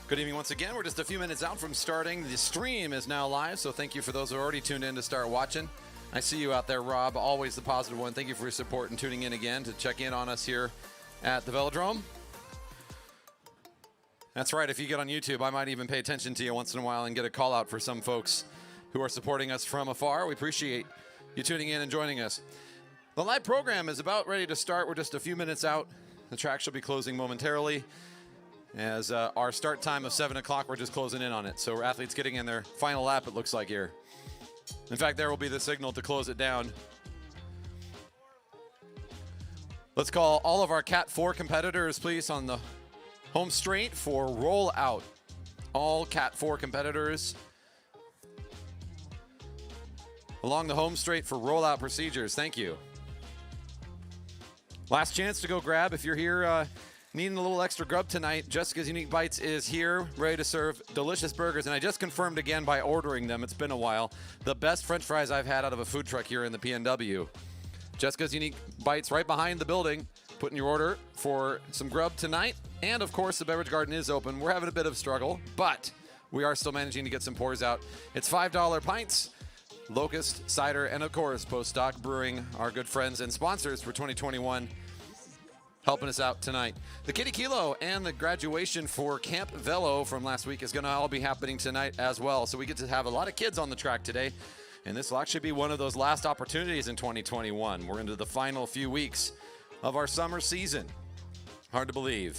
Good evening once again. We're just a few minutes out from starting. The stream is now live, so thank you for those who are already tuned in to start watching. I see you out there, Rob, always the positive one. Thank you for your support and tuning in again to check in on us here at the Velodrome. That's right, if you get on YouTube, I might even pay attention to you once in a while and get a call out for some folks who are supporting us from afar. We appreciate you tuning in and joining us. The live program is about ready to start. We're just a few minutes out. The track shall be closing momentarily. As our start time of 7 o'clock, we're just closing in on it. So athletes getting in their final lap, it looks like here. In fact, there will be the signal to close it down. Let's call all of our Cat 4 competitors, please, on the home straight for rollout. All Cat 4 competitors along the home straight for rollout procedures. Thank you. Last chance to go grab if you're here needing a little extra grub tonight. Jessica's Unique Bites is here, ready to serve delicious burgers. And I just confirmed again by ordering them, it's been a while, the best French fries I've had out of a food truck here in the PNW. Jessica's Unique Bites right behind the building. Put in your order for some grub tonight. And of course, the beverage garden is open. We're having a bit of struggle, but we are still managing to get some pours out. It's $5 pints, Locust, cider, and of course, Postdoc Brewing, our good friends and sponsors for 2021. Helping us out tonight. The Kitty Kilo and the graduation for Camp Velo from last week is going to all be happening tonight as well. So we get to have a lot of kids on the track today. And this will actually be one of those last opportunities in 2021. We're into the final few weeks of our summer season. Hard to believe.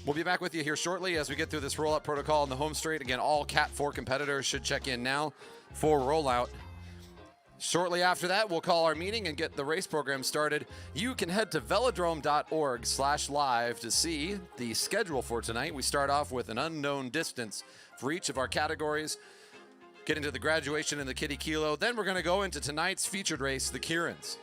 We'll be back with you here shortly as we get through this rollout protocol in the home straight. Again, all Cat 4 competitors should check in now for rollout. Shortly after that, we'll call our meeting and get the race program started. You can head to velodrome.org/live to see the schedule for tonight. We start off with an unknown distance for each of our categories, get into the graduation and the Kitty Kilo. Then we're going to go into tonight's featured race, the Keirins.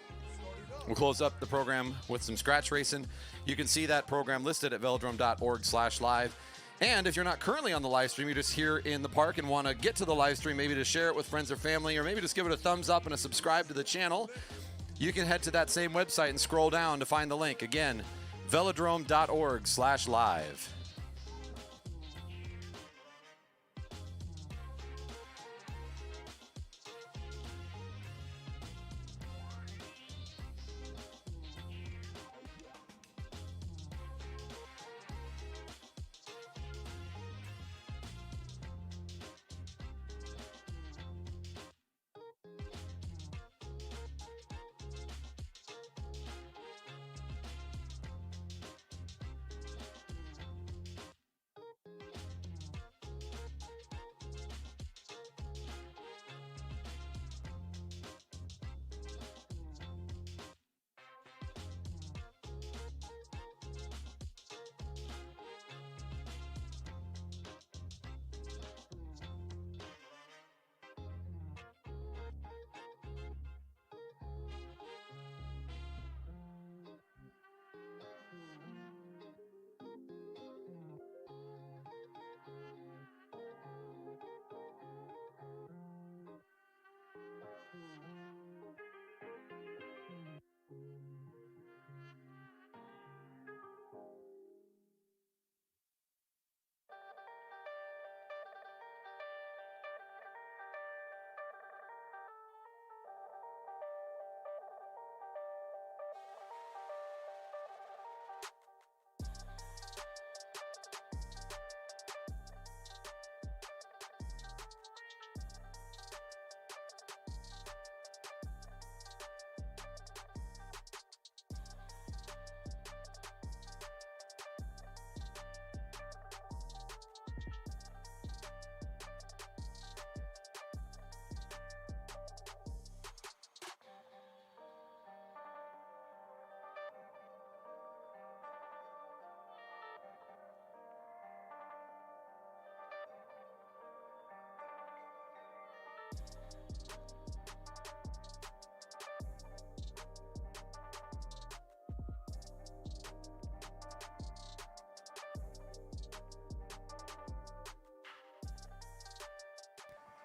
We'll close up the program with some scratch racing. You can see that program listed at velodrome.org/live. And if you're not currently on the live stream, you're just here in the park and want to get to the live stream, maybe to share it with friends or family, or maybe just give it a thumbs up and a subscribe to the channel, you can head to that same website and scroll down to find the link. Again, velodrome.org/live.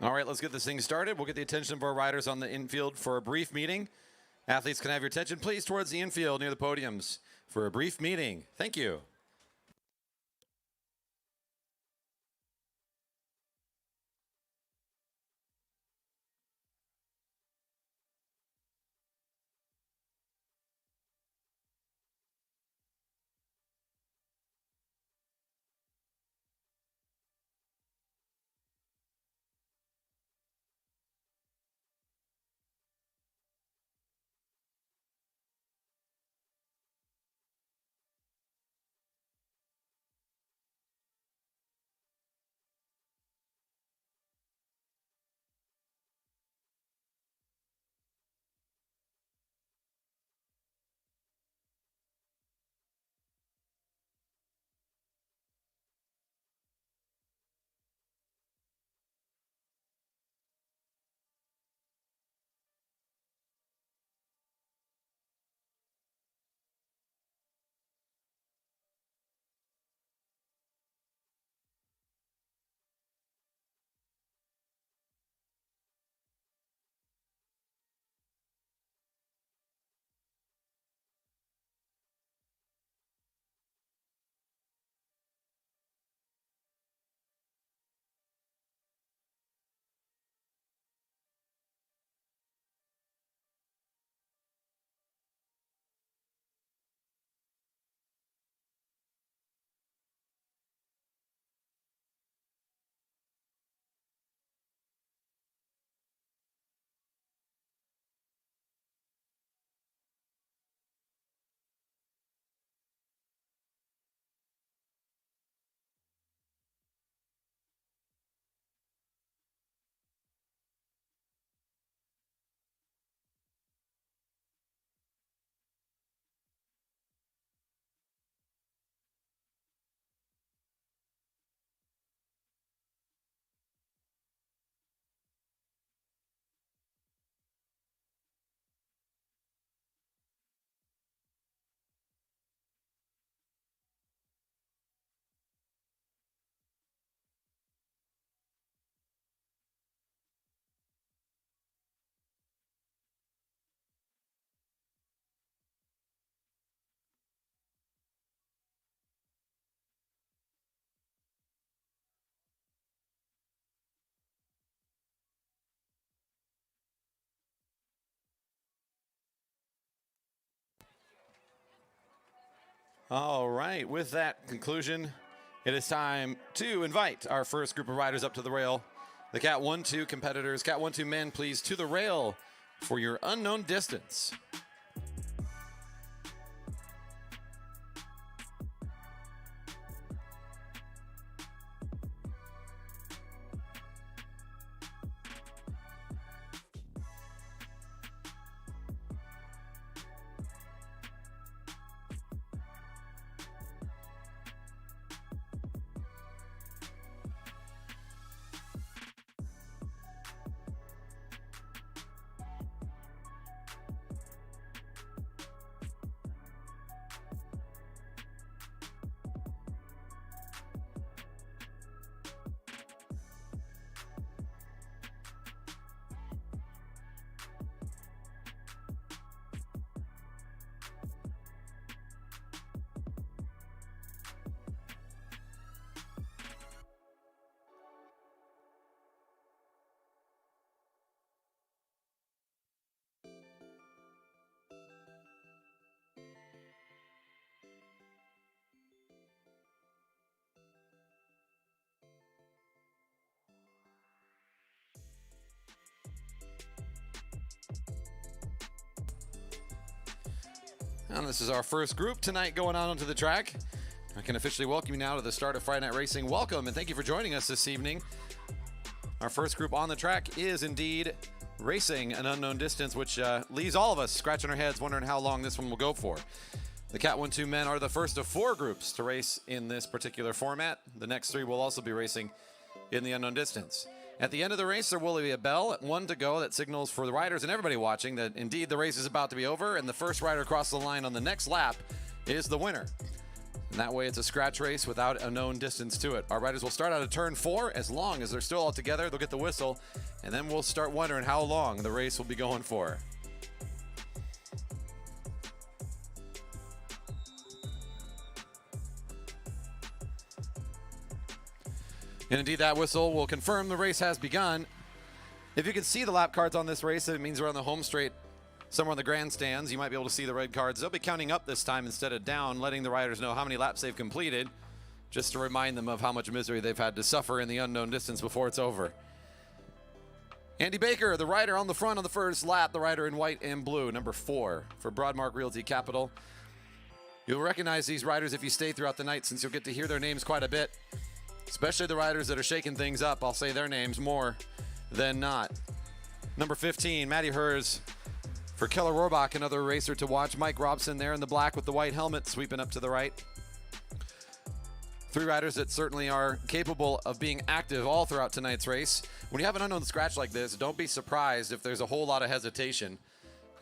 All right, let's get this thing started. We'll get the attention of our riders on the infield for a brief meeting. Athletes, can I have your attention, please, towards the infield near the podiums for a brief meeting. Thank you. All right, with that conclusion, it is time to invite our first group of riders up to the rail. The Cat 1-2 competitors. Cat 1-2 men, please, to the rail for your unknown distance. And this is our first group tonight going on onto the track. I can officially welcome you now to the start of Friday Night Racing. Welcome and thank you for joining us this evening. Our first group on the track is indeed racing an unknown distance, which leaves all of us scratching our heads wondering how long this one will go for. The Cat 1-2 men are the first of 4 groups to race in this particular format. The next 3 will also be racing in the unknown distance. At the end of the race, there will be a bell at 1 to go that signals for the riders and everybody watching that indeed the race is about to be over, and the first rider across the line on the next lap is the winner. And that way it's a scratch race without a known distance to it. Our riders will start out at turn 4. As long as they're still all together, they'll get the whistle, and then we'll start wondering how long the race will be going for. And indeed, that whistle will confirm the race has begun. If you can see the lap cards on this race, it means we're on the home straight somewhere on the grandstands. You might be able to see the red cards. They'll be counting up this time instead of down, letting the riders know how many laps they've completed, just to remind them of how much misery they've had to suffer in the unknown distance before it's over. Andy Baker, the rider on the front on the first lap, the rider in white and blue, number 4 for Broadmark Realty Capital. You'll recognize these riders if you stay throughout the night, since you'll get to hear their names quite a bit. Especially the riders that are shaking things up. I'll say their names more than not. Number 15, Matty Hers for Keller Rohrbach, another racer to watch. Mike Robson there in the black with the white helmet, sweeping up to the right. 3 riders that certainly are capable of being active all throughout tonight's race. When you have an unknown scratch like this, don't be surprised if there's a whole lot of hesitation,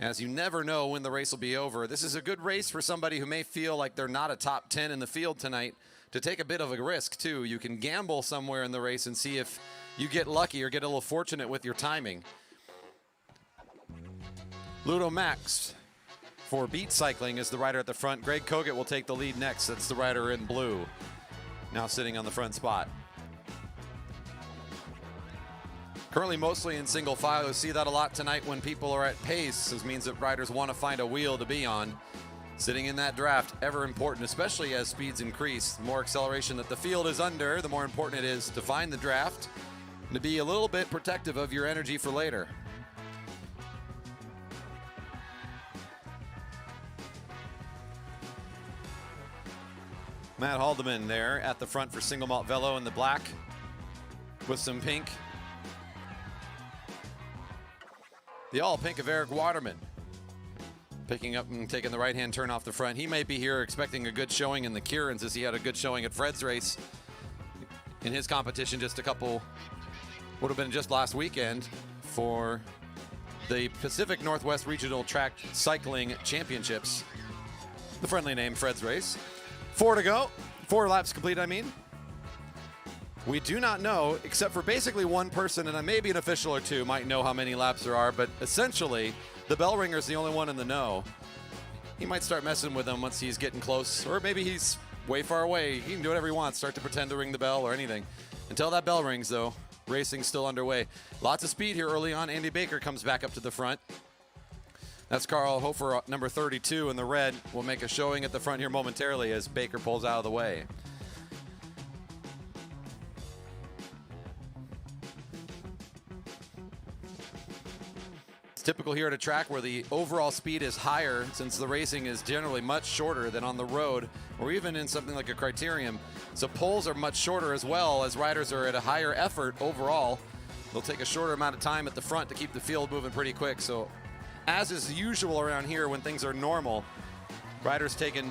as you never know when the race will be over. This is a good race for somebody who may feel like they're not a top 10 in the field tonight, to take a bit of a risk too. You can gamble somewhere in the race and see if you get lucky or get a little fortunate with your timing. Ludo Max for Beat Cycling is the rider at the front. Greg Kogut will take the lead next. That's the rider in blue, now sitting on the front spot. Currently mostly in single file. You'll see that a lot tonight when people are at pace. This means that riders want to find a wheel to be on. Sitting in that draft, ever important, especially as speeds increase. The more acceleration that the field is under, the more important it is to find the draft and to be a little bit protective of your energy for later. Matt Haldeman there at the front for Single Malt Velo in the black with some pink. The all pink of Eric Waterman. Picking up and taking the right-hand turn off the front. He may be here expecting a good showing in the Keirins, as he had a good showing at Fred's race in his competition just a couple, would have been just last weekend for the Pacific Northwest Regional Track Cycling Championships. The friendly name, Fred's race. 4 to go. 4 laps complete, I mean. We do not know, except for basically one person, and maybe an official or 2 might know how many laps there are, but essentially, the bell ringer is the only one in the know. He might start messing with them once he's getting close, or maybe he's way far away. He can do whatever he wants, start to pretend to ring the bell or anything. Until that bell rings, though, racing's still underway. Lots of speed here early on. Andy Baker comes back up to the front. That's Carl Hofer, number 32 in the red. Will make a showing at the front here momentarily as Baker pulls out of the way. It's typical here at a track where the overall speed is higher, since the racing is generally much shorter than on the road or even in something like a criterium. So pulls are much shorter as well, as riders are at a higher effort overall. They'll take a shorter amount of time at the front to keep the field moving pretty quick. So as is usual around here when things are normal, riders taking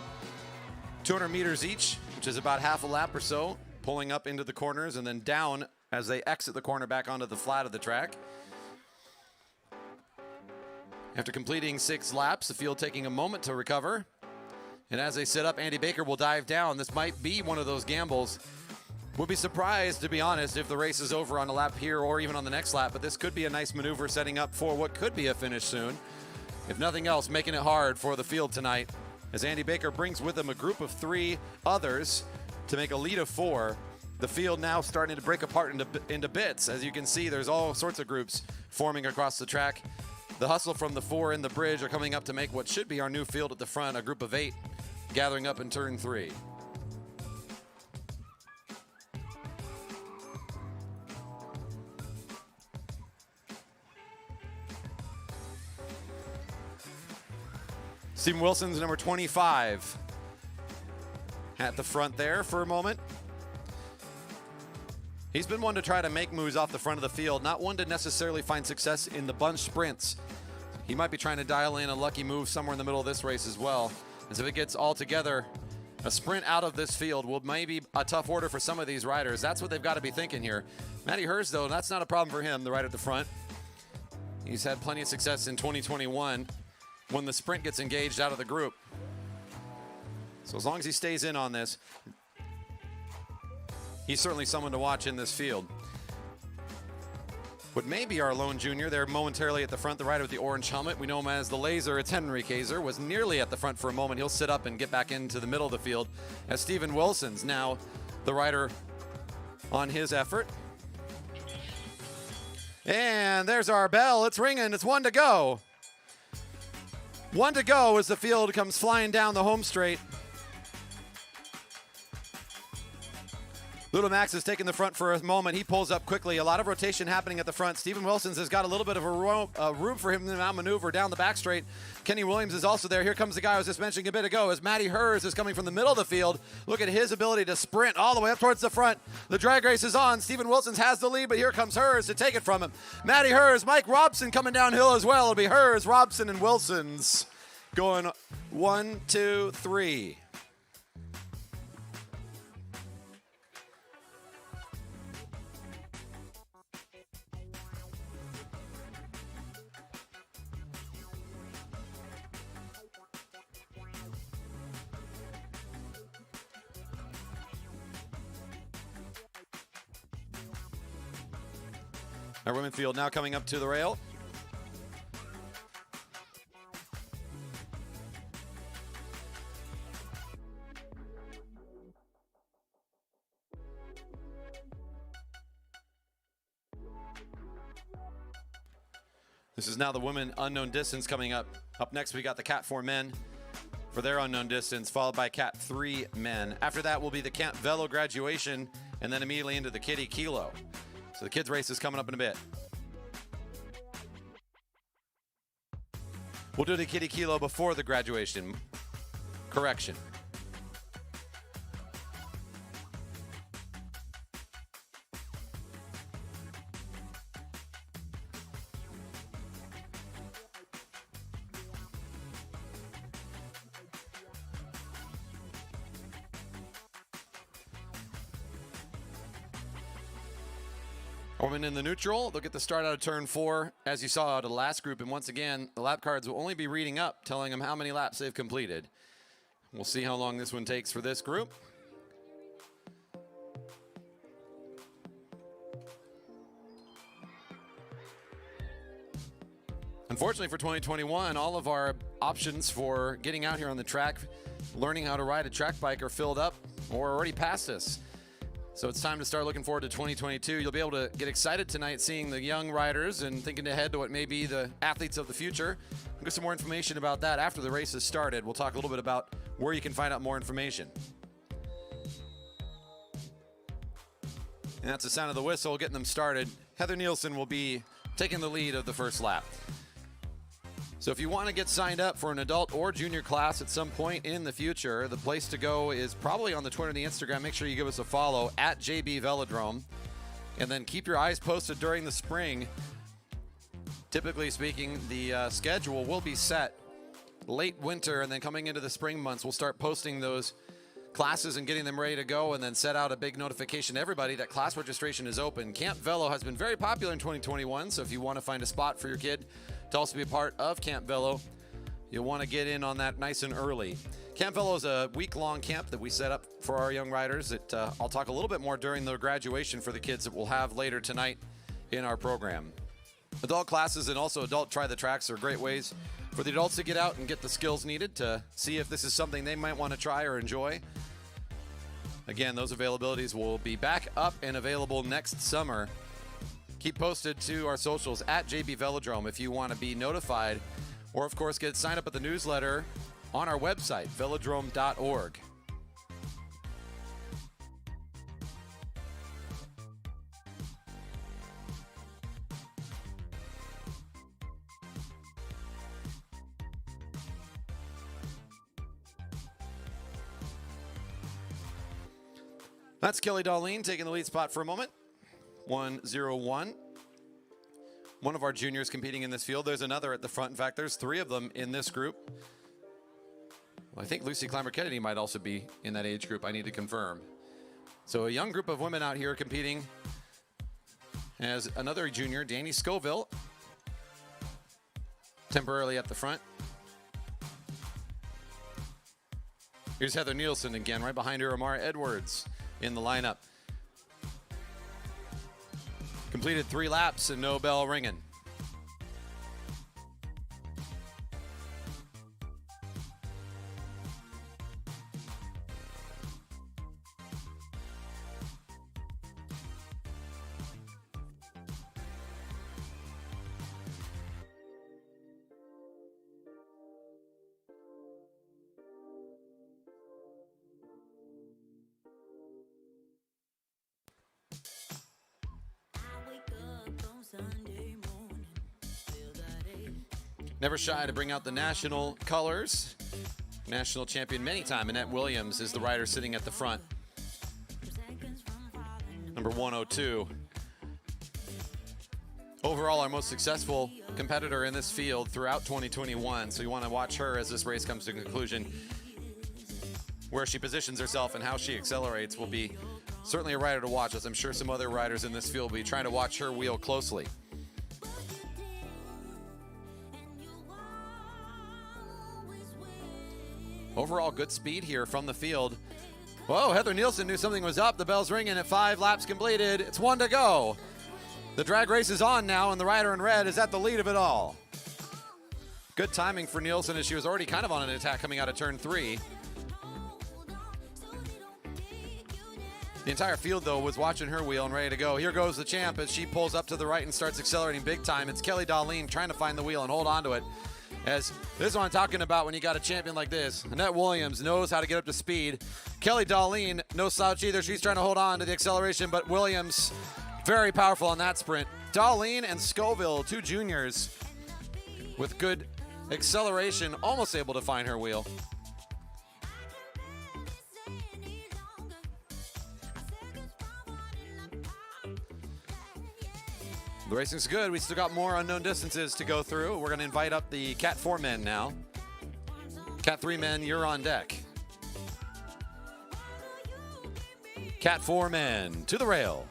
200 meters each, which is about half a lap or so, pulling up into the corners and then down as they exit the corner back onto the flat of the track. After completing 6 laps, the field taking a moment to recover. And as they sit up, Andy Baker will dive down. This might be one of those gambles. Would be surprised, to be honest, if the race is over on a lap here or even on the next lap, but this could be a nice maneuver setting up for what could be a finish soon. If nothing else, making it hard for the field tonight, as Andy Baker brings with him a group of 3 others to make a lead of 4. The field now starting to break apart into bits. As you can see, there's all sorts of groups forming across the track. The hustle from the 4 in the bridge are coming up to make what should be our new field at the front, a group of 8 gathering up in turn 3. Stephen Wilson's number 25 at the front there for a moment. He's been one to try to make moves off the front of the field, not one to necessarily find success in the bunch sprints. He might be trying to dial in a lucky move somewhere in the middle of this race as well. As if it gets all together, a sprint out of this field will maybe a tough order for some of these riders. That's what they've got to be thinking here. Matty Hers, though, that's not a problem for him, the rider at the front. He's had plenty of success in 2021 when the sprint gets engaged out of the group. So as long as he stays in on this, he's certainly someone to watch in this field. What may be our lone junior there momentarily at the front, the rider with the orange helmet. We know him as the Laser. It's Henry Kaiser, was nearly at the front for a moment. He'll sit up and get back into the middle of the field as Stephen Wilson's now the rider on his effort. And there's our bell. It's ringing. It's 1 to go. 1 to go as the field comes flying down the home straight. Ludo Max is taking the front for a moment. He pulls up quickly. A lot of rotation happening at the front. Stephen Wilson's has got a little bit of a room for him to now maneuver down the back straight. Kenny Williams is also there. Here comes the guy I was just mentioning a bit ago as Matty Hers is coming from the middle of the field. Look at his ability to sprint all the way up towards the front. The drag race is on. Stephen Wilson's has the lead, but here comes Hers to take it from him. Matty Hers, Mike Robson coming downhill as well. It'll be Hers, Robson, and Wilson's going 1, 2, 3. Our women's field now coming up to the rail. This is now the women unknown distance coming up. Up next, we got the Cat 4 men for their unknown distance, followed by Cat 3 men. After that will be the Cat Velo graduation, and then immediately into the kiddie kilo. So the kids race is coming up in a bit. We'll do the kiddie kilo before the graduation. Correction. Women in the neutral, they'll get the start out of turn 4, as you saw out of the last group. And once again, the lap cards will only be reading up, telling them how many laps they've completed. We'll see how long this one takes for this group. Unfortunately for 2021, all of our options for getting out here on the track, learning how to ride a track bike are filled up or already past us. So it's time to start looking forward to 2022. You'll be able to get excited tonight seeing the young riders and thinking ahead to what may be the athletes of the future. We'll get some more information about that after the race has started. We'll talk a little bit about where you can find out more information. And that's the sound of the whistle getting them started. Heather Nielsen will be taking the lead of the first lap. So if you want to get signed up for an adult or junior class at some point in the future, the place to go is probably on the Twitter and the Instagram. Make sure you give us a follow at JB Velodrome. And then keep your eyes posted during the spring. Typically speaking, the schedule will be set late winter, and then coming into the spring months, we'll start posting those classes and getting them ready to go, and then set out a big notification to everybody that class registration is open. Camp Velo has been very popular in 2021, so if you want to find a spot for your kid to also be a part of Camp Velo, you'll want to get in on that nice and early. Camp Velo is a week-long camp that we set up for our young riders that I'll talk a little bit more during the graduation for the kids that we'll have later tonight in our program. Adult classes and also adult try the tracks are great ways for the adults to get out and get the skills needed to see if this is something they might want to try or enjoy. Again, those availabilities will be back up and available next summer. Keep posted to our socials at JB Velodrome if you want to be notified, or of course get signed up at the newsletter on our website, velodrome.org. That's Kelly Darlene taking the lead spot for a moment. 101. One of our juniors competing in this field. There's another at the front. In fact, there's three of them in this group. Well, I think Lucy Clymer-Kennedy might also be in that age group. I need to confirm. So a young group of women out here competing. As another junior, Danny Scoville, temporarily at the front. Here's Heather Nielsen again, right behind her, Amara Edwards in the lineup. Completed 3 laps and no bell ringing. Never shy to bring out the national colors. National champion many times, Annette Williams is the rider sitting at the front. Number 102. Overall, our most successful competitor in this field throughout 2021. So you want to watch her as this race comes to conclusion. Where she positions herself and how she accelerates will be certainly a rider to watch, as I'm sure some other riders in this field will be trying to watch her wheel closely. Overall, good speed here from the field. Whoa, Heather Nielsen knew something was up. The bell's ringing at 5 laps completed. It's 1 to go. The drag race is on now, and the rider in red is at the lead of it all. Good timing for Nielsen, as she was already kind of on an attack coming out of turn 3. The entire field, though, was watching her wheel and ready to go. Here goes the champ as she pulls up to the right and starts accelerating big time. It's Kelly Darlene trying to find the wheel and hold on to it. As this is what I'm talking about when you got a champion like this. Annette Williams knows how to get up to speed. Kelly Darlene, no slouch either. She's trying to hold on to the acceleration, but Williams, very powerful on that sprint. Darlene and Scoville, 2 juniors with good acceleration, almost able to find her wheel. The racing's good. We still got more unknown distances to go through. We're going to invite up the Cat 4 men now. Cat 3 men, you're on deck. Cat 4 men to the rail.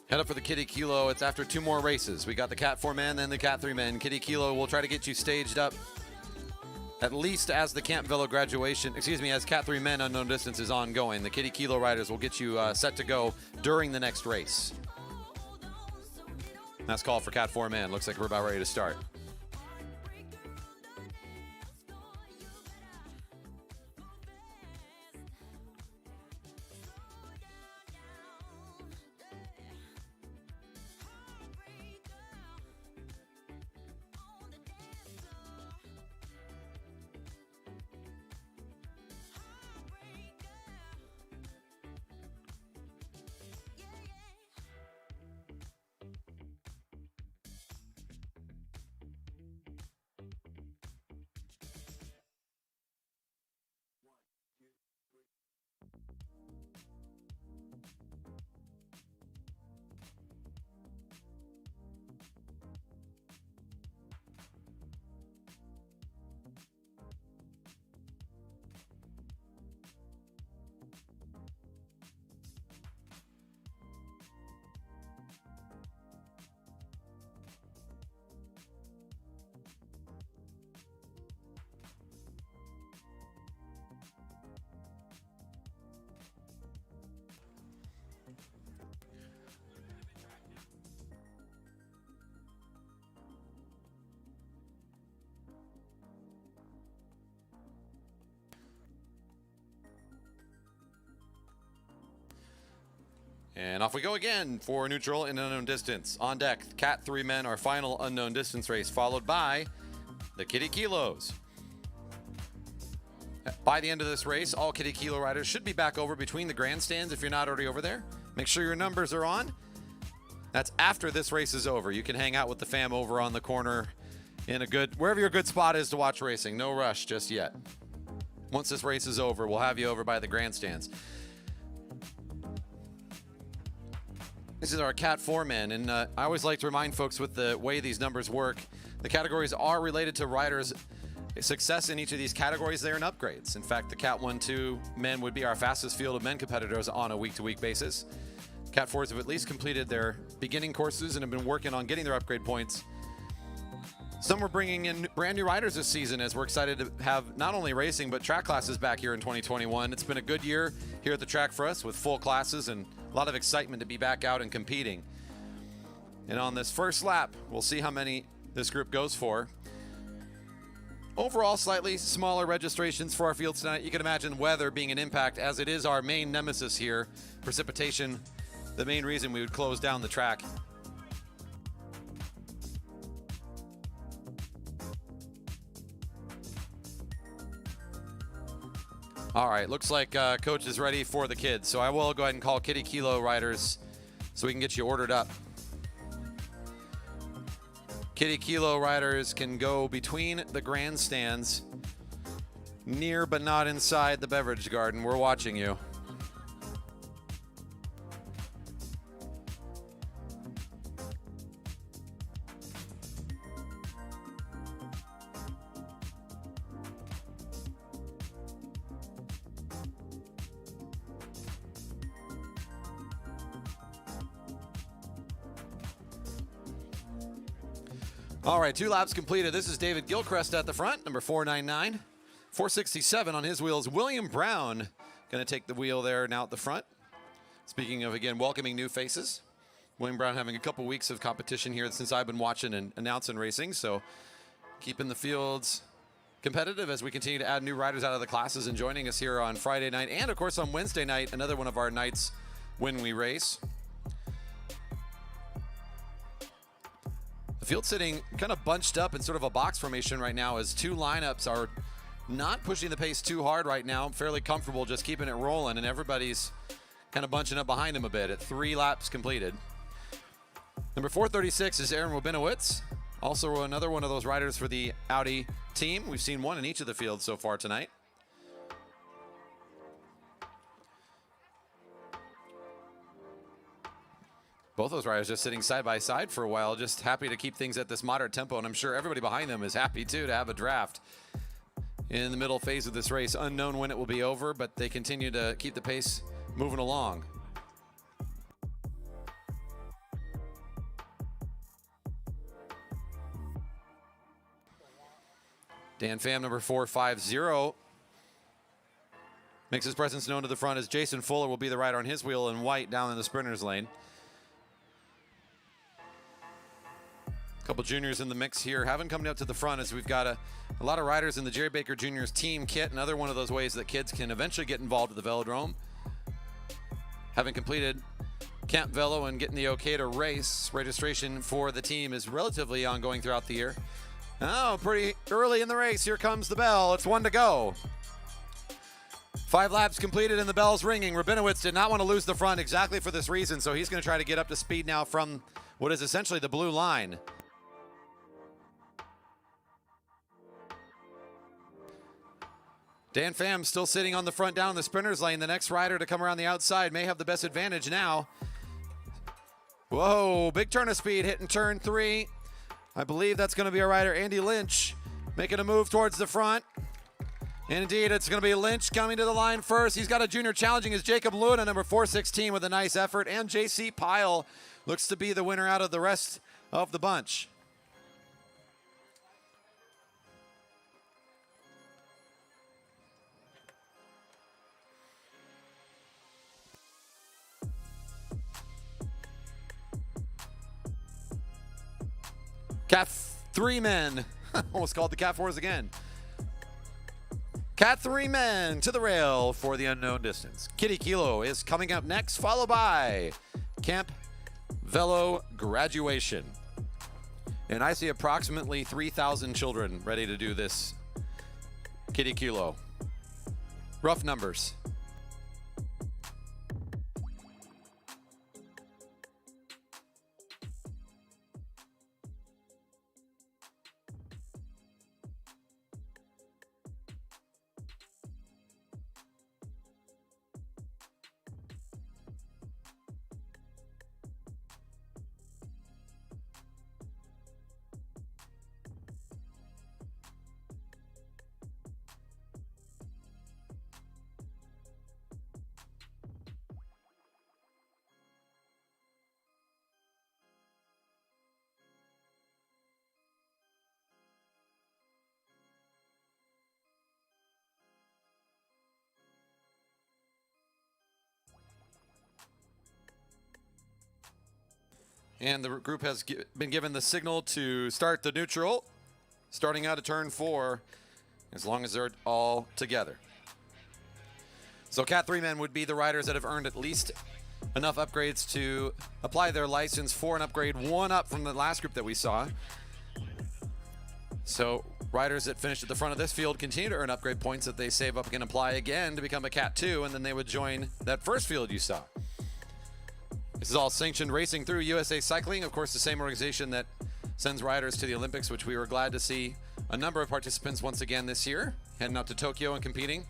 Head up for the Kiddie Kilo. It's after 2 more races. We got the Cat 4 men, then the Cat 3 men. Kiddie Kilo will try to get you staged up at least as the Camp Velo graduation, as Cat 3 men unknown distance is ongoing. The Kiddie Kilo riders will get you set to go during the next race. That's call for Cat 4 men. Looks like we're about ready to start. And off we go again for neutral and unknown distance. On deck, Cat 3 men, our final unknown distance race, followed by the Kiddie Kilos. By the end of this race, all Kiddie Kilo riders should be back over between the grandstands if you're not already over there. Make sure your numbers are on. That's after this race is over. You can hang out with the fam over on the corner in wherever your good spot is to watch racing. No rush just yet. Once this race is over, we'll have you over by the grandstands. This is our Cat 4 men, and I always like to remind folks with the way these numbers work, the categories are related to riders' success in each of these categories. They're in upgrades. In fact, the Cat 1-2 men would be our fastest field of men competitors on a week-to-week basis. Cat 4s have at least completed their beginning courses and have been working on getting their upgrade points. Some are bringing in brand new riders this season, as we're excited to have not only racing but track classes back here in 2021. It's been a good year here at the track for us with full classes and a lot of excitement to be back out and competing. And on this first lap, we'll see how many this group goes for. Overall, slightly smaller registrations for our fields tonight. You can imagine weather being an impact, as it is our main nemesis here. Precipitation, the main reason we would close down the track. All right, looks like coach is ready for the kids. So I will go ahead and call Kiddie Kilo riders so we can get you ordered up. Kiddie Kilo riders can go between the grandstands, near but not inside the beverage garden. We're watching you. All right, 2 laps completed. This is David Gilchrist at the front, number 499. 467 on his wheels. William Brown going to take the wheel there now at the front. Speaking of, again, welcoming new faces. William Brown having a couple weeks of competition here since I've been watching and announcing racing. So keeping the fields competitive as we continue to add new riders out of the classes and joining us here on Friday night. And, of course, on Wednesday night, another one of our nights when we race. Field sitting kind of bunched up in sort of a box formation right now, as 2 lineups are not pushing the pace too hard right now. I'm fairly comfortable just keeping it rolling, and everybody's kind of bunching up behind him a bit at 3 laps completed. Number 436 is Aaron Wabinowitz, also another one of those riders for the Audi team. We've seen one in each of the fields so far tonight. Both those riders just sitting side by side for a while, just happy to keep things at this moderate tempo, and I'm sure everybody behind them is happy too to have a draft in the middle phase of this race. Unknown when it will be over, but they continue to keep the pace moving along. Dan Pham, number 450, makes his presence known to the front as Jason Fuller will be the rider on his wheel in white down in the sprinters lane. A couple juniors in the mix here. Haven't come out to the front as we've got a lot of riders in the Jerry Baker Juniors team kit, another one of those ways that kids can eventually get involved at the velodrome. Having completed Camp Velo and getting the okay to race, registration for the team is relatively ongoing throughout the year. Oh, pretty early in the race. Here comes the bell. It's 1 to go. 5 laps completed and the bell's ringing. Rabinowitz did not want to lose the front exactly for this reason, so he's going to try to get up to speed now from what is essentially the blue line. Dan Pham still sitting on the front down in the sprinters lane. The next rider to come around the outside may have the best advantage now. Whoa, big turn of speed hitting turn 3. I believe that's going to be our rider, Andy Lynch, making a move towards the front. And indeed, it's going to be Lynch coming to the line first. He's got a junior challenging as Jacob Luna, number 416, with a nice effort. And JC Pyle looks to be the winner out of the rest of the bunch. Cat 3 men, almost called the Cat 4s again. Cat 3 men to the rail for the unknown distance. Kiddie Kilo is coming up next, followed by Camp Velo graduation. And I see approximately 3,000 children ready to do this Kiddie Kilo. Rough numbers. And the group has been given the signal to start the neutral, starting out at turn 4, as long as they're all together. So Cat 3 men would be the riders that have earned at least enough upgrades to apply their license for an upgrade, 1 up from the last group that we saw. So riders that finished at the front of this field continue to earn upgrade points that they save up and apply again to become a Cat 2, and then they would join that first field you saw. This is all sanctioned racing through USA Cycling, of course, the same organization that sends riders to the Olympics, which we were glad to see a number of participants once again this year, heading out to Tokyo and competing.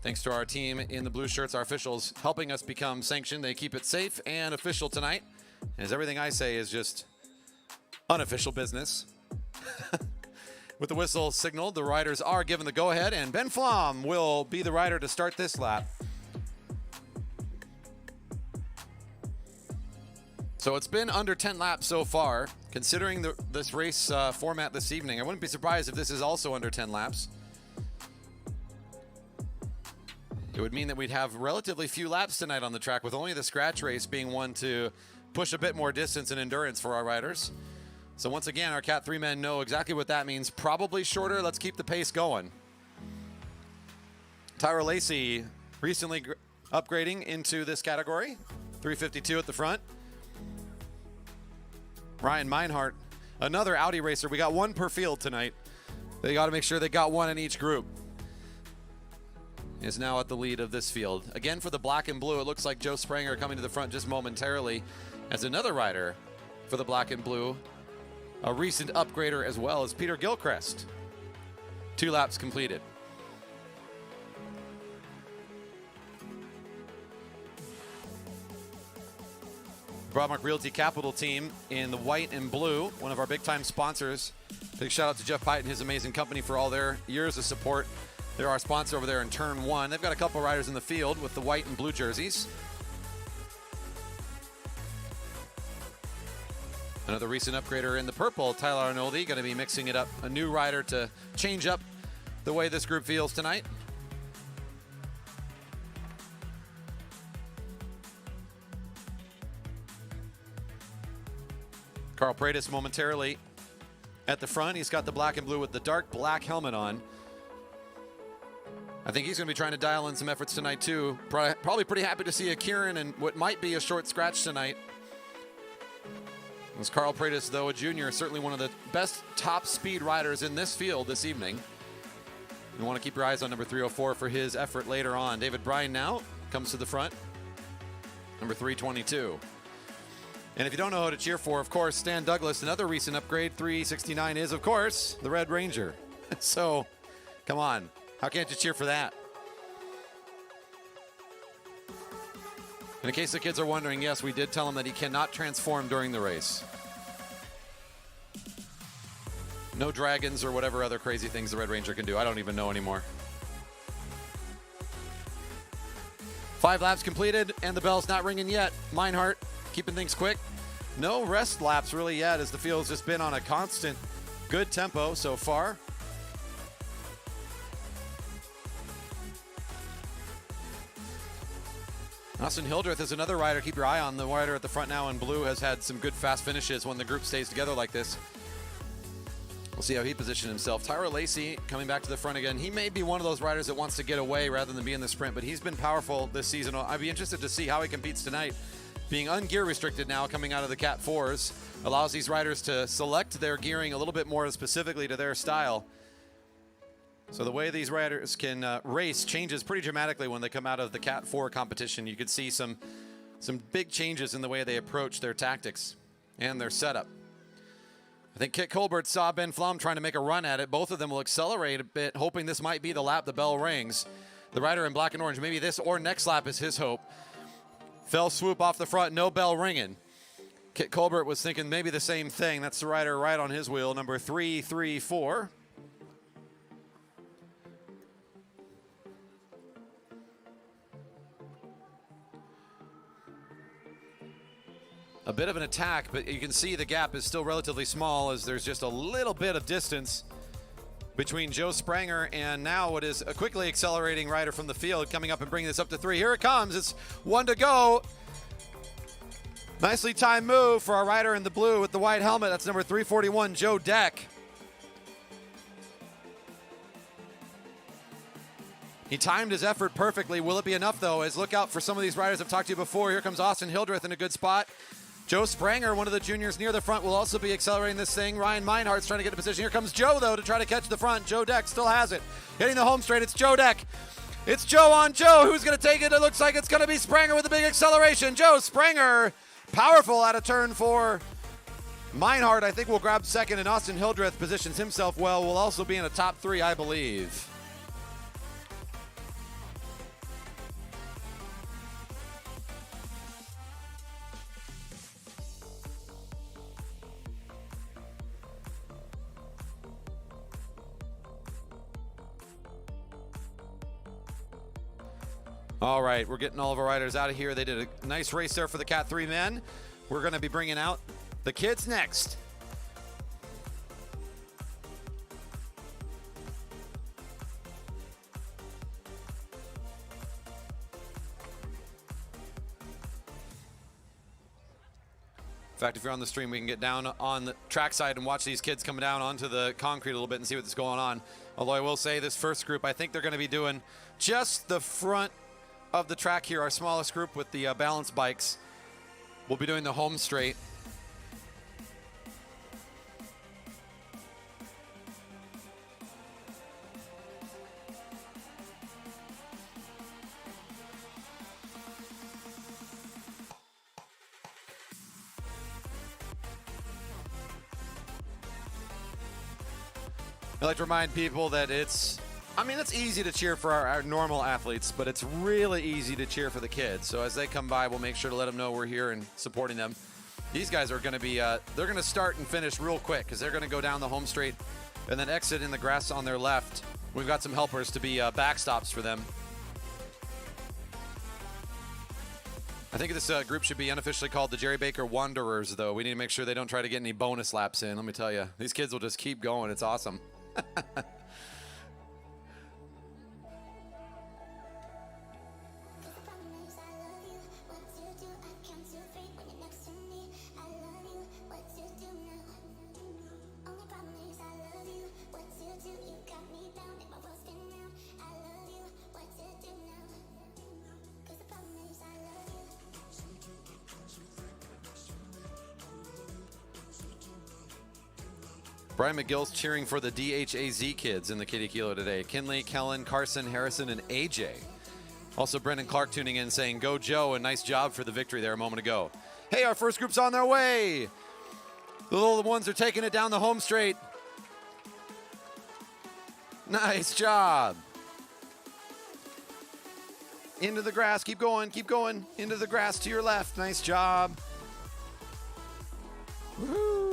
Thanks to our team in the blue shirts, our officials helping us become sanctioned. They keep it safe and official tonight, as everything I say is just unofficial business. With the whistle signaled, the riders are given the go-ahead, and Ben Flom will be the rider to start this lap. So it's been under 10 laps so far. Considering this race format this evening, I wouldn't be surprised if this is also under 10 laps. It would mean that we'd have relatively few laps tonight on the track, with only the scratch race being one to push a bit more distance and endurance for our riders. So once again, our Cat 3 men know exactly what that means. Probably shorter. Let's keep the pace going. Tyra Lacey recently upgrading into this category. 352 at the front. Ryan Meinhardt, another Audi racer. We got 1 per field tonight. They got to make sure they got 1 in each group. Is now at the lead of this field. Again, for the black and blue, it looks like Joe Spranger coming to the front just momentarily as another rider for the black and blue. A recent upgrader as well as Peter Gilchrist. 2 laps completed. Broadmark Realty Capital team in the white and blue, one of our big-time sponsors. Big shout out to Jeff Pite and his amazing company for all their years of support. They're our sponsor over there in turn 1. They've got a couple riders in the field with the white and blue jerseys. Another recent upgrader in the purple, Tyler Arnoldi, going to be mixing it up. A new rider to change up the way this group feels tonight. Carl Pratis momentarily at the front. He's got the black and blue with the dark black helmet on. I think he's going to be trying to dial in some efforts tonight too. Probably pretty happy to see a Keirin and what might be a short scratch tonight. As Carl Pratis, though a junior, certainly one of the best top speed riders in this field this evening. You want to keep your eyes on number 304 for his effort later on. David Bryan now comes to the front. Number 322. And if you don't know who to cheer for, of course, Stan Douglas, another recent upgrade, 369 is, of course, the Red Ranger. So, come on. How can't you cheer for that? And in case the kids are wondering, yes, we did tell him that he cannot transform during the race. No dragons or whatever other crazy things the Red Ranger can do. I don't even know anymore. 5 laps completed, and the bell's not ringing yet. Meinhardt keeping things quick. No rest laps really yet, as the field's just been on a constant good tempo so far. Austin Hildreth is another rider. Keep your eye on the rider at the front now in blue. Has had some good fast finishes when the group stays together like this. We'll see how he positions himself. Tyra Lacey coming back to the front again. He may be one of those riders that wants to get away rather than be in the sprint, but he's been powerful this season. I'd be interested to see how he competes tonight. Being ungear restricted now coming out of the Cat 4s allows these riders to select their gearing a little bit more specifically to their style. So the way these riders can race changes pretty dramatically when they come out of the Cat 4 competition. You could see some big changes in the way they approach their tactics and their setup. I think Kit Colbert saw Ben Flom trying to make a run at it. Both of them will accelerate a bit, hoping this might be the lap the bell rings. The rider in black and orange, maybe this or next lap is his hope. Fell swoop off the front, no bell ringing. Kit Colbert was thinking maybe the same thing. That's the rider right on his wheel, number 334. A bit of an attack, but you can see the gap is still relatively small as there's just a little bit of distance between Joe Spranger and now what is a quickly accelerating rider from the field coming up and bringing this up to 3. Here it comes. It's 1 to go. Nicely timed move for our rider in the blue with the white helmet. That's number 341, Joe Deck. He timed his effort perfectly. Will it be enough, though? As look out for some of these riders I've talked to you before. Here comes Austin Hildreth in a good spot. Joe Spranger, one of the juniors near the front, will also be accelerating this thing. Ryan Meinhardt's trying to get in position. Here comes Joe, though, to try to catch the front. Joe Deck still has it. Hitting the home straight, it's Joe Deck. It's Joe on Joe. Who's going to take it? It looks like it's going to be Spranger with a big acceleration. Joe Spranger, powerful out of turn 4. Meinhardt, I think, will grab second, and Austin Hildreth positions himself well. Will also be in a top 3, I believe. All right, we're getting all of our riders out of here. They did a nice race there for the Cat 3 men. We're going to be bringing out the kids next. In fact, if you're on the stream, we can get down on the trackside and watch these kids come down onto the concrete a little bit and see what's going on. Although I will say this first group, I think they're going to be doing just the front of the track here. Our smallest group with the balance bikes will be doing the home straight. I like to remind people that it's easy to cheer for our normal athletes, but it's really easy to cheer for the kids. So as they come by, we'll make sure to let them know we're here and supporting them. These guys are going to be, they're going to start and finish real quick because they're going to go down the home straight and then exit in the grass on their left. We've got some helpers to be backstops for them. I think this group should be unofficially called the Jerry Baker Wanderers, though. We need to make sure they don't try to get any bonus laps in. Let me tell you, these kids will just keep going. It's awesome. Brian McGill's cheering for the DHAZ kids in the Kitty Kilo today. Kinley, Kellen, Carson, Harrison, and AJ. Also, Brendan Clark tuning in saying, "Go Joe," and nice job for the victory there a moment ago. Hey, our first group's on their way. The little ones are taking it down the home straight. Nice job. Into the grass. Keep going. Keep going. Into the grass to your left. Nice job. Woo.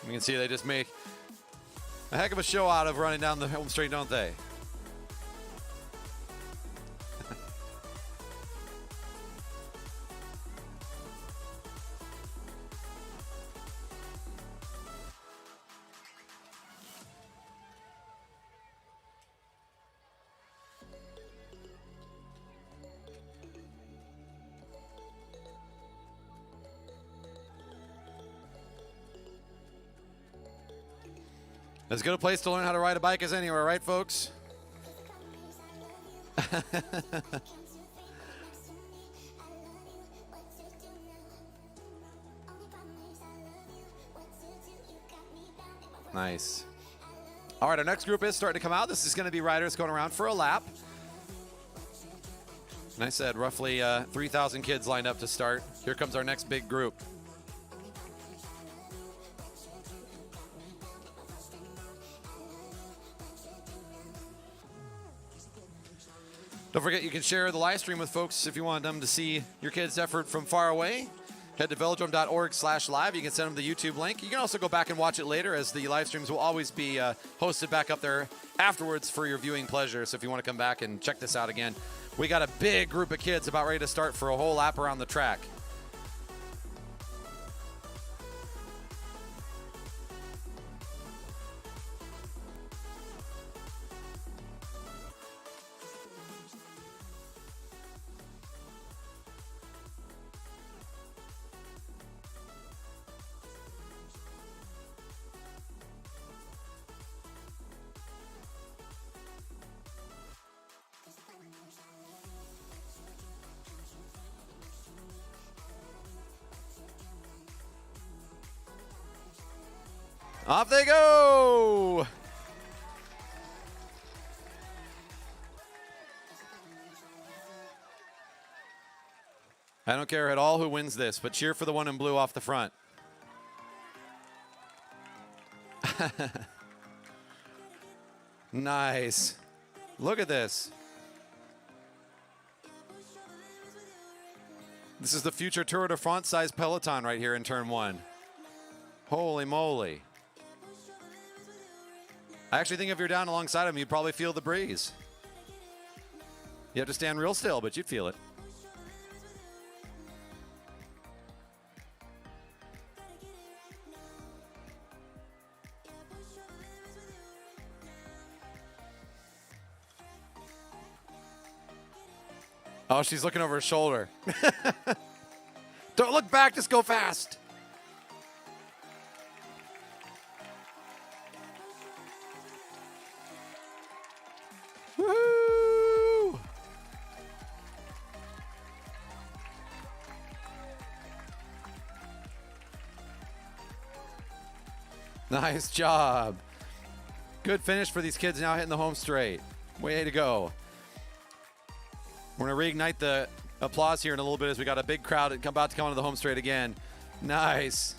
You can see they just make a heck of a show out of running down the home straight, don't they? As good a place to learn how to ride a bike as anywhere, right, folks? Nice. All right, our next group is starting to come out. This is going to be riders going around for a lap. And I said roughly 3,000 kids lined up to start. Here comes our next big group. Don't forget, you can share the live stream with folks if you want them to see your kids' effort from far away. Head to velodrome.org/live. You can send them the YouTube link. You can also go back and watch it later, as the live streams will always be hosted back up there afterwards for your viewing pleasure. So if you want to come back and check this out again, we got a big group of kids about ready to start for a whole lap around the track. Off they go! I don't care at all who wins this, but cheer for the one in blue off the front. Nice. Look at this. This is the future Tour de France size peloton right here in turn one. Holy moly. I actually think if you're down alongside them, you'd probably feel the breeze. You have to stand real still, but you'd feel it. Oh, she's looking over her shoulder. Don't look back, just go fast. Woo! Nice job. Good finish for these kids now hitting the home straight. Way to go. We're going to reignite the applause here in a little bit as we got a big crowd about to come onto the home straight again. Nice.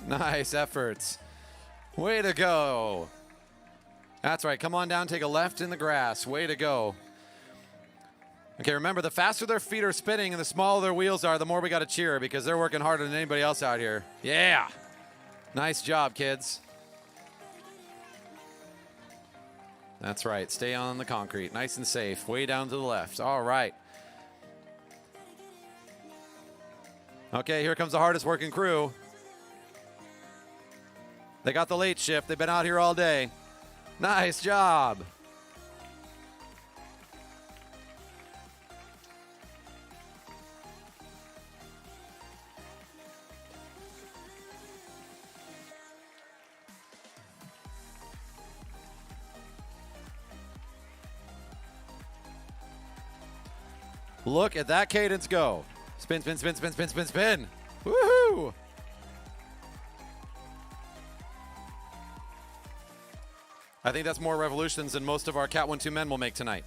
Nice efforts. Way to go. That's right. Come on down, take a left in the grass. Way to go. Okay, remember, the faster their feet are spinning and the smaller their wheels are, the more we got to cheer because they're working harder than anybody else out here. Yeah. Nice job, kids. That's right. Stay on the concrete. Nice and safe. Way down to the left. All right. Okay, here comes the hardest working crew. They got the late shift. They've been out here all day. Nice job. Look at that cadence go. Spin, spin, spin, spin, spin, spin, spin. Woohoo! I think that's more revolutions than most of our Cat 1-2 men will make tonight.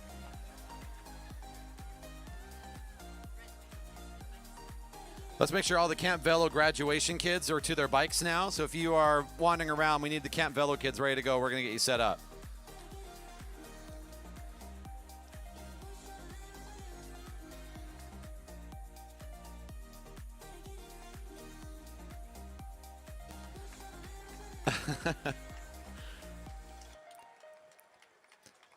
Let's make sure all the Camp Velo graduation kids are to their bikes now. So if you are wandering around, we need the Camp Velo kids ready to go. We're going to get you set up.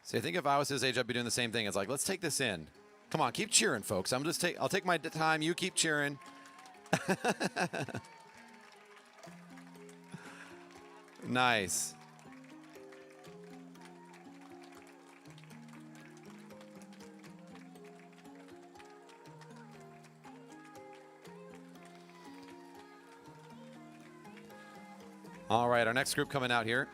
See, I think if I was his age, I'd be doing the same thing. It's like, let's take this in. Come on, keep cheering, folks. I'll take my time. You keep cheering. Nice. All right, our next group coming out here.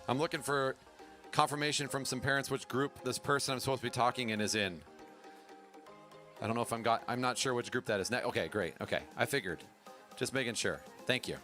I'm looking for confirmation from some parents which group this person I'm supposed to be talking in is in. I don't know if I'm not sure which group that is. Okay, great. Okay, I figured. Just making sure. Thank you.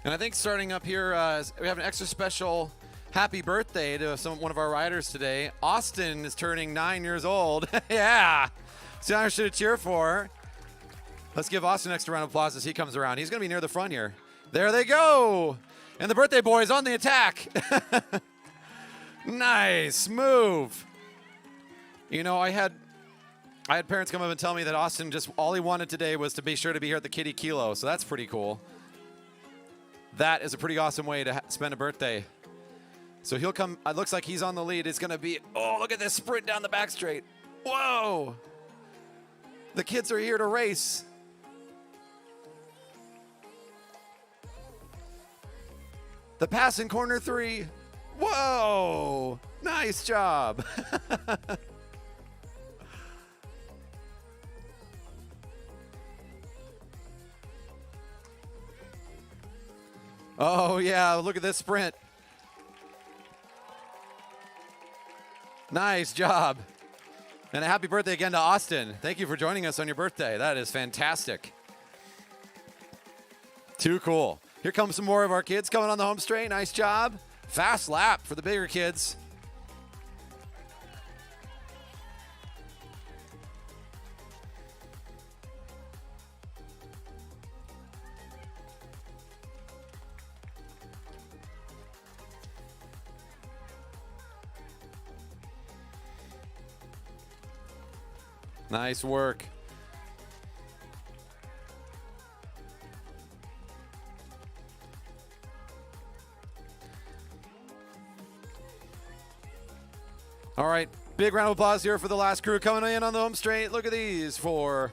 And I think starting up here, we have an extra special happy birthday to one of our riders today. Austin is turning 9 years old. Yeah. So I should cheer for. Let's give Austin an extra round of applause as he comes around. He's going to be near the front here. There they go. And the birthday boy is on the attack. Nice move. You know, I had parents come up and tell me that Austin just all he wanted today was to be sure to be here at the Kiddie Kilo. So that's pretty cool. That is a pretty awesome way to spend a birthday. So he'll come. It looks like he's on the lead. It's going to be, oh, look at this sprint down the back straight. Whoa. The kids are here to race. The pass in corner 3. Whoa. Nice job. Oh, yeah, look at this sprint. Nice job. And a happy birthday again to Austin. Thank you for joining us on your birthday. That is fantastic. Too cool. Here comes some more of our kids coming on the home straight. Nice job. Fast lap for the bigger kids. Nice work. All right, big round of applause here for the last crew coming in on the home straight. Look at these 4.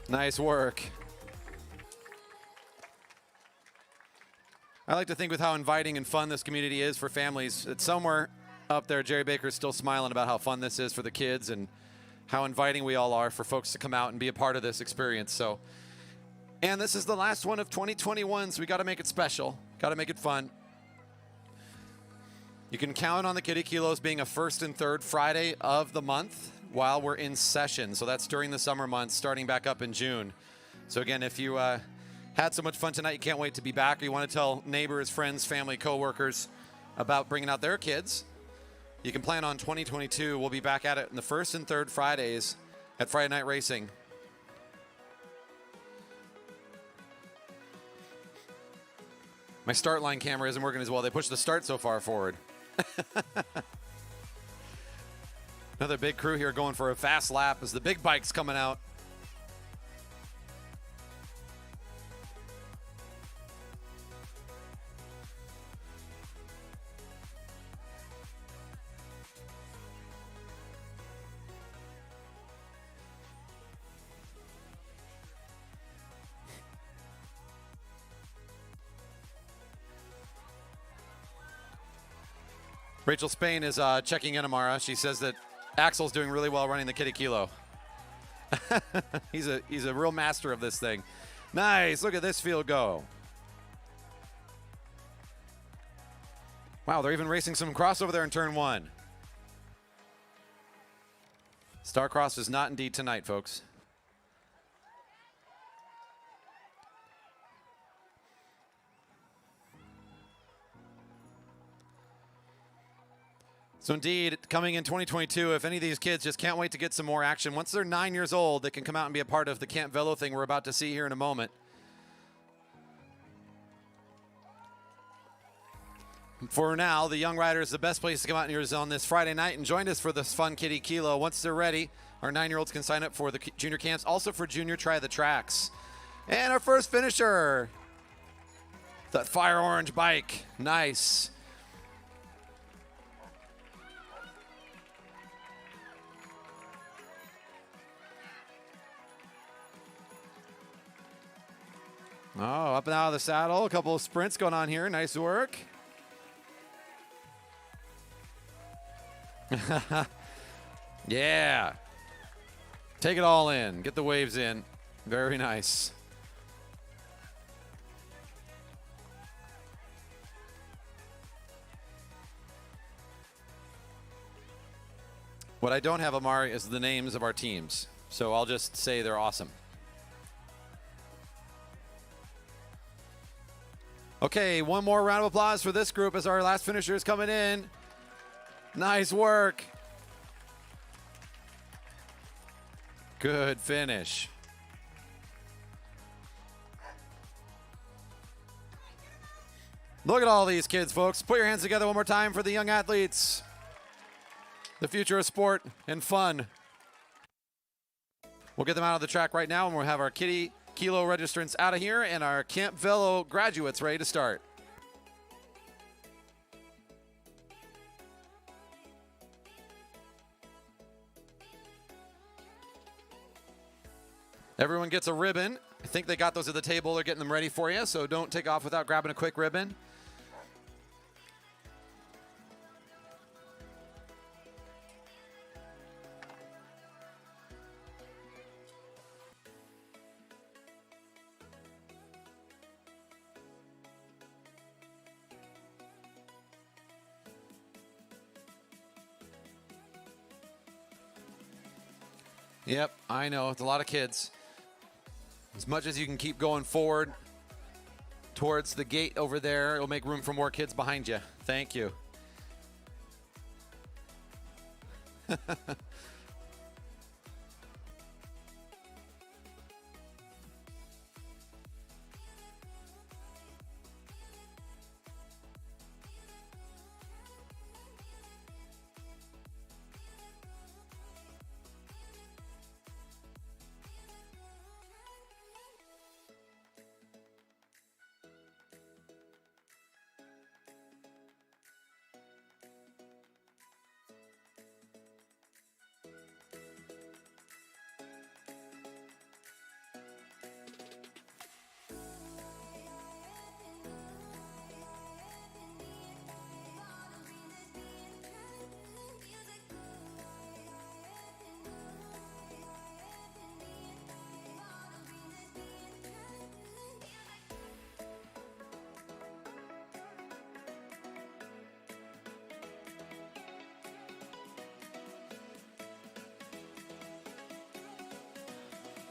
Nice work. I like to think with how inviting and fun this community is for families, that somewhere up there, Jerry Baker's still smiling about how fun this is for the kids and how inviting we all are for folks to come out and be a part of this experience. So, and this is the last one of 2021, so we got to make it special, got to make it fun. You can count on the Kiddie Kilos being a first and third Friday of the month while we're in session. So that's during the summer months, starting back up in June. So again, if you had so much fun tonight, you can't wait to be back, or you want to tell neighbors, friends, family, coworkers about bringing out their kids, you can plan on 2022. We'll be back at it in the first and third Fridays at Friday Night Racing. My start line camera isn't working as well. They pushed the start so far forward. Another big crew here going for a fast lap as the big bike's coming out. Rachel Spain is checking in, Amara. She says that Axel's doing really well running the Kiddie Kilo. He's a real master of this thing. Nice. Look at this field go. Wow, they're even racing some crossover there in turn one. Starcross is not indeed tonight, folks. So indeed, coming in 2022, if any of these kids just can't wait to get some more action, once they're 9 years old, they can come out and be a part of the Camp Velo thing we're about to see here in a moment. For now, the young riders, the best place to come out here is on this Friday night and join us for this fun Kiddie Kilo. Once they're ready, our 9-year-olds can sign up for the junior camps, also for junior try the tracks. And our first finisher, that fire orange bike, nice. Oh, up and out of the saddle. A couple of sprints going on here. Nice work. Yeah. Take it all in. Get the waves in. Very nice. What I don't have, Amari, is the names of our teams. So I'll just say they're awesome. Okay, one more round of applause for this group as our last finisher is coming in. Nice work. Good finish. Look at all these kids, folks. Put your hands together one more time for the young athletes. The future of sport and fun. We'll get them out of the track right now, and we'll have our Kiddie Kilo registrants out of here and our Camp Velo graduates ready to start. Everyone gets a ribbon. I think they got those at the table. They're getting them ready for you, so don't take off without grabbing a quick ribbon. Yep, I know. It's a lot of kids. As much as you can keep going forward towards the gate over there, it'll make room for more kids behind you. Thank you.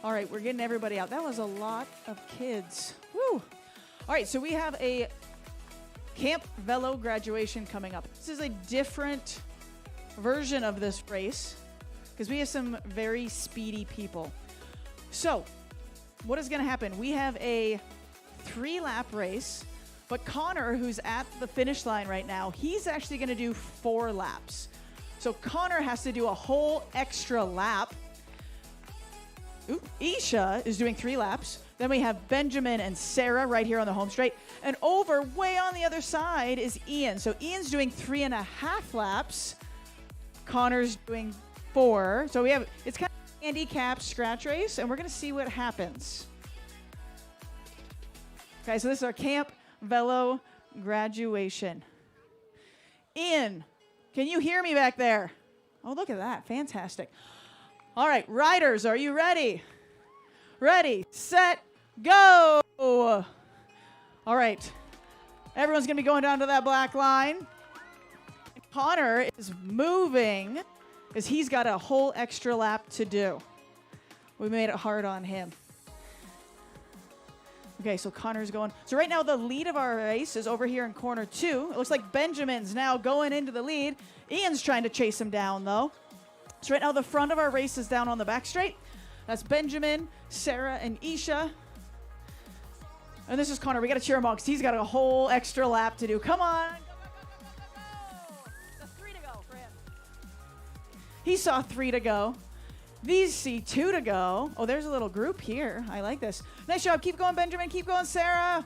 All right, we're getting everybody out. That was a lot of kids. Woo! All right, so we have a Camp Velo graduation coming up. This is a different version of this race because we have some very speedy people. So, what is going to happen? We have a 3-lap race, but Connor, who's at the finish line right now, he's actually going to do 4 laps. So Connor has to do a whole extra lap. Isha is doing 3 laps. Then we have Benjamin and Sarah right here on the home straight. And over, way on the other side, is Ian. So Ian's doing 3.5 laps. Connor's doing 4. So it's kind of a handicap scratch race, and we're going to see what happens. Okay, so this is our Camp Velo graduation. Ian, can you hear me back there? Oh, look at that. Fantastic. All right, riders, are you ready? Ready, set, go. All right. Everyone's going to be going down to that black line. Connor is moving because he's got a whole extra lap to do. We made it hard on him. Okay, so Connor's going. So right now the lead of our race is over here in corner 2. It looks like Benjamin's now going into the lead. Ian's trying to chase him down, though. So right now the front of our race is down on the back straight. That's Benjamin, Sarah, and Isha. And this is Connor. We got to cheer him on because he's got a whole extra lap to do. Come on. Go. That's 3 to go for him. He saw 3 to go. These see 2 to go. Oh, there's a little group here. I like this. Nice job. Keep going, Benjamin. Keep going, Sarah.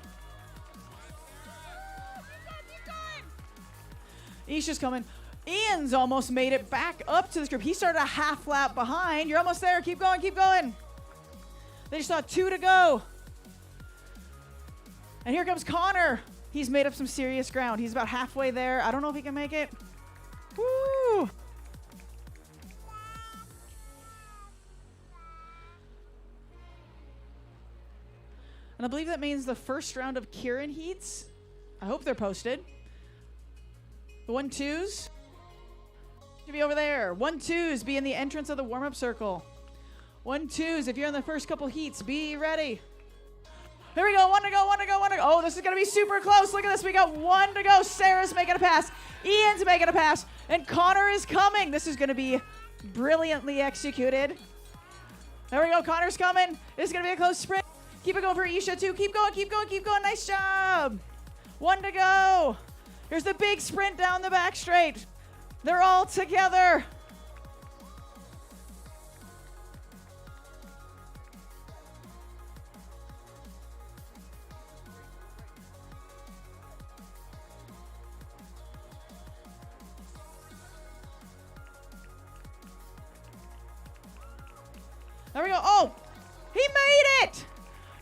Keep going. Isha's coming. Ian's almost made it back up to this group. He started a half lap behind. You're almost there. Keep going. Keep going. They just saw 2 to go. And here comes Connor. He's made up some serious ground. He's about halfway there. I don't know if he can make it. Woo! And I believe that means the first round of Keirin heats. I hope they're posted. The 1-2s should be over there. 1-2s be in the entrance of the warm-up circle. 1-2s, if you're in the first couple heats, be ready. Here we go. 1 to go, 1 to go, 1 to go. Oh, this is going to be super close. Look at this. We got 1 to go. Sarah's making a pass. Ian's making a pass. And Connor is coming. This is going to be brilliantly executed. There we go. Connor's coming. This is going to be a close sprint. Keep it going for Isha, too. Keep going, keep going, keep going. Nice job. 1 to go. Here's the big sprint down the back straight. They're all together. There we go. Oh, he made it.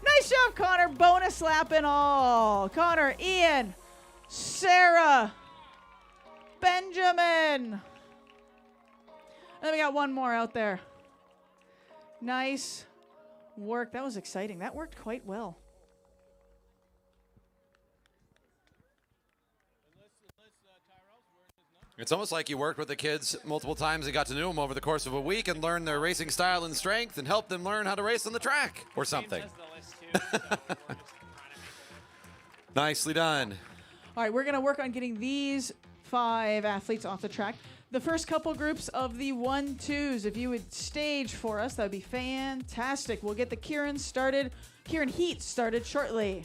Nice job, Connor. Bonus lap and all. Connor, Ian, Sarah, Benjamin. And then we got 1 more out there. Nice work. That was exciting. That worked quite well. It's almost like you worked with the kids multiple times and got to know them over the course of a week and learned their racing style and strength and helped them learn how to race on the track or something. Nicely done. All right, we're going to work on getting these 5 athletes off the track. The first couple groups of the 1-2s, if you would stage for us, that would be fantastic. We'll get the Keirin heat started shortly.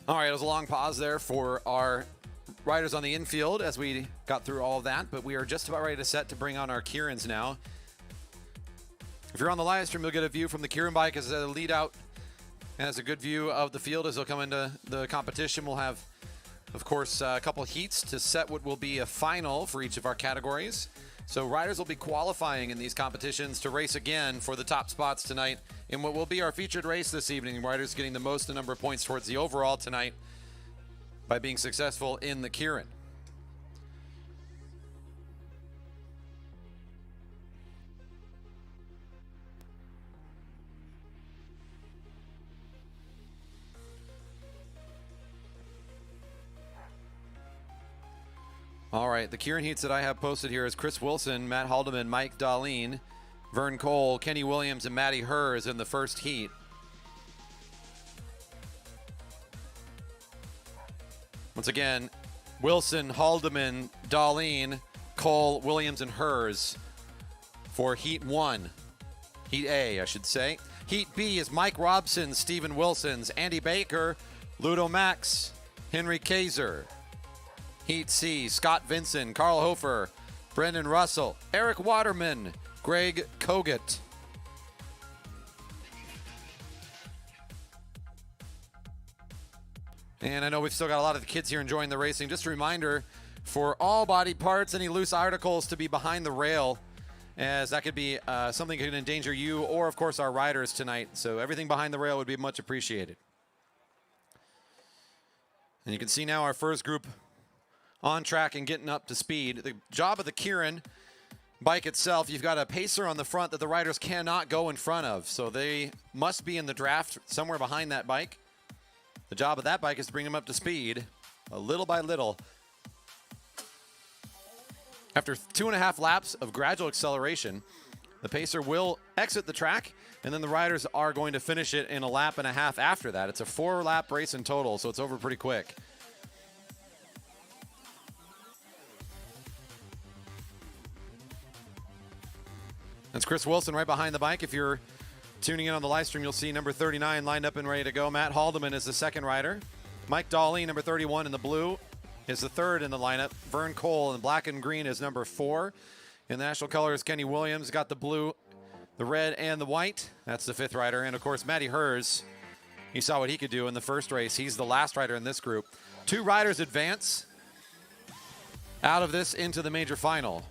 All right, it was a long pause there for our riders on the infield as we got through all of that, but we are just about ready to set to bring on our Keirins now. If you're on the live stream, you'll get a view from the Keirin bike as a lead out and as a good view of the field as they'll come into the competition. We'll have, of course, a couple heats to set what will be a final for each of our categories. So riders will be qualifying in these competitions to race again for the top spots tonight in what will be our featured race this evening. Riders getting the most number of points towards the overall tonight by being successful in the Keirin. All right, the Keirin heats that I have posted here is Chris Wilson, Matt Haldeman, Mike Darlene, Vern Cole, Kenny Williams, and Matty Hers in the first heat. Once again, Wilson, Haldeman, Darlene, Cole, Williams, and Hers for Heat 1. Heat A, I should say. Heat B is Mike Robson, Stephen Wilsons, Andy Baker, Ludo Max, Henry Kaiser. Heat C, Scott Vinson, Carl Hofer, Brendan Russell, Eric Waterman, Greg Kogut. And I know we've still got a lot of the kids here enjoying the racing. Just a reminder for all body parts, any loose articles to be behind the rail, as that could be something that could endanger you or, of course, our riders tonight. So everything behind the rail would be much appreciated. And you can see now our first group on track and getting up to speed. The job of the Keirin bike itself, you've got a pacer on the front that the riders cannot go in front of. So they must be in the draft somewhere behind that bike. The job of that bike is to bring them up to speed a little by little. After 2.5 laps of gradual acceleration, the pacer will exit the track, and then the riders are going to finish it in a lap and a half after that. It's a 4-lap race in total, so it's over pretty quick. That's Chris Wilson right behind the bike. If you're tuning in on the live stream, you'll see number 39 lined up and ready to go. Matt Haldeman is the second rider. Mike Darlene, number 31 in the blue, is the third in the lineup. Vern Cole in black and green is number 4. In the national colors, Kenny Williams got the blue, the red, and the white. That's the 5th rider. And, of course, Matty Hers, you saw what he could do in the first race. He's the last rider in this group. 2 riders advance out of this into the major final.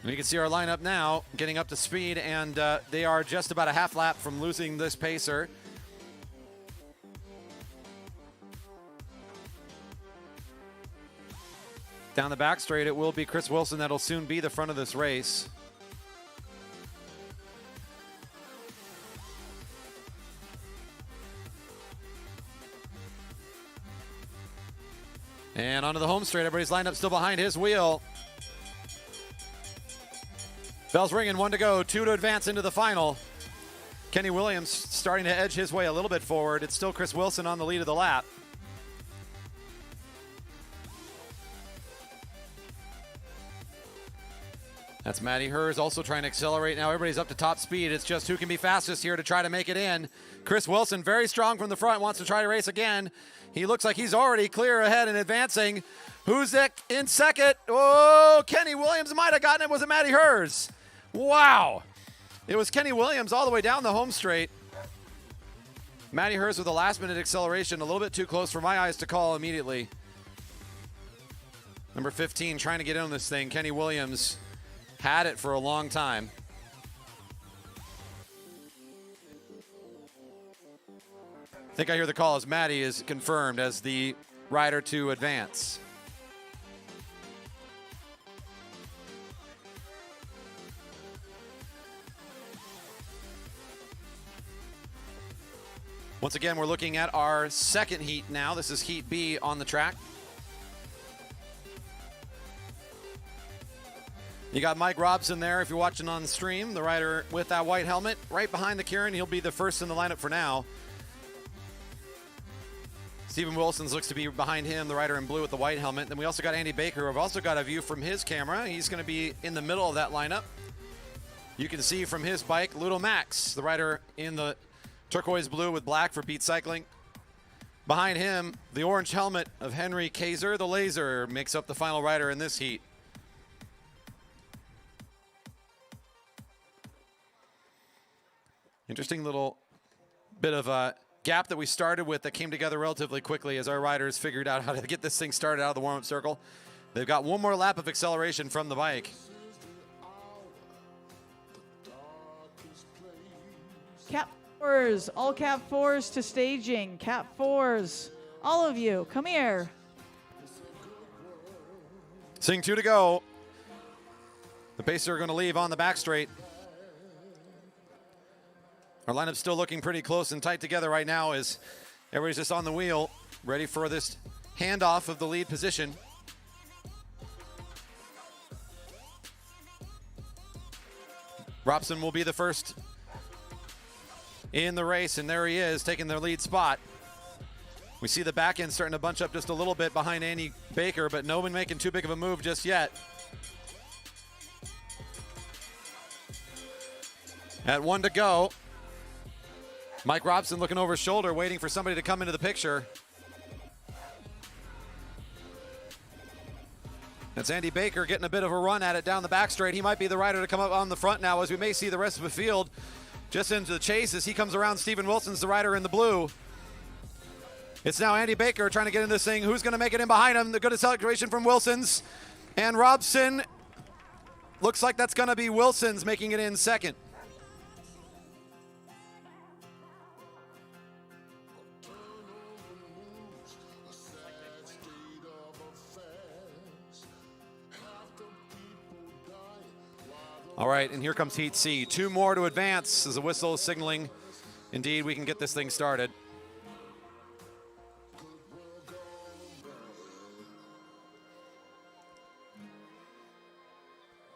You can see our lineup now getting up to speed, and they are just about a half lap from losing this pacer. Down the back straight, it will be Chris Wilson that'll soon be the front of this race. And onto the home straight, everybody's lined up still behind his wheel. Bell's ringing, 1 to go, 2 to advance into the final. Kenny Williams starting to edge his way a little bit forward. It's still Chris Wilson on the lead of the lap. That's Matty Hers also trying to accelerate. Now everybody's up to top speed. It's just who can be fastest here to try to make it in. Chris Wilson, very strong from the front, wants to try to race again. He looks like he's already clear ahead and advancing. Who's in second? Oh, Kenny Williams might have gotten it. Was it Matty Hers? Wow. It was Kenny Williams all the way down the home straight. Matty Hers with a last-minute acceleration, a little bit too close for my eyes to call immediately. Number 15 trying to get in on this thing. Kenny Williams had it for a long time. I think I hear the call as Matty is confirmed as the rider to advance. Once again, we're looking at our second heat now. This is Heat B on the track. You got Mike Robson there if you're watching on the stream, the rider with that white helmet. Right behind the Keirin, he'll be the first in the lineup for now. Stephen Wilsons looks to be behind him, the rider in blue with the white helmet. Then we also got Andy Baker, who I've also got a view from his camera. He's going to be in the middle of that lineup. You can see from his bike, Ludo Max, the rider in the turquoise blue with black for Pete Cycling. Behind him, the orange helmet of Henry Kaiser, the Laser, makes up the final rider in this heat. Interesting little bit of a gap that we started with that came together relatively quickly as our riders figured out how to get this thing started out of the warm-up circle. They've got one more lap of acceleration from the bike. Cap 4s, all Cap 4s to staging. Cap 4s, all of you, come here. Seeing 2 to go. The Pacer are going to leave on the back straight. Our lineup's still looking pretty close and tight together right now as everybody's just on the wheel, ready for this handoff of the lead position. Robson will be the first in the race, and there he is, taking their lead spot. We see the back end starting to bunch up just a little bit behind Andy Baker, but no one making too big of a move just yet. At 1 to go, Mike Robson looking over his shoulder, waiting for somebody to come into the picture. That's Andy Baker getting a bit of a run at it down the back straight. He might be the rider to come up on the front now, as we may see the rest of the field just into the chase as he comes around. Steven Wilson's the rider in the blue. It's now Andy Baker trying to get in this thing. Who's going to make it in behind him? The good acceleration from Wilson's. And Robson, looks like that's going to be Wilson's making it in second. All right, and here comes Heat C. 2 more to advance as the whistle is signaling. Indeed, we can get this thing started.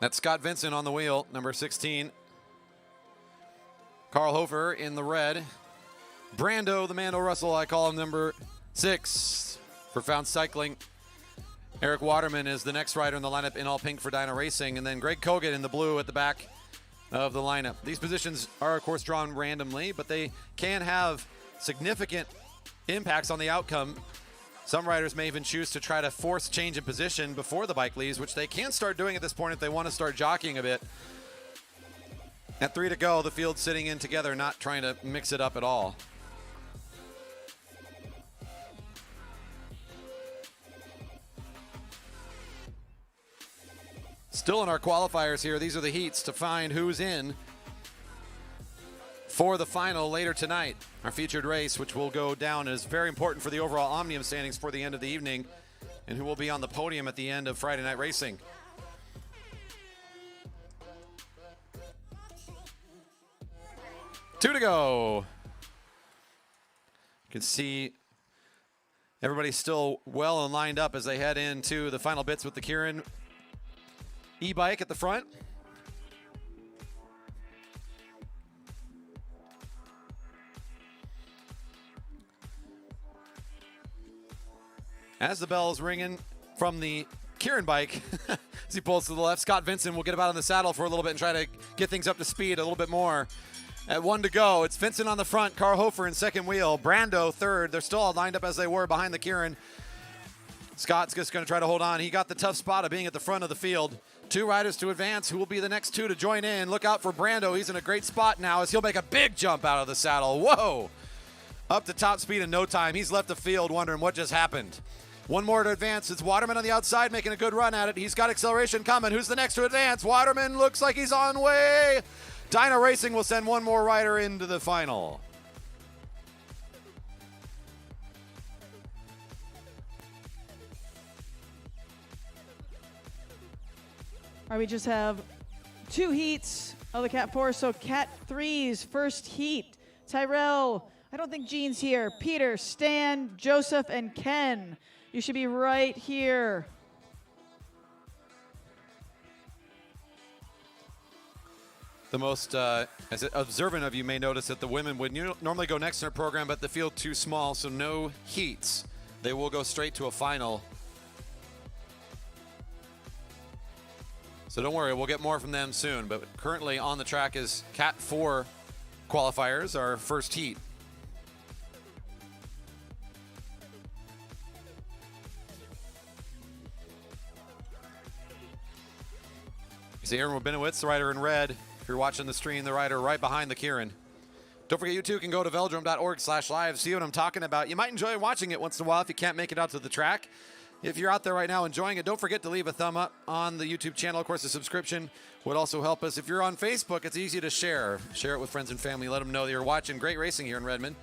That's Scott Vincent on the wheel, number 16. Carl Hofer in the red. Brando, the Mando Russell, I call him number 6 for Found Cycling. Eric Waterman is the next rider in the lineup in all pink for Dyna Racing. And then Greg Kogan in the blue at the back of the lineup. These positions are, of course, drawn randomly, but they can have significant impacts on the outcome. Some riders may even choose to try to force change in position before the bike leaves, which they can start doing at this point if they want to start jockeying a bit. At 3 to go, the field's sitting in together, not trying to mix it up at all. Still in our qualifiers here, these are the heats to find who's in for the final later tonight. Our featured race, which will go down as very important for the overall Omnium standings for the end of the evening, and who will be on the podium at the end of Friday night racing. Two to go. You can see everybody's still well and lined up as they head into the final bits with the Keirin e-bike at the front. As the bell is ringing from the Keirin bike, as he pulls to the left, Scott Vincent will get about on the saddle for a little bit and try to get things up to speed a little bit more. At 1 to go, it's Vincent on the front, Carl Hofer in second wheel, Brando third. They're still all lined up as they were behind the Keirin. Scott's just going to try to hold on. He got the tough spot of being at the front of the field. 2 riders to advance. Who will be the next 2 to join in? Look out for Brando. He's in a great spot now as he'll make a big jump out of the saddle. Whoa! Up to top speed in no time. He's left the field wondering what just happened. 1 more to advance. It's Waterman on the outside making a good run at it. He's got acceleration coming. Who's the next to advance? Waterman looks like he's on way. Dyna Racing will send 1 more rider into the final. All right, we just have 2 heats of the Cat 4. So Cat 3's first heat. Tyrell, I don't think Gene's here. Peter, Stan, Joseph, and Ken. You should be right here. The most as observant of you may notice that the women would normally go next in our program, but the field too small, so no heats. They will go straight to a final. So don't worry, we'll get more from them soon. But currently on the track is Cat 4 qualifiers, our first heat. You see Aaron Rabinowitz, the rider in red. If you're watching the stream, the rider right behind the Keirin. Don't forget, you too can go to velodrome.org/live, see what I'm talking about. You might enjoy watching it once in a while if you can't make it out to the track. If you're out there right now enjoying it, don't forget to leave a thumb up on the YouTube channel. Of course, a subscription would also help us. If you're on Facebook, it's easy to share. Share it with friends and family. Let them know that you're watching great racing here in Redmond.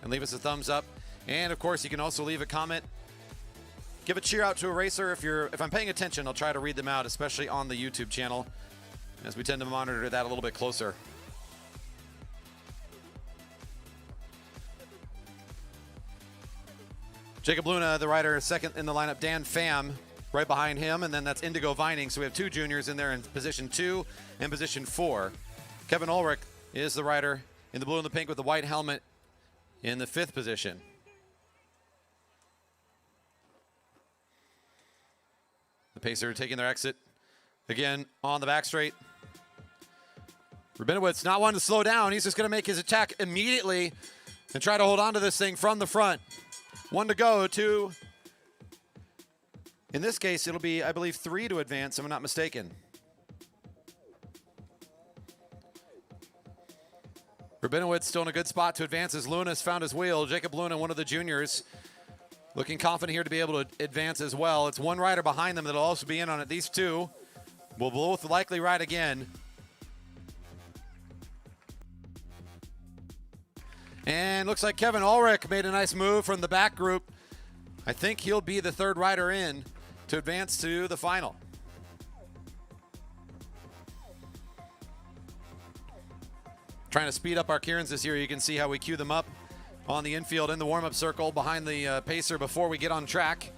And leave us a thumbs up. And, of course, you can also leave a comment. Give a cheer out to a racer. If I'm paying attention, I'll try to read them out, especially on the YouTube channel, as we tend to monitor that a little bit closer. Jacob Luna, the rider, second in the lineup. Dan Pham right behind him, and then that's Indigo Vining. So we have two juniors in there in position 2 and position 4. Kevin Ulrich is the rider in the blue and the pink with the white helmet in the 5th position. The Pacer taking their exit again on the back straight. Rabinowitz not wanting to slow down. He's just going to make his attack immediately and try to hold on to this thing from the front. 1 to go, 2. In this case, it'll be, I believe, 3 to advance, if I'm not mistaken. Rabinowitz still in a good spot to advance as Luna's found his wheel. Jacob Luna, one of the juniors, looking confident here to be able to advance as well. It's one rider behind them that'll also be in on it. These two will both likely ride again. And looks like Kevin Ulrich made a nice move from the back group. I think he'll be the 3rd rider in to advance to the final. Trying to speed up our Keirins this year. You can see how we queue them up on the infield in the warm-up circle behind the Pacer before we get on track.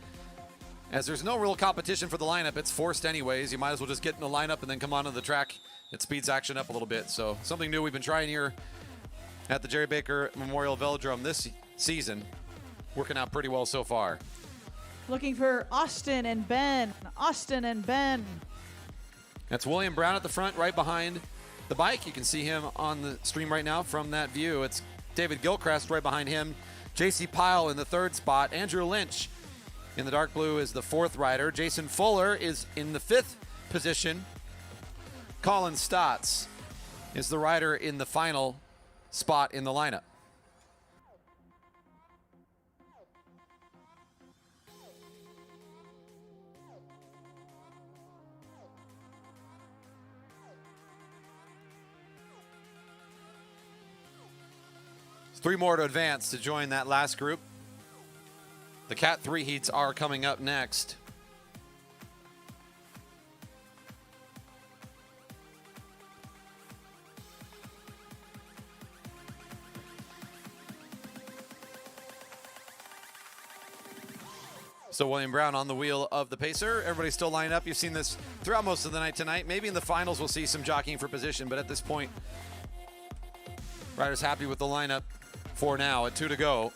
As there's no real competition for the lineup, it's forced anyways. You might as well just get in the lineup and then come onto the track. It speeds action up a little bit. So something new we've been trying here at the Jerry Baker Memorial Velodrome this season. Working out pretty well so far. Looking for Austin and Ben. Austin and Ben. That's William Brown at the front, right behind the bike. You can see him on the stream right now from that view. It's David Gilchrist right behind him. JC Pyle in the 3rd spot. Andrew Lynch in the dark blue is the 4th rider. Jason Fuller is in the 5th position. Colin Stotts is the rider in the final spot in the lineup. There's 3 more to advance to join that last group. The Cat 3 heats are coming up next. So William Brown on the wheel of the Pacer. Everybody's still lined up. You've seen this throughout most of the night tonight. Maybe in the finals we'll see some jockeying for position, but at this point, riders happy with the lineup for now at 2 to go.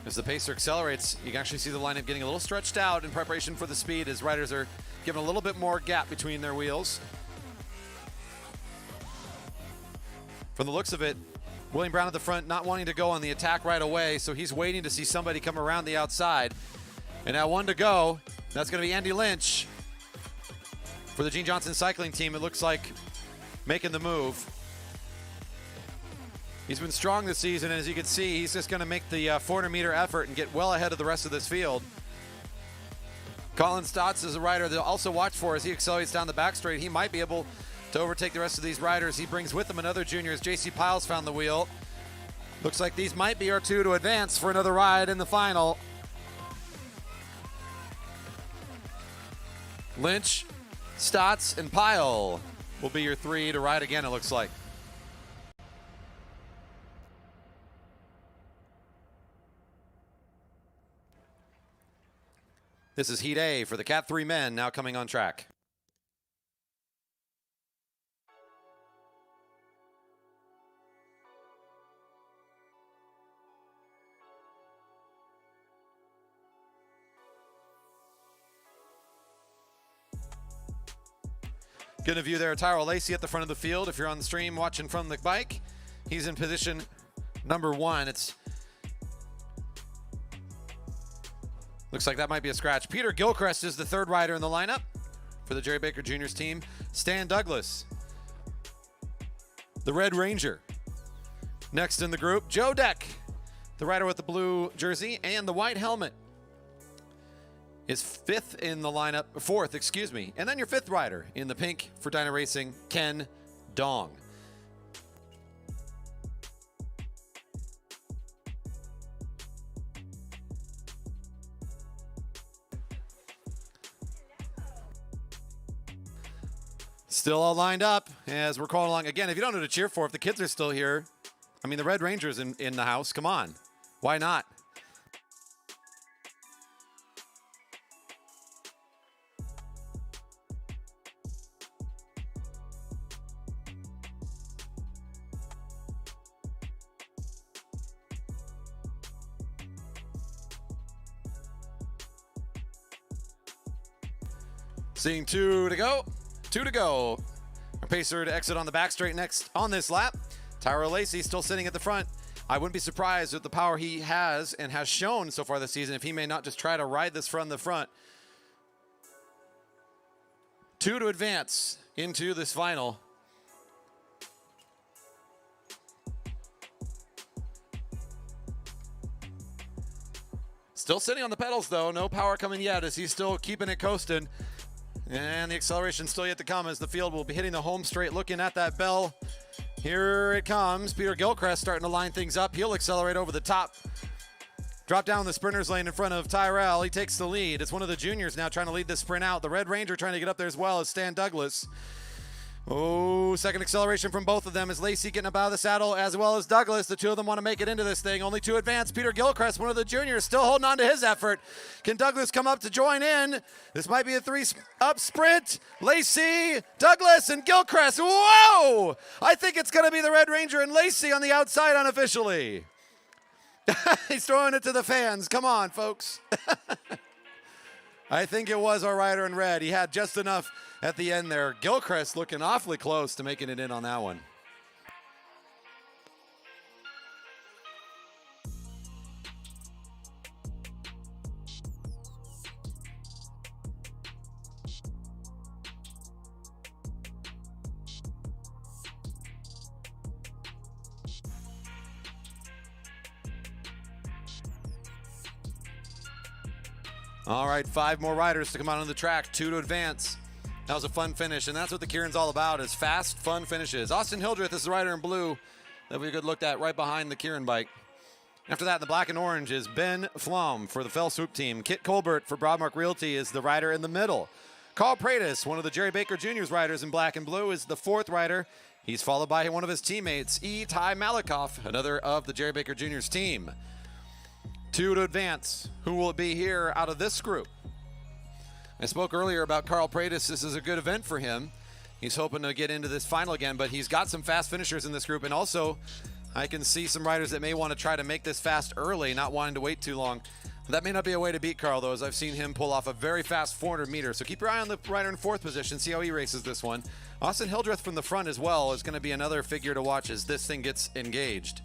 As the Pacer accelerates, you can actually see the lineup getting a little stretched out in preparation for the speed as riders are given a little bit more gap between their wheels. From the looks of it, William Brown at the front not wanting to go on the attack right away, so he's waiting to see somebody come around the outside. And now 1 to go. That's going to be Andy Lynch. For the Gene Johnson cycling team, it looks like making the move. He's been strong this season, and as you can see, he's just going to make the 400-meter effort and get well ahead of the rest of this field. Colin Stotts is a rider that also watch for as he accelerates down the back straight. He might be able to overtake the rest of these riders. He brings with him another junior as JC Pyle's found the wheel. Looks like these might be our 2 to advance for another ride in the final. Lynch, Stotts, and Pyle will be your 3 to ride again, it looks like. This is Heat A for the Cat 3 men now coming on track. Good view there, Tyrell Lacey at the front of the field. If you're on the stream watching from the bike, he's in position number 1. Looks like that might be a scratch. Peter Gilchrist is the third rider in the lineup for the Jerry Baker Jr.'s team. Stan Douglas, the Red Ranger. Next in the group, Joe Deck, the rider with the blue jersey and the white helmet, is fourth in the lineup. And then your fifth rider in the pink for Dyna Racing, Ken Dong. Still all lined up as we're calling along. Again, if you don't know who to cheer for, if the kids are still here, I mean, the Red Ranger's in the house. Come on. Why not? Seeing two to go. Our pacer to exit on the back straight next on this lap. Tyrell Lacey still sitting at the front. I wouldn't be surprised with the power he has and has shown so far this season if he may not just try to ride this from the front. 2 to advance into this final. Still sitting on the pedals though. No power coming yet as he's still keeping it coasting. And the acceleration still yet to come as the field will be hitting the home straight, looking at that bell. Here it comes. Peter Gilchrist starting to line things up. He'll accelerate over the top. Drop down the sprinter's lane in front of Tyrell. He takes the lead. It's one of the juniors now trying to lead this sprint out. The Red Ranger trying to get up there as well as Stan Douglas. Oh, second acceleration from both of them as Lacey getting up out of the saddle as well as Douglas. The two of them want to make it into this thing. Only 2 advance. Peter Gilchrist, one of the juniors, still holding on to his effort. Can Douglas come up to join in? This might be a 3-up sprint. Lacey, Douglas, and Gilchrist. Whoa! I think it's going to be the Red Ranger and Lacey on the outside unofficially. He's throwing it to the fans. Come on, folks. I think it was our rider in red. He had just enough at the end there. Gilchrist looking awfully close to making it in on that one. All right, 5 more riders to come out on the track, 2 to advance. That was a fun finish, and that's what the Keirin's all about, is fast, fun finishes. Austin Hildreth is the rider in blue that we could look at right behind the Keirin bike. After that, in the black and orange is Ben Flom for the Fell Swoop team. Kit Colbert for Broadmark Realty is the rider in the middle. Carl Pratis, one of the Jerry Baker Jr.'s riders in black and blue, is the 4th rider. He's followed by one of his teammates, Ty Malikoff, another of the Jerry Baker Jr.'s team. 2 to advance. Who will it be here out of this group? I spoke earlier about Carl Pratis. This is a good event for him. He's hoping to get into this final again, but he's got some fast finishers in this group, and also I can see some riders that may want to try to make this fast early, not wanting to wait too long. That may not be a way to beat Carl, though, as I've seen him pull off a very fast 400 meters. So keep your eye on the rider in 4th position, see how he races this one. Austin Hildreth from the front as well is going to be another figure to watch as this thing gets engaged.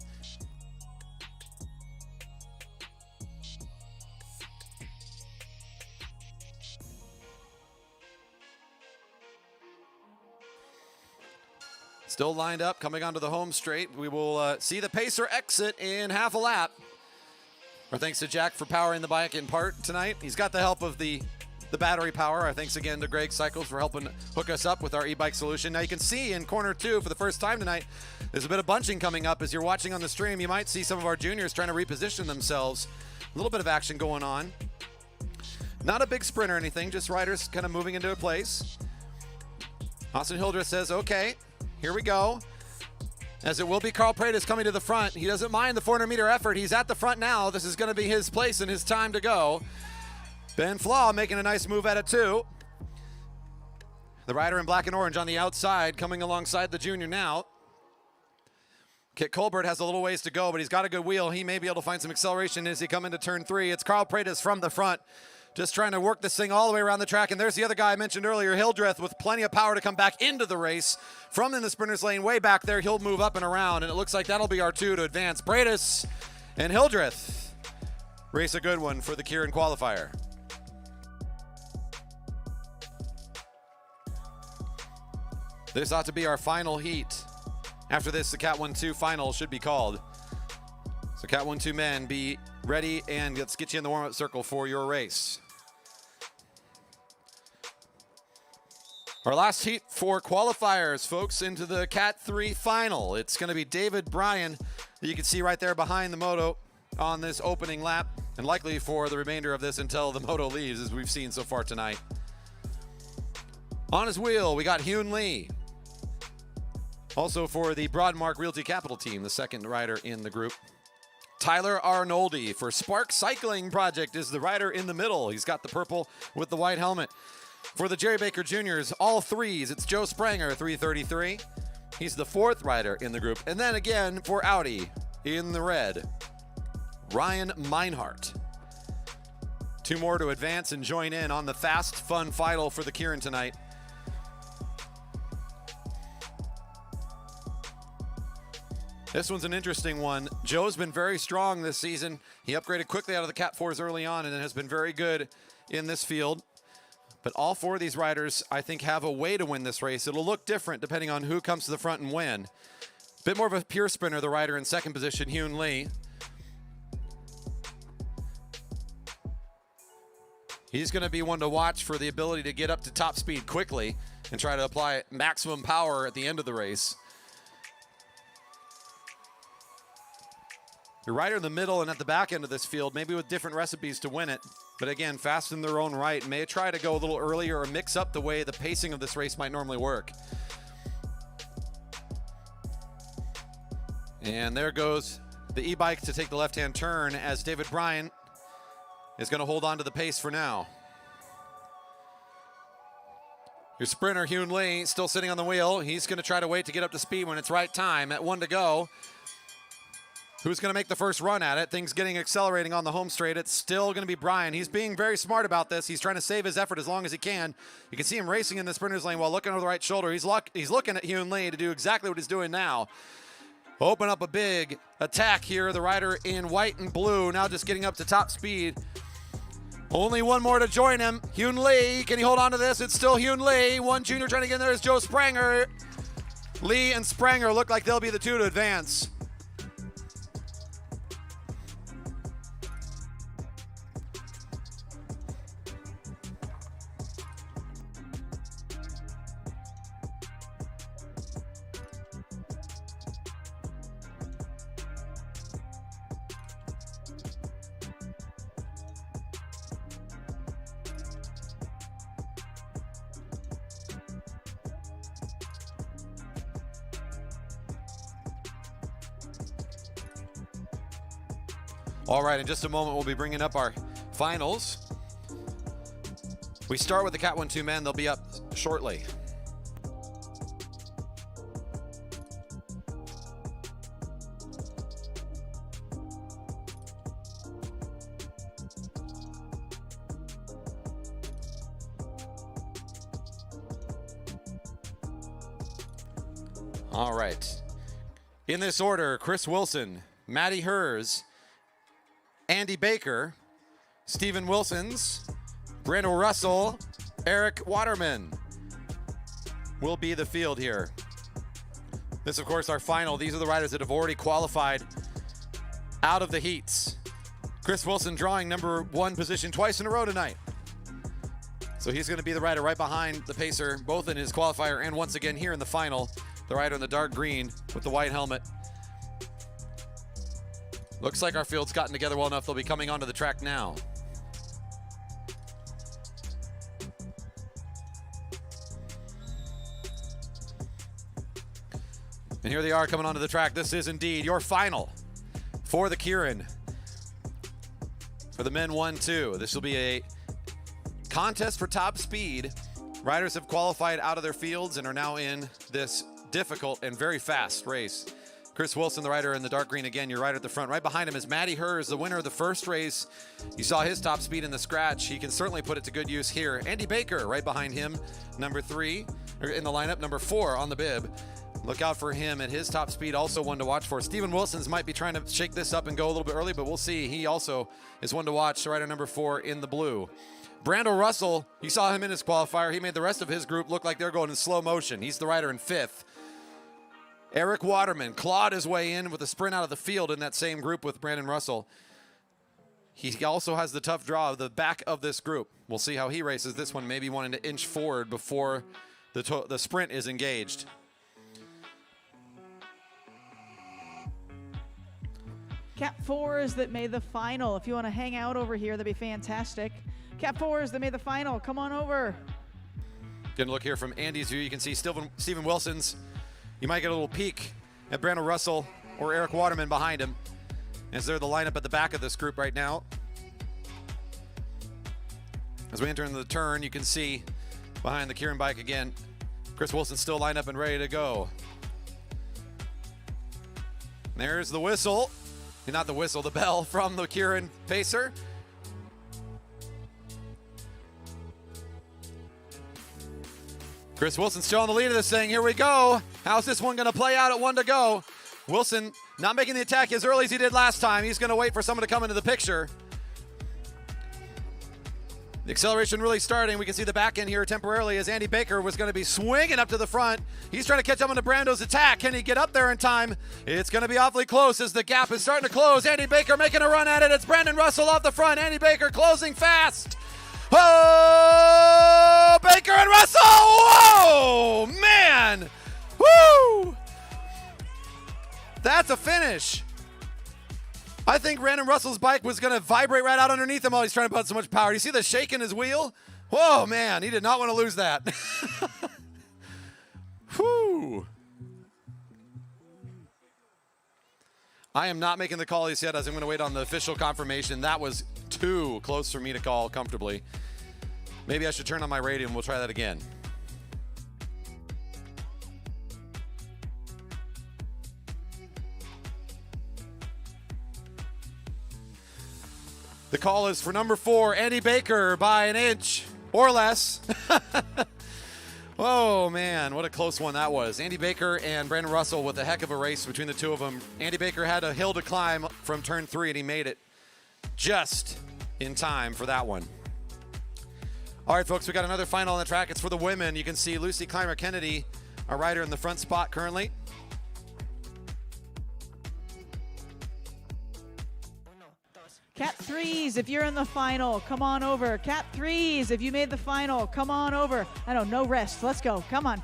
Still lined up, coming onto the home straight. We will see the pacer exit in half a lap. Our thanks to Jack for powering the bike in part tonight. He's got the help of the battery power. Our thanks again to Greg Cycles for helping hook us up with our e-bike solution. Now you can see in corner 2 for the first time tonight, there's a bit of bunching coming up. As you're watching on the stream, you might see some of our juniors trying to reposition themselves. A little bit of action going on. Not a big sprint or anything, just riders kind of moving into a place. Austin Hildreth says, okay, here we go. As it will be Carl Pratis coming to the front. He doesn't mind the 400-meter effort. He's at the front now. This is going to be his place and his time to go. Ben Flaw making a nice move at it too. The rider in black and orange on the outside coming alongside the junior now. Kit Colbert has a little ways to go, but he's got a good wheel. He may be able to find some acceleration as he come into turn 3. It's Carl Pratis from the front. just trying to work this thing all the way around the track. And there's the other guy I mentioned earlier, Hildreth, with plenty of power to come back into the race from in the sprinters lane way back there. He'll move up and around, and it looks like that'll be our two to advance. Bradis and Hildreth race a good one for the Keirin qualifier. This ought to be our final heat. After this, the Cat 1-2 final should be called. So Cat 1-2 men, be ready, and let's get you in the warm-up circle for your race. Our last heat for qualifiers, folks, into the Cat 3 final. It's going to be David Bryan, that you can see right there behind the moto on this opening lap, and likely for the remainder of this until the moto leaves, as we've seen so far tonight. On his wheel, we got Hyun Lee. Also for the Broadmark Realty Capital team, the second rider in the group. Tyler Arnoldi for Spark Cycling Project is the rider in the middle. He's got the purple with the white helmet. For the Jerry Baker Juniors, all threes, it's Joe Spranger, 333. He's the fourth rider in the group. And then again for Audi in the red, Ryan Meinhardt. Two more to advance and join in on the fast, fun final for the Keirin tonight. This one's an interesting one. Joe's been very strong this season. He upgraded quickly out of the Cat 4s early on and has been very good in this field. But all four of these riders, I think, have a way to win this race. It'll look different depending on who comes to the front and win. Bit more of a pure sprinter, the rider in second position, Hyun Lee. He's going to be one to watch for the ability to get up to top speed quickly and try to apply maximum power at the end of the race. Your rider in the middle and at the back end of this field, maybe with different recipes to win it. But again, fast in their own right. May try to go a little earlier or mix up the way the pacing of this race might normally work. And there goes the e-bike to take the left-hand turn as David Bryan is going to hold on to the pace for now. Your sprinter, Hyun Lee, still sitting on the wheel. He's going to try to wait to get up to speed when it's right time. At 1 to go. Who's going to make the first run at it? Things getting accelerating on the home straight. It's still going to be Bryan. He's being very smart about this. He's trying to save his effort as long as he can. You can see him racing in the sprinter's lane while looking over the right shoulder. He's looking at Hyun Lee to do exactly what he's doing now. Open up a big attack here. The rider in white and blue now just getting up to top speed. Only one more to join him. Hyun Lee, can he hold on to this? It's still Hyun Lee. One junior trying to get in there is Joe Spranger. Lee and Spranger look like they'll be the two to advance. All right, in just a moment, we'll be bringing up our finals. We start with the Cat 1-2 men. They'll be up shortly. All right. In this order, Chris Wilson, Matty Hers, Andy Baker, Stephen Wilsons, Brandon Russell, Eric Waterman will be the field here. This, of course, our final. These are the riders that have already qualified out of the heats. Chris Wilson drawing number 1 position twice in a row tonight. So he's going to be the rider right behind the pacer, both in his qualifier and once again here in the final. The rider in the dark green with the white helmet. Looks like our field's gotten together well enough. They'll be coming onto the track now. And here they are coming onto the track. This is indeed your final for the Keirin. For the men 1-2. This will be a contest for top speed. Riders have qualified out of their fields and are now in this difficult and very fast race. Chris Wilson, the rider in the dark green again, your rider at the front. Right behind him is Matty Hers, the winner of the first race. You saw his top speed in the scratch. He can certainly put it to good use here. Andy Baker right behind him, number 3, or in the lineup, number 4 on the bib. Look out for him at his top speed, also one to watch for. Steven Wilson's might be trying to shake this up and go a little bit early, but we'll see. He also is one to watch, rider number 4 in the blue. Brando Russell, you saw him in his qualifier. He made the rest of his group look like they're going in slow motion. He's the rider in 5th. Eric Waterman clawed his way in with a sprint out of the field in that same group with Brandon Russell. He also has the tough draw of the back of this group. We'll see how he races this one, maybe wanting to inch forward before the sprint is engaged. Cat 4s that made the final. If you want to hang out over here, that'd be fantastic. Cat 4s that made the final, come on over. Gonna look here from Andy's view. You can see Steven Wilson's. You might get a little peek at Brandon Russell or Eric Waterman behind him, as they're the lineup at the back of this group right now. As we enter into the turn, you can see behind the Keirin bike again, Chris Wilson still lined up and ready to go. There's the whistle. Not the whistle, the bell from the Keirin pacer. Chris Wilson still on the lead of this thing. Here we go. How's this one going to play out at 1 to go? Wilson not making the attack as early as he did last time. He's going to wait for someone to come into the picture. The acceleration really starting. We can see the back end here temporarily as Andy Baker was going to be swinging up to the front. He's trying to catch up on Brando's attack. Can he get up there in time? It's going to be awfully close as the gap is starting to close. Andy Baker making a run at it. It's Brandon Russell off the front. Andy Baker closing fast. Oh, Baker and Russell! Whoa, man! Woo! That's a finish. I think Brandon Russell's bike was going to vibrate right out underneath him while he's trying to put so much power. Do you see the shake in his wheel? Whoa, man, he did not want to lose that. Whew. I am not making the call just yet, as I'm going to wait on the official confirmation. That was too close for me to call comfortably. Maybe I should turn on my radio and we'll try that again. The call is for number 4, Andy Baker, by an inch or less. Oh, man, what a close one that was. Andy Baker and Brandon Russell with a heck of a race between the two of them. Andy Baker had a hill to climb from turn 3, and he made it just in time for that one. All right, folks, we got another final on the track. It's for the women. You can see Lucy Clymer-Kennedy, our rider in the front spot currently. Cat 3s, if you're in the final, come on over. Cat 3s, if you made the final, come on over. I know, no rest. Let's go. Come on.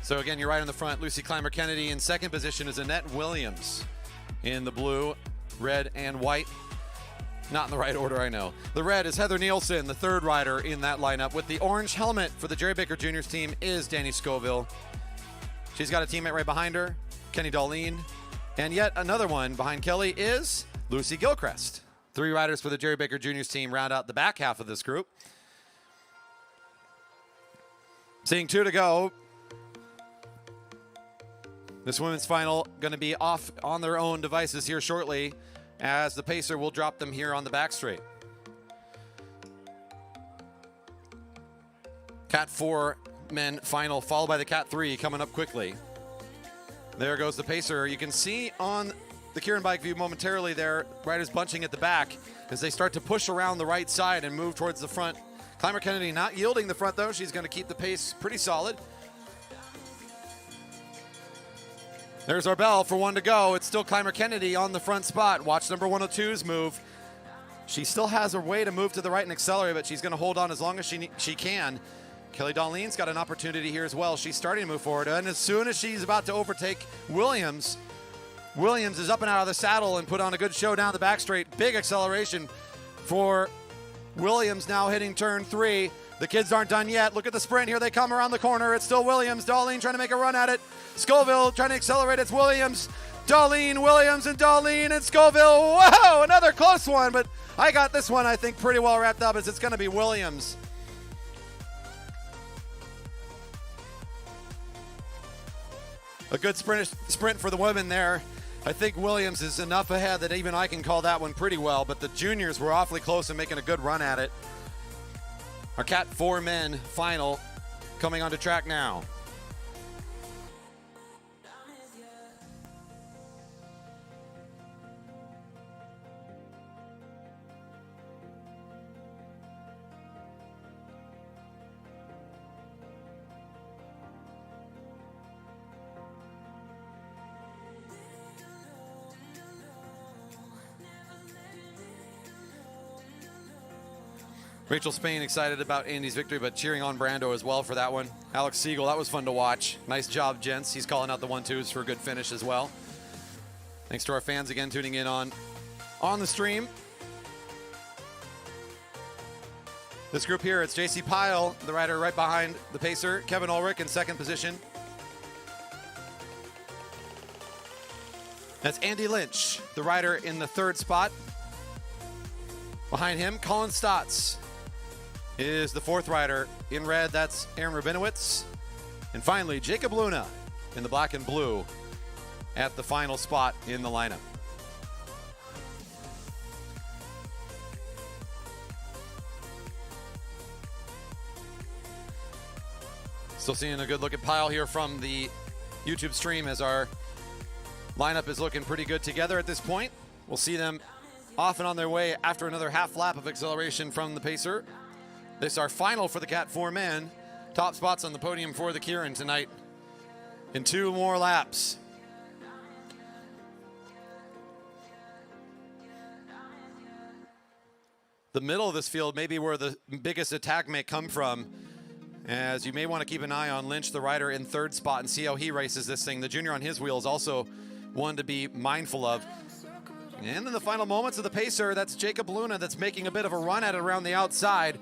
So again, you're right in the front. Lucy Clymer-Kennedy. In second position is Annette Williams in the blue, red, and white. Not in the right order, I know. The red is Heather Nielsen, the third rider in that lineup. With the orange helmet for the Jerry Baker Juniors team is Danny Scoville. She's got a teammate right behind her, Kenny Darlene. And yet another one behind Kelly is Lucy Gilchrist. 3 riders for the Jerry Baker Juniors team round out the back half of this group. Seeing 2 to go. This women's final going to be off on their own devices here shortly, as the pacer will drop them here on the back straight. Cat 4 men final, followed by the Cat 3 coming up quickly. There goes the pacer. You can see on the Keirin bike view momentarily there, riders bunching at the back as they start to push around the right side and move towards the front. Clymer-Kennedy not yielding the front, though. She's going to keep the pace pretty solid. There's our bell for 1 to go. It's still Clymer-Kennedy on the front spot. Watch number 102's move. She still has her way to move to the right and accelerate, but she's going to hold on as long as she can. Kelly Darlene's got an opportunity here as well. She's starting to move forward, and as soon as she's about to overtake Williams, Williams is up and out of the saddle and put on a good show down the back straight. Big acceleration for Williams now hitting turn 3. The kids aren't done yet. Look at the sprint. Here they come around the corner. It's still Williams. Darlene trying to make a run at it. Scoville trying to accelerate. It's Williams. Darlene, Williams, and Darlene and Scoville. Whoa, another close one, but I got this one, I think, pretty well wrapped up as it's going to be Williams. A good sprint for the women there. I think Williams is enough ahead that even I can call that one pretty well, but the juniors were awfully close and making a good run at it. Our Cat 4 men final coming onto track now. Rachel Spain excited about Andy's victory, but cheering on Brando as well for that one. Alex Siegel, that was fun to watch. Nice job, gents. He's calling out the 1-2s for a good finish as well. Thanks to our fans again tuning in on the stream. This group here, it's JC Pyle, the rider right behind the pacer. Kevin Ulrich in second position. That's Andy Lynch, the rider in the third spot. Behind him, Colin Stotts is the fourth rider. In red, that's Aaron Rabinowitz. And finally, Jacob Luna in the black and blue at the final spot in the lineup. Still seeing a good look at Pyle here from the YouTube stream as our lineup is looking pretty good together at this point. We'll see them off and on their way after another half lap of acceleration from the pacer. This is our final for the Cat 4 men. Top spots on the podium for the Keirin tonight in 2 more laps. The middle of this field may be where the biggest attack may come from, as you may want to keep an eye on Lynch, the rider in third spot, and see how he races this thing. The junior on his wheel is also one to be mindful of. And in the final moments of the pacer, that's Jacob Luna that's making a bit of a run at it around the outside.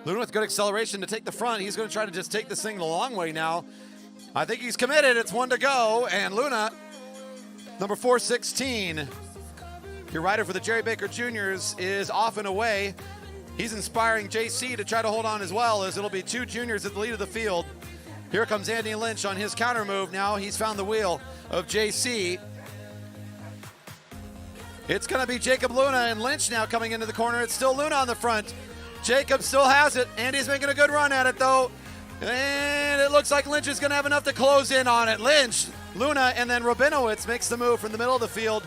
Luna with good acceleration to take the front. He's going to try to just take this thing the long way now. I think he's committed. It's 1 to go. And Luna, number 416, your rider for the Jerry Baker Juniors, is off and away. He's inspiring JC to try to hold on as well, as it'll be 2 juniors at the lead of the field. Here comes Andy Lynch on his counter move now. He's found the wheel of JC. It's going to be Jacob Luna and Lynch now coming into the corner. It's still Luna on the front. Jacob still has it. Andy's making a good run at it, though. And it looks like Lynch is going to have enough to close in on it. Lynch, Luna, and then Rabinowitz makes the move from the middle of the field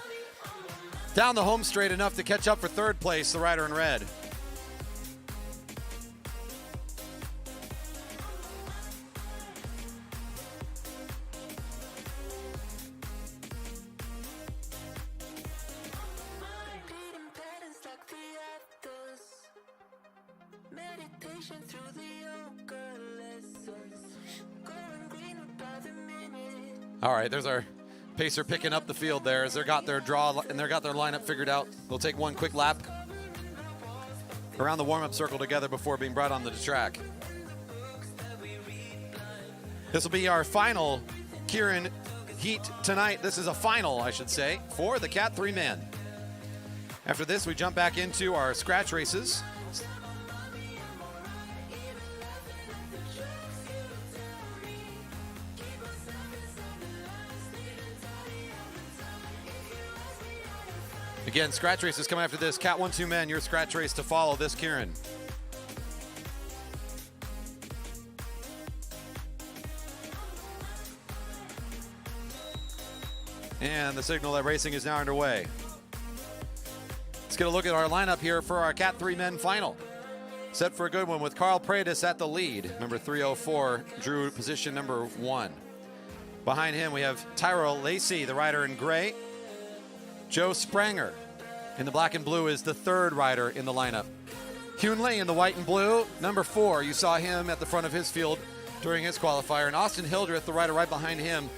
down the home straight, enough to catch up for third place, the rider in red. All right, there's our pacer picking up the field there as they got their draw and they got their lineup figured out. They'll take one quick lap around the warm-up circle together before being brought on the track. This will be our final Keirin heat tonight. This is a final, I should say, for the Cat 3 men. After this, we jump back into our scratch races. Again, scratch races coming after this. Cat 1-2 men, your scratch race to follow this Keirin. And the signal that racing is now underway. Let's get a look at our lineup here for our Cat 3 men final. Set for a good one with Carl Paredes at the lead. Number 304 drew position number 1. Behind him we have Tyrell Lacey, the rider in gray. Joe Spranger in the black and blue is the third rider in the lineup. Hyun Lee in the white and blue, number 4. You saw him at the front of his field during his qualifier. And Austin Hildreth, the rider right behind him,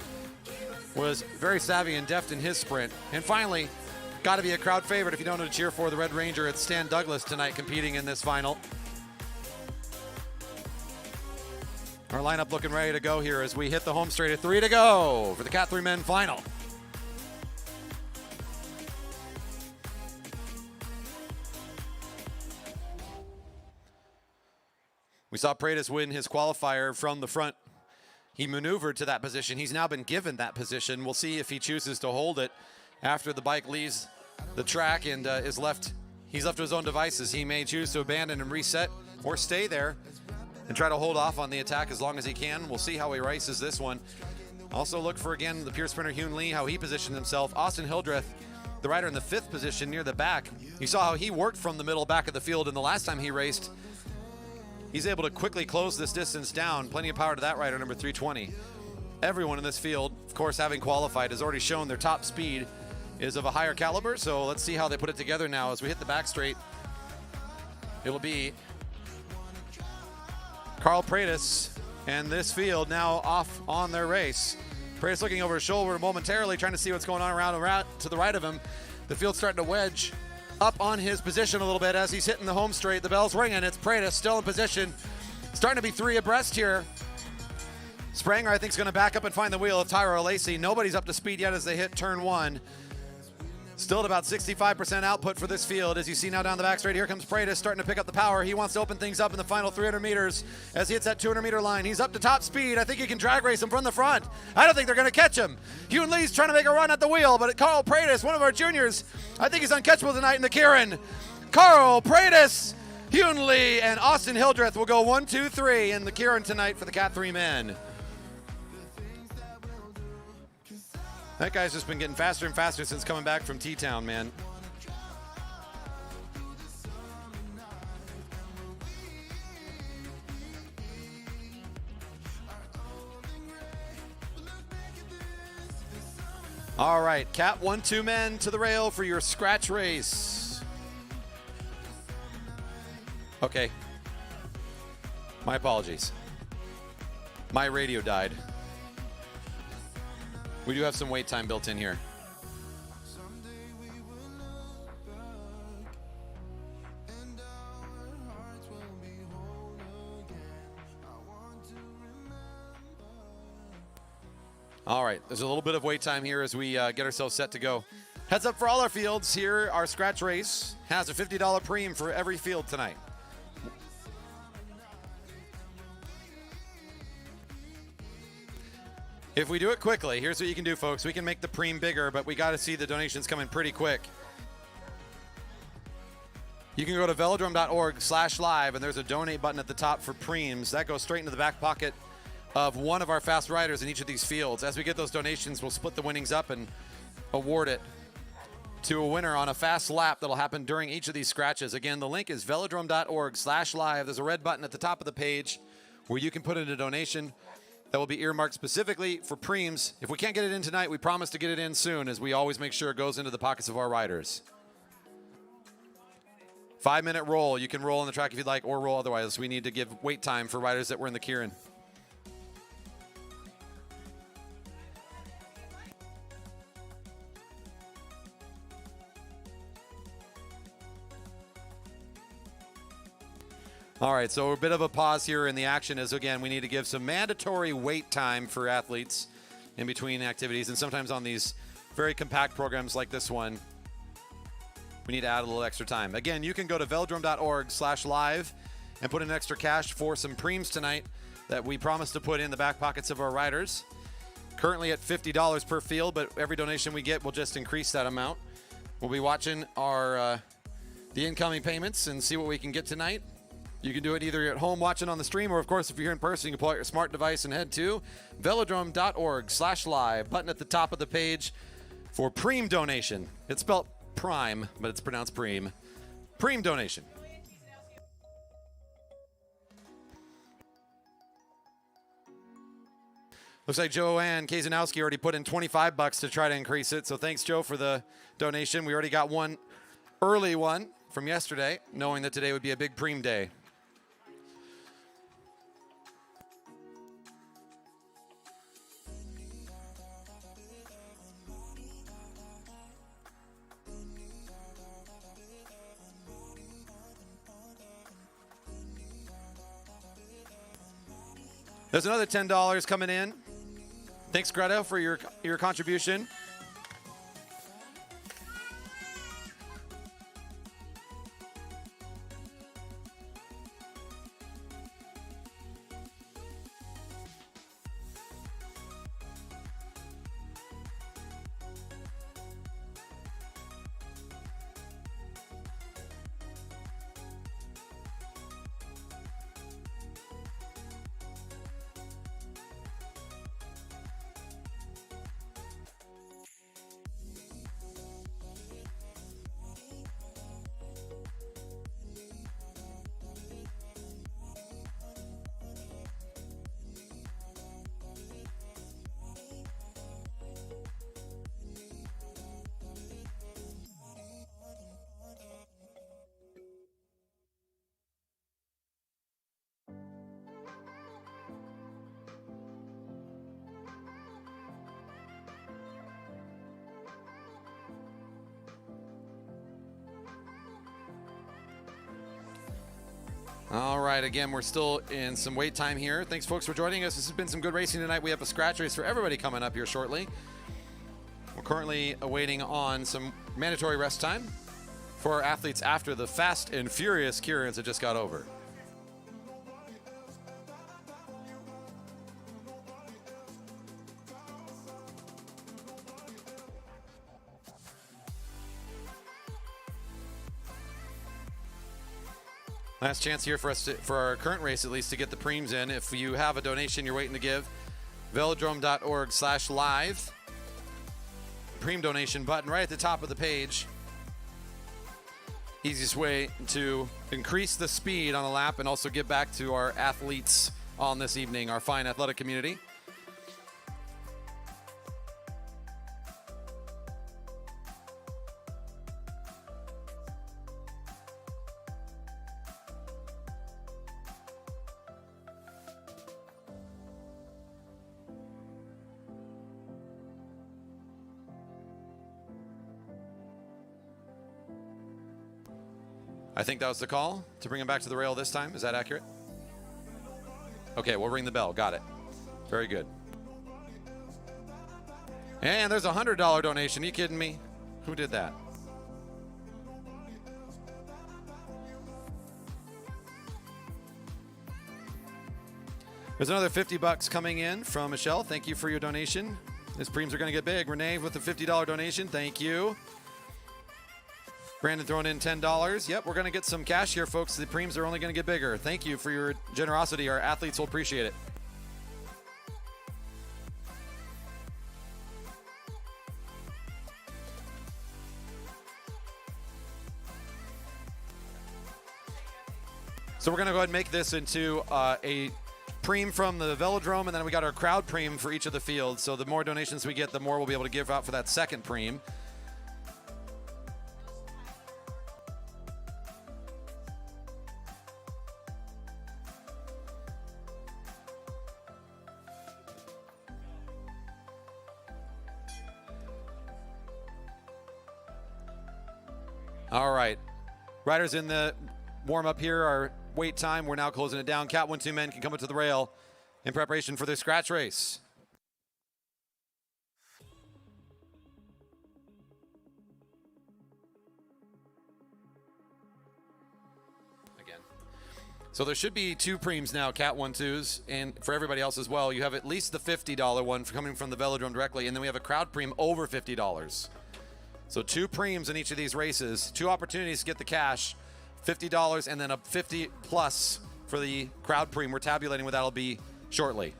was very savvy and deft in his sprint. And finally, got to be a crowd favorite if you don't know to cheer for, the Red Ranger. It's Stan Douglas tonight competing in this final. Our lineup looking ready to go here as we hit the home straight at 3 to go for the Cat 3 men final. We saw Paredes win his qualifier from the front. he maneuvered to that position. He's now been given that position. We'll see if he chooses to hold it after the bike leaves the track and he's left to his own devices. He may choose to abandon and reset or stay there and try to hold off on the attack as long as he can. We'll see how he races this one. Also look for, again, the pure sprinter Hyun Lee, how he positioned himself. Austin Hildreth, the rider in the 5th position near the back. You saw how he worked from the middle back of the field, and the last time he raced, he's able to quickly close this distance down. Plenty of power to that rider, number 320. Everyone in this field, of course, having qualified, has already shown their top speed is of a higher caliber, so let's see how they put it together now. As we hit the back straight, it'll be Carl Praedis and this field now off on their race. Praedis looking over his shoulder momentarily, trying to see what's going on around to the right of him. The field's starting to wedge up on his position a little bit as he's hitting the home straight. The bell's ringing. It's Praedis still in position. Starting to be 3 abreast here. Spranger, I think, is going to back up and find the wheel of Tyro Lacey. Nobody's up to speed yet as they hit turn 1. Still at about 65% output for this field. As you see now down the back straight, here comes Praedis starting to pick up the power. He wants to open things up in the final 300 meters as he hits that 200-meter line. He's up to top speed. I think he can drag race him from the front. I don't think they're going to catch him. Hyun Lee's trying to make a run at the wheel, but Carl Praedis, one of our juniors, I think he's uncatchable tonight in the Keirin. Carl Praedis, Hyun Lee, and Austin Hildreth will go 1, 2, 3 in the Keirin tonight for the Cat 3 men. That guy's just been getting faster and faster since coming back from T-Town, man. All right, Cat 1, 2 men to the rail for your scratch race. Okay. My apologies. My radio died. We do have some wait time built in here. All right, there's a little bit of wait time here as we get ourselves set to go. Heads up for all our fields here. Our scratch race has a $50 premium for every field tonight. If we do it quickly, here's what you can do, folks. We can make the preem bigger, but we got to see the donations coming pretty quick. You can go to velodrome.org/live, and there's a donate button at the top for preems. That goes straight into the back pocket of one of our fast riders in each of these fields. As we get those donations, we'll split the winnings up and award it to a winner on a fast lap that'll happen during each of these scratches. Again, the link is velodrome.org/live. There's a red button at the top of the page where you can put in a donation that will be earmarked specifically for preems. If we can't get it in tonight, we promise to get it in soon, as we always make sure it goes into the pockets of our riders. 5-minute roll. You can roll on the track if you'd like, or roll otherwise. We need to give wait time for riders that were in the Keirin. All right, so a bit of a pause here in the action as, again, we need to give some mandatory wait time for athletes in between activities. And sometimes on these very compact programs like this one, we need to add a little extra time. Again, you can go to velodrome.org/live and put in extra cash for some preems tonight that we promise to put in the back pockets of our riders. Currently at $50 per field, but every donation we get will just increase that amount. We'll be watching our the incoming payments and see what we can get tonight. You can do it either at home watching on the stream, or of course, if you're here in person, you can pull out your smart device and head to velodrome.org/live. Button at the top of the page for preem donation. It's spelled prime, but it's pronounced preem. Preem donation. Looks like Joanne Kazanowski already put in $25 to try to increase it. So thanks, Joe, for the donation. We already got one early one from yesterday, knowing that today would be a big preem day. There's another $10 coming in. Thanks, Greta, for your contribution. All right, again, we're still in some wait time here. Thanks, folks, for joining us. This has been some good racing tonight. We have a scratch race for everybody coming up here shortly. We're currently awaiting on some mandatory rest time for our athletes after the fast and furious Keirins that just got over. Last chance here for us for our current race, at least, to get the preems in. If you have a donation you're waiting to give, velodrome.org/live. Preem donation button right at the top of the page. Easiest way to increase the speed on a lap and also give back to our athletes on this evening, our fine athletic community. I think that was the call to bring him back to the rail this time. Is that accurate? Okay, we'll ring the bell. Got it. Very good. And there's a $100 donation. Are you kidding me? Who did that? There's another $50 coming in from Michelle. Thank you for your donation. These preems are going to get big. Renee with the $50 donation. Thank you. Brandon throwing in $10. Yep, we're going to get some cash here, folks. The preems are only going to get bigger. Thank you for your generosity. Our athletes will appreciate it. So we're going to go ahead and make this into a preem from the velodrome, and then we got our crowd preem for each of the fields. So the more donations we get, the more we'll be able to give out for that second preem. All right, riders in the warm-up here, our wait time. We're now closing it down. Cat 1-2 men can come up to the rail in preparation for their scratch race. Again. So there should be two preems now, Cat 1-2s, and for everybody else as well. You have at least the $50 one coming from the velodrome directly, and then we have a crowd preem over $50. So two preems in each of these races, two opportunities to get the cash, $50 and then a 50 plus for the crowd preem. We're tabulating what that'll be shortly.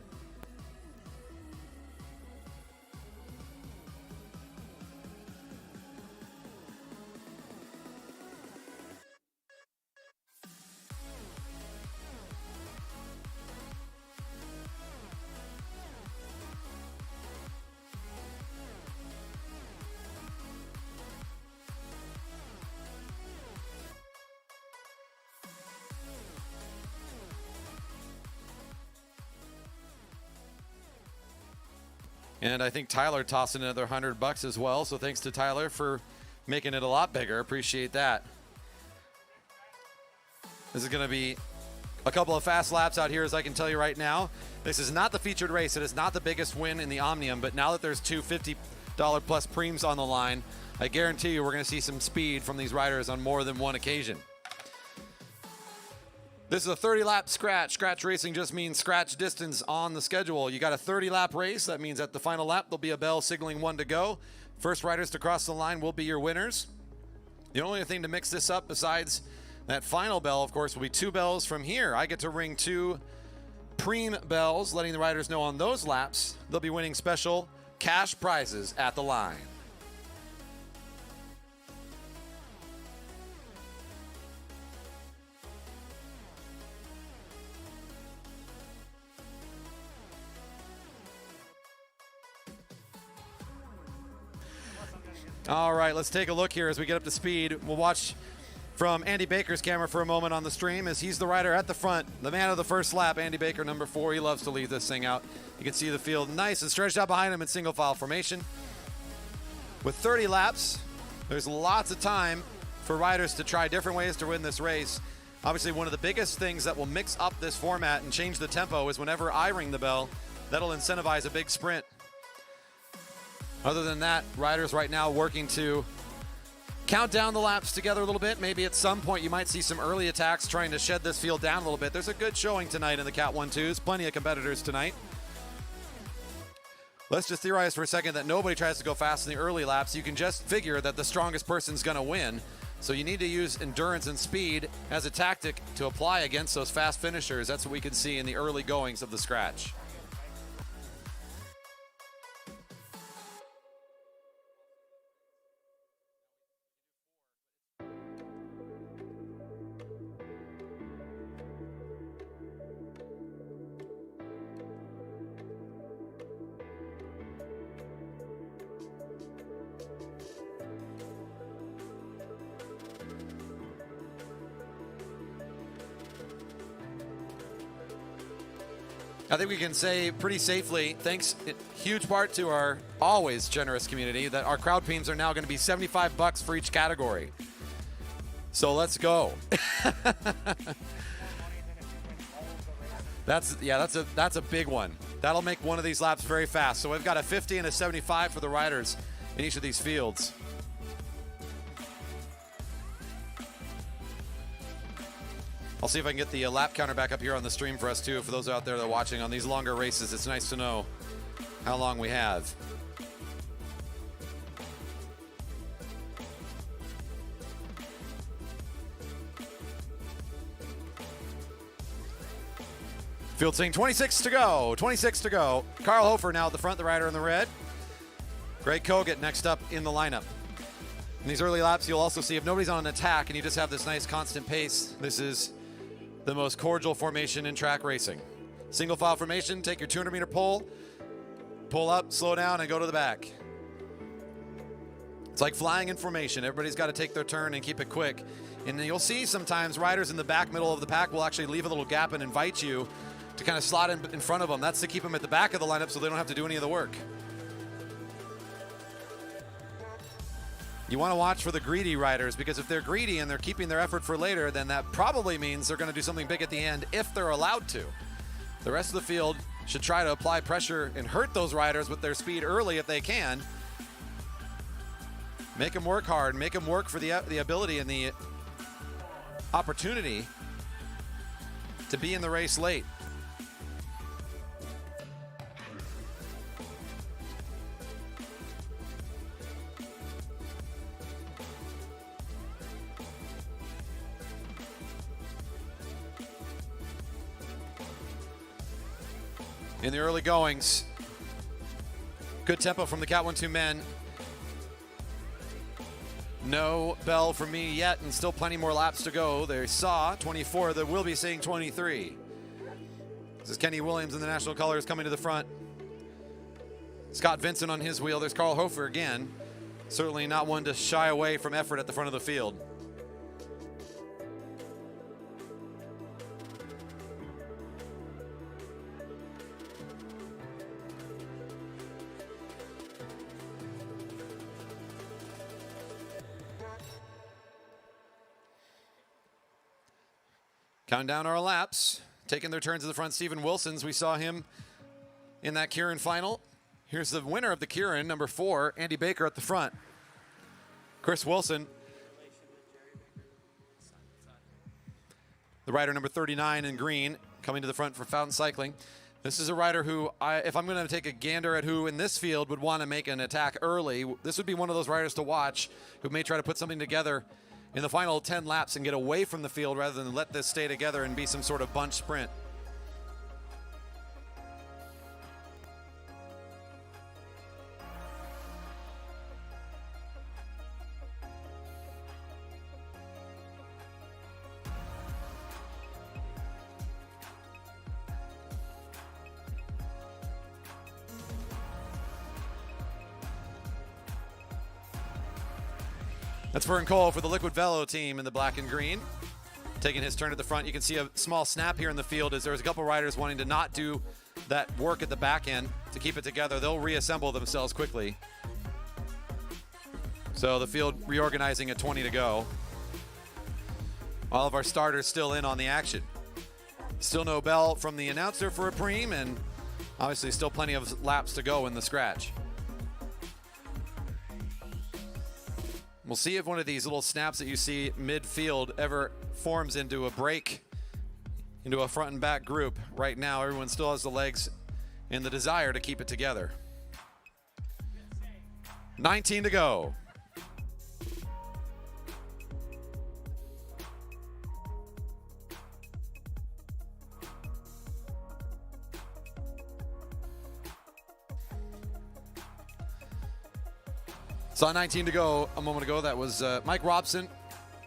And I think Tyler tossed in another $100 as well. So thanks to Tyler for making it a lot bigger. Appreciate that. This is going to be a couple of fast laps out here, as I can tell you right now. This is not the featured race. It is not the biggest win in the Omnium, but now that there's two $50 plus preems on the line, I guarantee you we're going to see some speed from these riders on more than one occasion. This is a 30-lap scratch. Scratch racing just means scratch distance on the schedule. You got a 30-lap race. That means at the final lap, there'll be a bell signaling one to go. First riders to cross the line will be your winners. The only thing to mix this up besides that final bell, of course, will be two bells from here. I get to ring two preem bells, letting the riders know on those laps they'll be winning special cash prizes at the line. All right, let's take a look here as we get up to speed. We'll watch from Andy Baker's camera for a moment on the stream as he's the rider at the front, the man of the first lap, Andy Baker, number 4. He loves to lead this thing out. You can see the field nice and stretched out behind him in single file formation. With 30 laps, there's lots of time for riders to try different ways to win this race. Obviously, one of the biggest things that will mix up this format and change the tempo is whenever I ring the bell, that'll incentivize a big sprint. Other than that, riders right now working to count down the laps together a little bit. Maybe at some point you might see some early attacks trying to shed this field down a little bit. There's a good showing tonight in the Cat 1-2s. Plenty of competitors tonight. Let's just theorize for a second that nobody tries to go fast in the early laps. You can just figure that the strongest person's going to win. So you need to use endurance and speed as a tactic to apply against those fast finishers. That's what we can see in the early goings of the scratch. I think we can say pretty safely, thanks in huge part to our always generous community, that our crowd teams are now going to be $75 for each category. So let's go. That's a big one. That'll make one of these laps very fast. So we've got a 50 and a 75 for the riders in each of these fields. I'll see if I can get the lap counter back up here on the stream for us too. For those out there that are watching on these longer races, it's nice to know how long we have. Field saying 26 to go, 26 to go. Carl Hofer now at the front, the rider in the red. Greg Kogut next up in the lineup. In these early laps, you'll also see if nobody's on an attack and you just have this nice constant pace, this is the most cordial formation in track racing. Single file formation, take your 200-meter pole, pull up, slow down, and go to the back. It's like flying in formation. Everybody's got to take their turn and keep it quick. And you'll see sometimes riders in the back middle of the pack will actually leave a little gap and invite you to kind of slot in front of them. That's to keep them at the back of the lineup so they don't have to do any of the work. You want to watch for the greedy riders, because if they're greedy and they're keeping their effort for later, then that probably means they're going to do something big at the end if they're allowed to. The rest of the field should try to apply pressure and hurt those riders with their speed early if they can. Make them work hard, make them work for the ability and the opportunity to be in the race late. In the early goings, good tempo from the Cat 1-2 men. No bell for me yet, and still plenty more laps to go. They saw 24, they will be saying 23. This is Kenny Williams in the national colors coming to the front. Scott Vincent on his wheel. There's Carl Hofer again. Certainly not one to shy away from effort at the front of the field. Counting down our laps, taking their turns at the front. Stephen Wilson's, we saw him in that Keirin final. Here's the winner of the Keirin, number 4, Andy Baker at the front. Chris Wilson, the rider number 39 in green, coming to the front for Fountain Cycling. This is a rider who, if I'm going to take a gander at who in this field would want to make an attack early, this would be one of those riders to watch who may try to put something together in the final 10 laps and get away from the field rather than let this stay together and be some sort of bunch sprint. That's Vern Cole for the Liquid Velo team in the black and green. Taking his turn at the front. You can see a small snap here in the field as there's a couple riders wanting to not do that work at the back end to keep it together. They'll reassemble themselves quickly. So the field reorganizing at 20 to go. All of our starters still in on the action. Still no bell from the announcer for a preem, and obviously still plenty of laps to go in the scratch. We'll see if one of these little snaps that you see midfield ever forms into a break, into a front and back group. Right now, everyone still has the legs and the desire to keep it together. 19 to go. Saw 19 to go a moment ago. That was Mike Robson,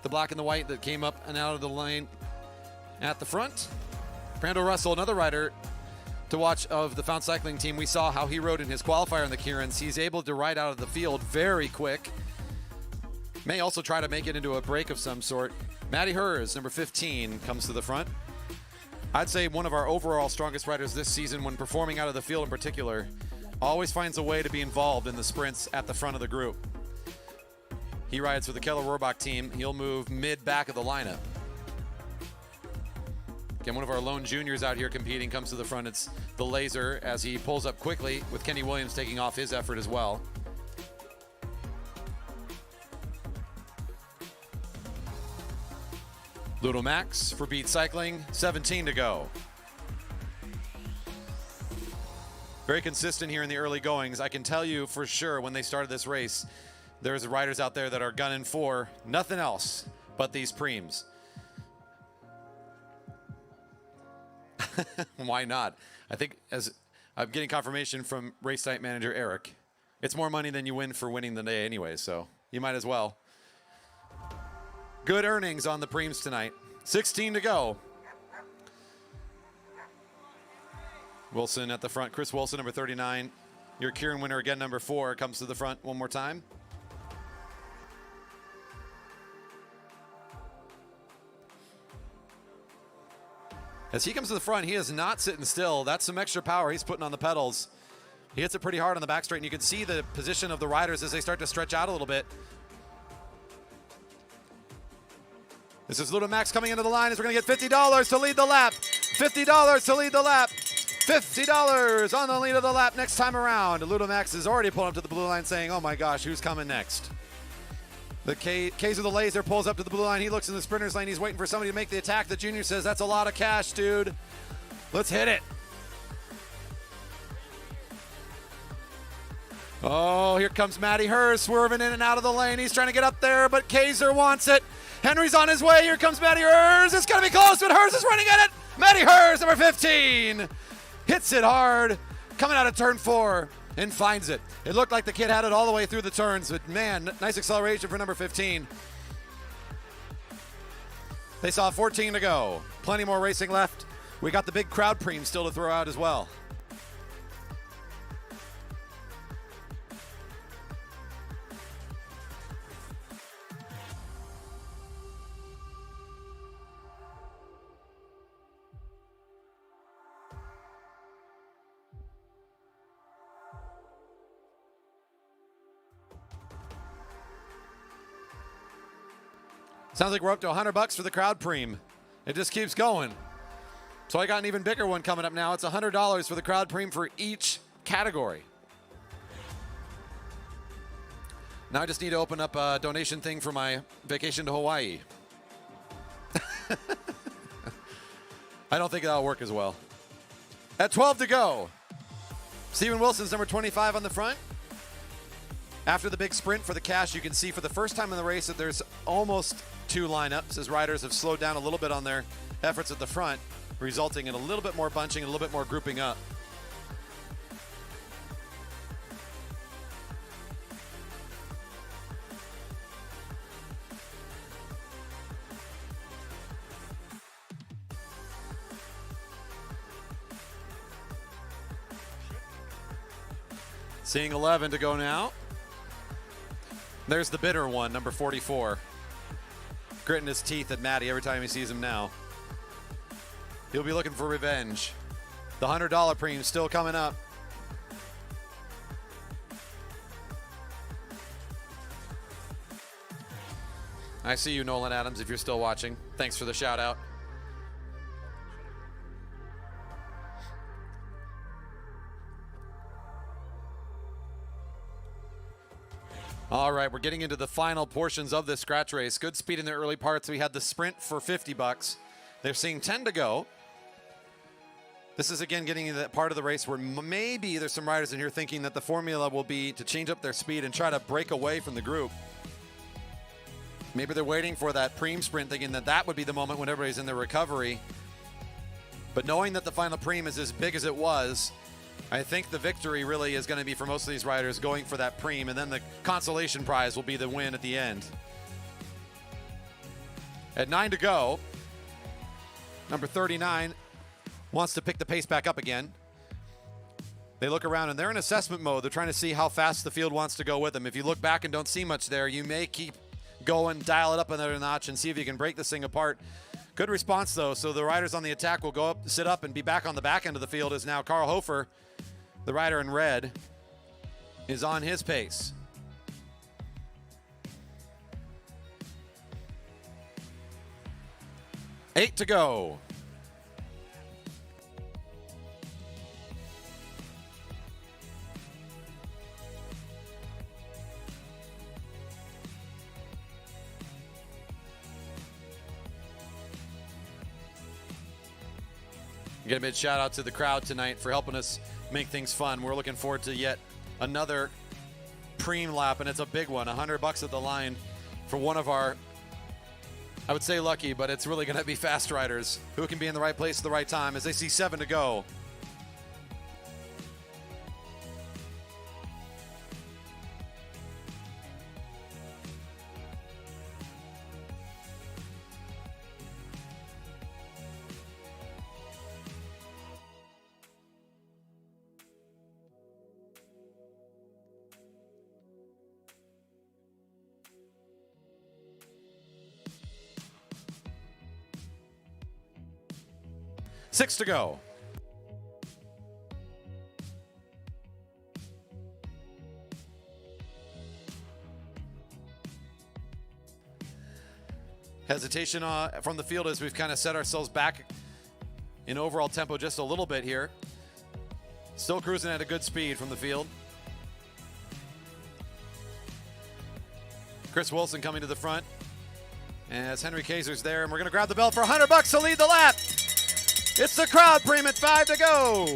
the black and the white that came up and out of the lane at the front. Brando Russell, another rider to watch of the Found Cycling team. We saw how he rode in his qualifier in the Keirins. He's able to ride out of the field very quick. May also try to make it into a break of some sort. Matty Hers, number 15, comes to the front. I'd say one of our overall strongest riders this season when performing out of the field in particular. Always finds a way to be involved in the sprints at the front of the group. He rides for the Keller Rohrbach team. He'll move mid-back of the lineup. Again, one of our lone juniors out here competing comes to the front. It's the Laser as he pulls up quickly with Kenny Williams taking off his effort as well. Ludo Max for Beat Cycling, 17 to go. Very consistent here in the early goings. I can tell you for sure when they started this race, there's riders out there that are gunning for nothing else but these preems. Why not? I think as I'm getting confirmation from race site manager Eric, it's more money than you win for winning the day anyway, so you might as well. Good earnings on the preems tonight. 16 to go. Wilson at the front. Chris Wilson, number 39. Your Keirin winner again, number 4, comes to the front one more time. As he comes to the front, he is not sitting still. That's some extra power he's putting on the pedals. He hits it pretty hard on the back straight, and you can see the position of the riders as they start to stretch out a little bit. This is Ludo Max coming into the line as we're going to get $50 to lead the lap. $50 to lead the lap. $50 on the lead of the lap next time around. Ludo Max is already pulling up to the blue line saying, oh my gosh, who's coming next? The K's of the Laser pulls up to the blue line. He looks in the sprinter's lane. He's waiting for somebody to make the attack. The junior says, that's a lot of cash, dude. Let's hit it. Oh, here comes Matty Hers swerving in and out of the lane. He's trying to get up there, but Kaiser wants it. Henry's on his way. Here comes Matty Hers. It's going to be close, but Hers is running at it. Matty Hers, number 15. Hits it hard, coming out of turn 4, and finds it. It looked like the kid had it all the way through the turns, but man, nice acceleration for number 15. They saw 14 to go. Plenty more racing left. We got the big crowd preem still to throw out as well. Sounds like we're up to $100 for the crowd preem. It just keeps going. So I got an even bigger one coming up now. It's $100 for the crowd preem for each category. Now I just need to open up a donation thing for my vacation to Hawaii. I don't think that'll work as well. At 12 to go. Steven Wilson's number 25 on the front. After the big sprint for the cash, you can see for the first time in the race that there's almost 2 lineups as riders have slowed down a little bit on their efforts at the front, resulting in a little bit more bunching and a little bit more grouping up. Seeing 11 to go now. There's the bitter one, number 44. Gritting his teeth at Matty every time he sees him now. He'll be looking for revenge. The $100 preem still coming up. I see you, Nolan Adams, if you're still watching. Thanks for the shout out. All right, we're getting into the final portions of this scratch race. Good speed in the early parts. We had the sprint for 50 bucks. They're seeing 10 to go. This is, again, getting into that part of the race where maybe there's some riders in here thinking that the formula will be to change up their speed and try to break away from the group. Maybe they're waiting for that preem sprint, thinking that that would be the moment when everybody's in their recovery. But knowing that the final preem is as big as it was, I think the victory really is going to be for most of these riders going for that preem, and then the consolation prize will be the win at the end. At 9 to go, number 39 wants to pick the pace back up again. They look around and they're in assessment mode. They're trying to see how fast the field wants to go with them. If you look back and don't see much there, you may keep going, dial it up another notch and see if you can break this thing apart. Good response though. So the riders on the attack will go up, sit up, and be back on the back end of the field as now Carl Hofer, the rider in red, is on his pace. Eight to go. Get a big shout out to the crowd tonight for helping us make things fun. We're looking forward to yet another preem lap, and it's a big one. $100 at the line for one of our, I would say lucky, but it's really going to be fast riders who can be in the right place at the right time as they see 7 to go. Six to go. Hesitation from the field as we've kind of set ourselves back in overall tempo just a little bit here. Still cruising at a good speed from the field. Chris Wilson coming to the front as Henry Kaiser's there, and we're going to grab the belt for $100 to lead the lap. It's the crowd preem at 5 to go.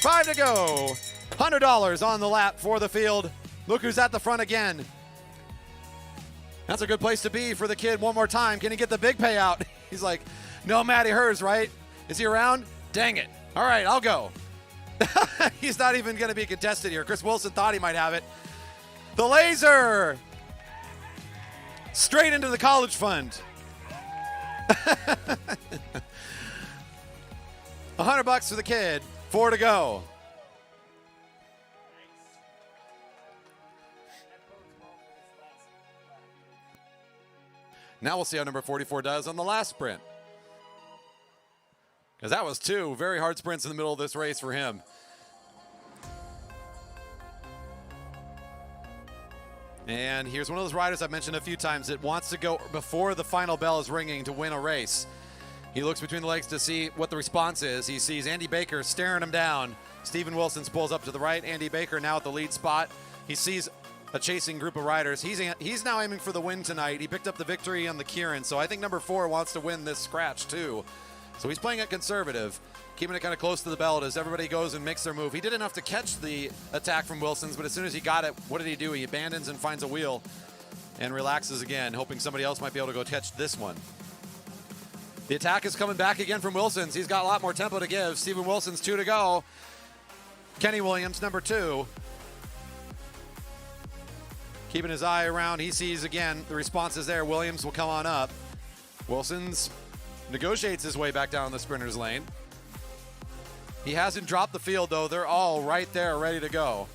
5 to go. $100 on the lap for the field. Look who's at the front again. That's a good place to be for the kid one more time. Can he get the big payout? He's like, no Matty Hers, right? Is he around? Dang it. All right, I'll go. He's not even going to be contested here. Chris Wilson thought he might have it. The laser. Straight into the college fund. $100 for the kid. 4 to go. Now we'll see how number 44 does on the last sprint. Because that was 2 very hard sprints in the middle of this race for him. And here's one of those riders I've mentioned a few times that wants to go before the final bell is ringing to win a race. He looks between the legs to see what the response is. He sees Andy Baker staring him down. Stephen Wilson pulls up to the right. Andy Baker now at the lead spot. He sees a chasing group of riders. He's now aiming for the win tonight. He picked up the victory on the Keirin, so I think number 4 wants to win this scratch too. So he's playing it conservative, keeping it kind of close to the belt as everybody goes and makes their move. He did enough to catch the attack from Wilson's, but as soon as he got it, what did he do? He abandons and finds a wheel and relaxes again, hoping somebody else might be able to go catch this one. The attack is coming back again from Wilson's. He's got a lot more tempo to give. Stephen Wilson's 2 to go. Kenny Williams, number 2. Keeping his eye around. He sees again the response is there. Williams will come on up. Wilson's negotiates his way back down the sprinter's lane. He hasn't dropped the field though. They're all right there ready to go.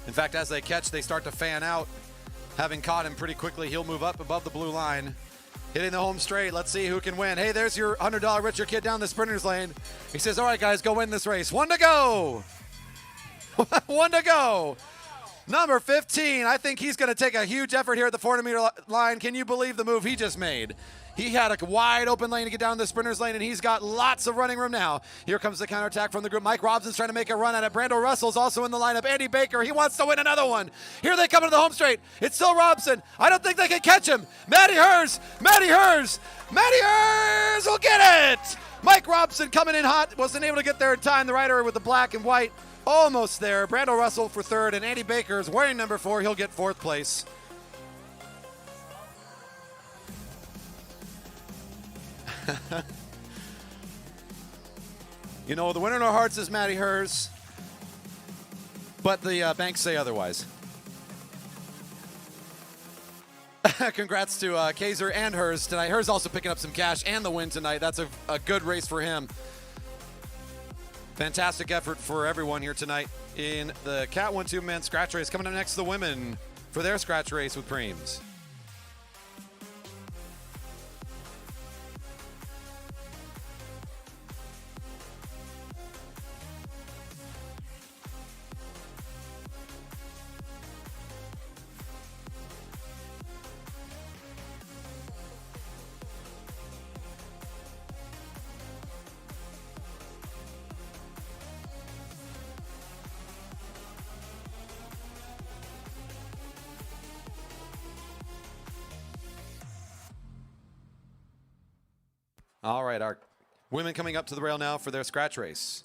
In fact, as they catch, they start to fan out. Having caught him pretty quickly, he'll move up above the blue line. Hitting the home straight. Let's see who can win. Hey, there's your $100 Richard kid down the sprinter's lane. He says, all right, guys, go win this race. 1 to go. 1 to go. Number 15, I think he's going to take a huge effort here at the 400-meter line. Can you believe the move he just made? He had a wide open lane to get down the sprinter's lane, and he's got lots of running room now. Here comes the counterattack from the group. Mike Robson's trying to make a run at it. Brando Russell's also in the lineup. Andy Baker, he wants to win another one. Here they come into the home straight. It's still Robson. I don't think they can catch him. Matty Hers will get it. Mike Robson coming in hot, wasn't able to get there in time. The rider with the black and white almost there. Brando Russell for third, and Andy Baker is wearing number 4. He'll get 4th place. You know, the winner in our hearts is Matty Hers, but the banks say otherwise. Congrats to Kaiser and Hers tonight. Hers also picking up some cash and the win tonight. That's a good race for him. Fantastic effort for everyone here tonight in the Cat 1-2 men's scratch race. Coming up next, the women for their scratch race with Preems. All right, our women coming up to the rail now for their scratch race.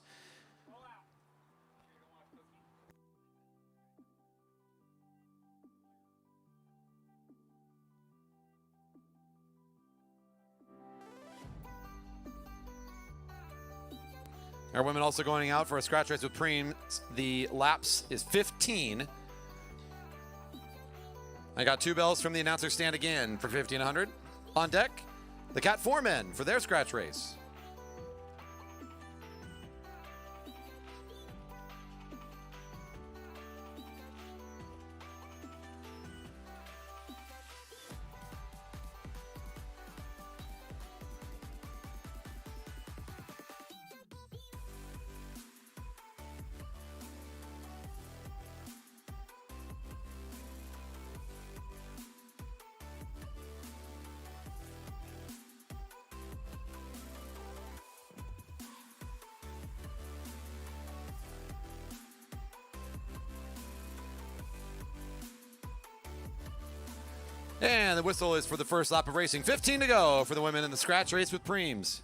Our women also going out for a scratch race with Preem. The laps is 15. I got 2 bells from the announcer stand again for 1,500. On deck, the Cat 4 men for their scratch race. And the whistle is for the first lap of racing. 15 to go for the women in the scratch race with Preems.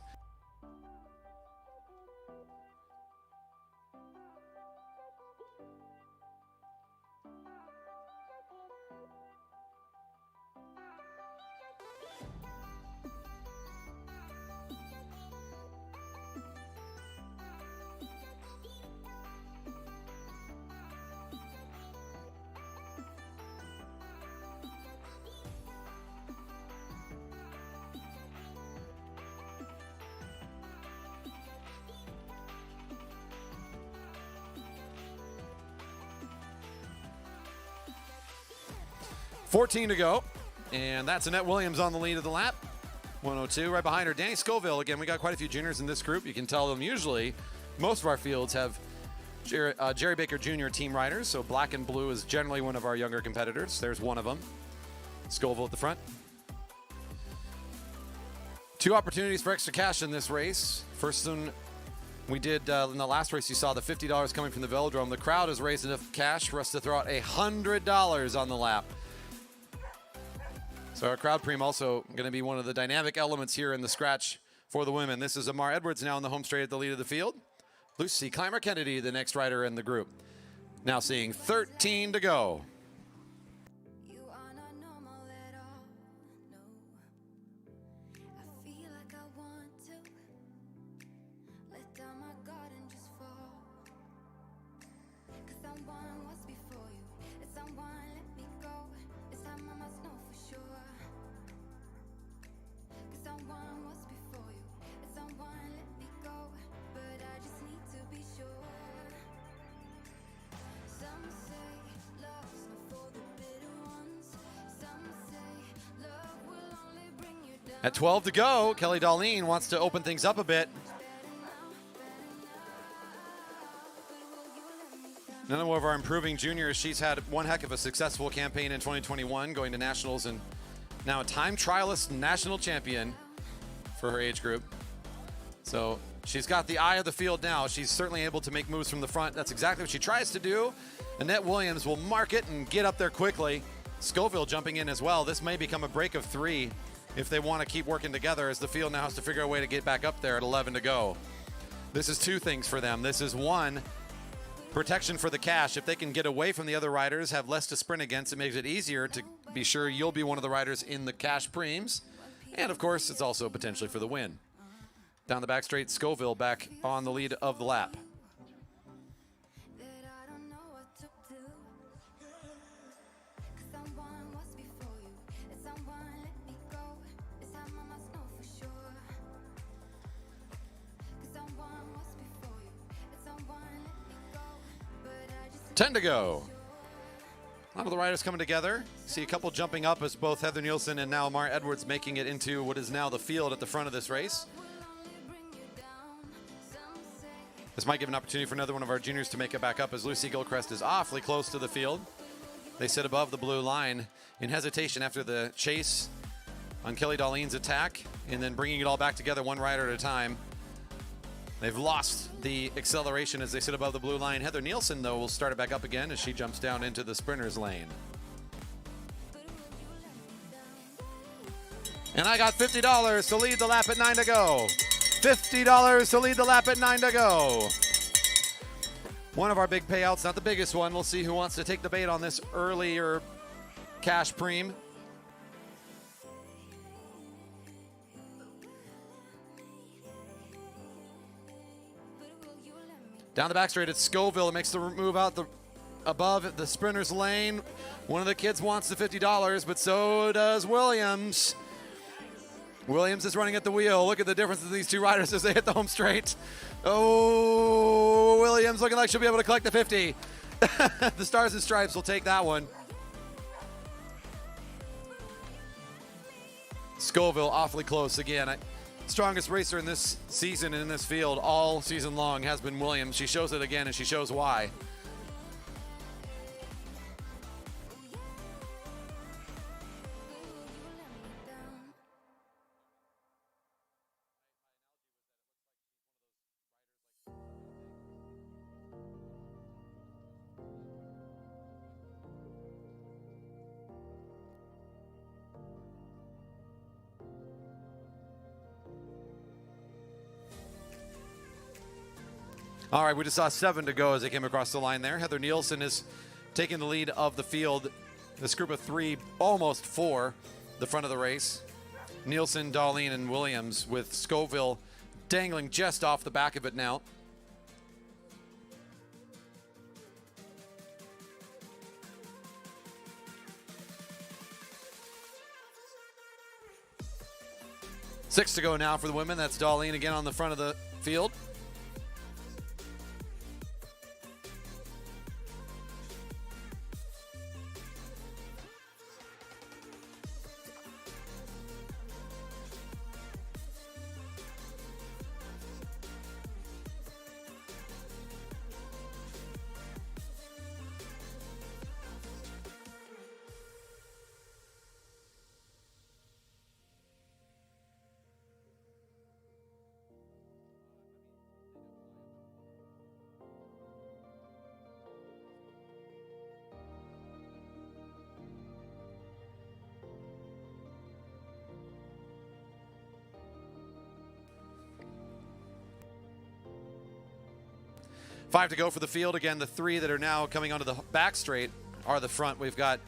$14 to go, and that's Annette Williams on the lead of the lap. 102, right behind her, Danny Scoville. Again, we got quite a few juniors in this group. You can tell them usually most of our fields have Jerry Baker Jr. team riders, so black and blue is generally one of our younger competitors. There's one of them, Scoville at the front. 2 opportunities for extra cash in this race. First one we did in the last race, you saw the $50 coming from the Velodrome. The crowd has raised enough cash for us to throw out $100 on the lap. So our crowd Preem also going to be one of the dynamic elements here in the scratch for the women. This is Amar Edwards now in the home straight at the lead of the field. Lucy Clymer-Kennedy, the next rider in the group. Now seeing 13 to go. At 12 to go, Kelly Darlene wants to open things up a bit. Another one of our improving juniors. She's had one heck of a successful campaign in 2021, going to nationals and now a time trialist national champion for her age group. So she's got the eye of the field now. She's certainly able to make moves from the front. That's exactly what she tries to do. Annette Williams will mark it and get up there quickly. Scoville jumping in as well. This may become a break of 3 if they want to keep working together, as the field now has to figure out a way to get back up there at 11 to go. This is 2 things for them. This is 1, protection for the cash. If they can get away from the other riders, have less to sprint against, it makes it easier to be sure you'll be one of the riders in the cash preems. And of course, it's also potentially for the win. Down the back straight, Scoville back on the lead of the lap. Ten to go. A lot of the riders coming together. See a couple jumping up as both Heather Nielsen and now Amara Edwards making it into what is now the field at the front of this race. This might give an opportunity for another one of our juniors to make it back up, as Lucy Gilchrist is awfully close to the field. They sit above the blue line in hesitation after the chase on Kelly Darlene's attack, and then bringing it all back together one rider at a time. They've lost the acceleration as they sit above the blue line. Heather Nielsen, though, will start it back up again as she jumps down into the sprinter's lane. And I got $50 to lead the lap at 9 to go. $50 to lead the lap at 9 to go. One of our big payouts, not the biggest one. We'll see who wants to take the bait on this earlier cash preem. Down the back straight, it's Scoville. It makes the move out above the sprinter's lane. One of the kids wants the $50, but so does Williams. Williams is running at the wheel. Look at the difference in these 2 riders as they hit the home straight. Oh, Williams looking like she'll be able to collect the 50. The Stars and Stripes will take that one. Scoville awfully close again. Strongest racer in this season and in this field all season long has been Williams. She shows it again, and she shows why. All right, we just saw 7 to go as they came across the line there. Heather Nielsen is taking the lead of the field. This group of 3, almost 4, the front of the race. Nielsen, Darlene, and Williams, with Scoville dangling just off the back of it now. Six to go now for the women. That's Darlene again on the front of the field. Five to go for the field. Again, the 3 that are now coming onto the back straight are the front. We've got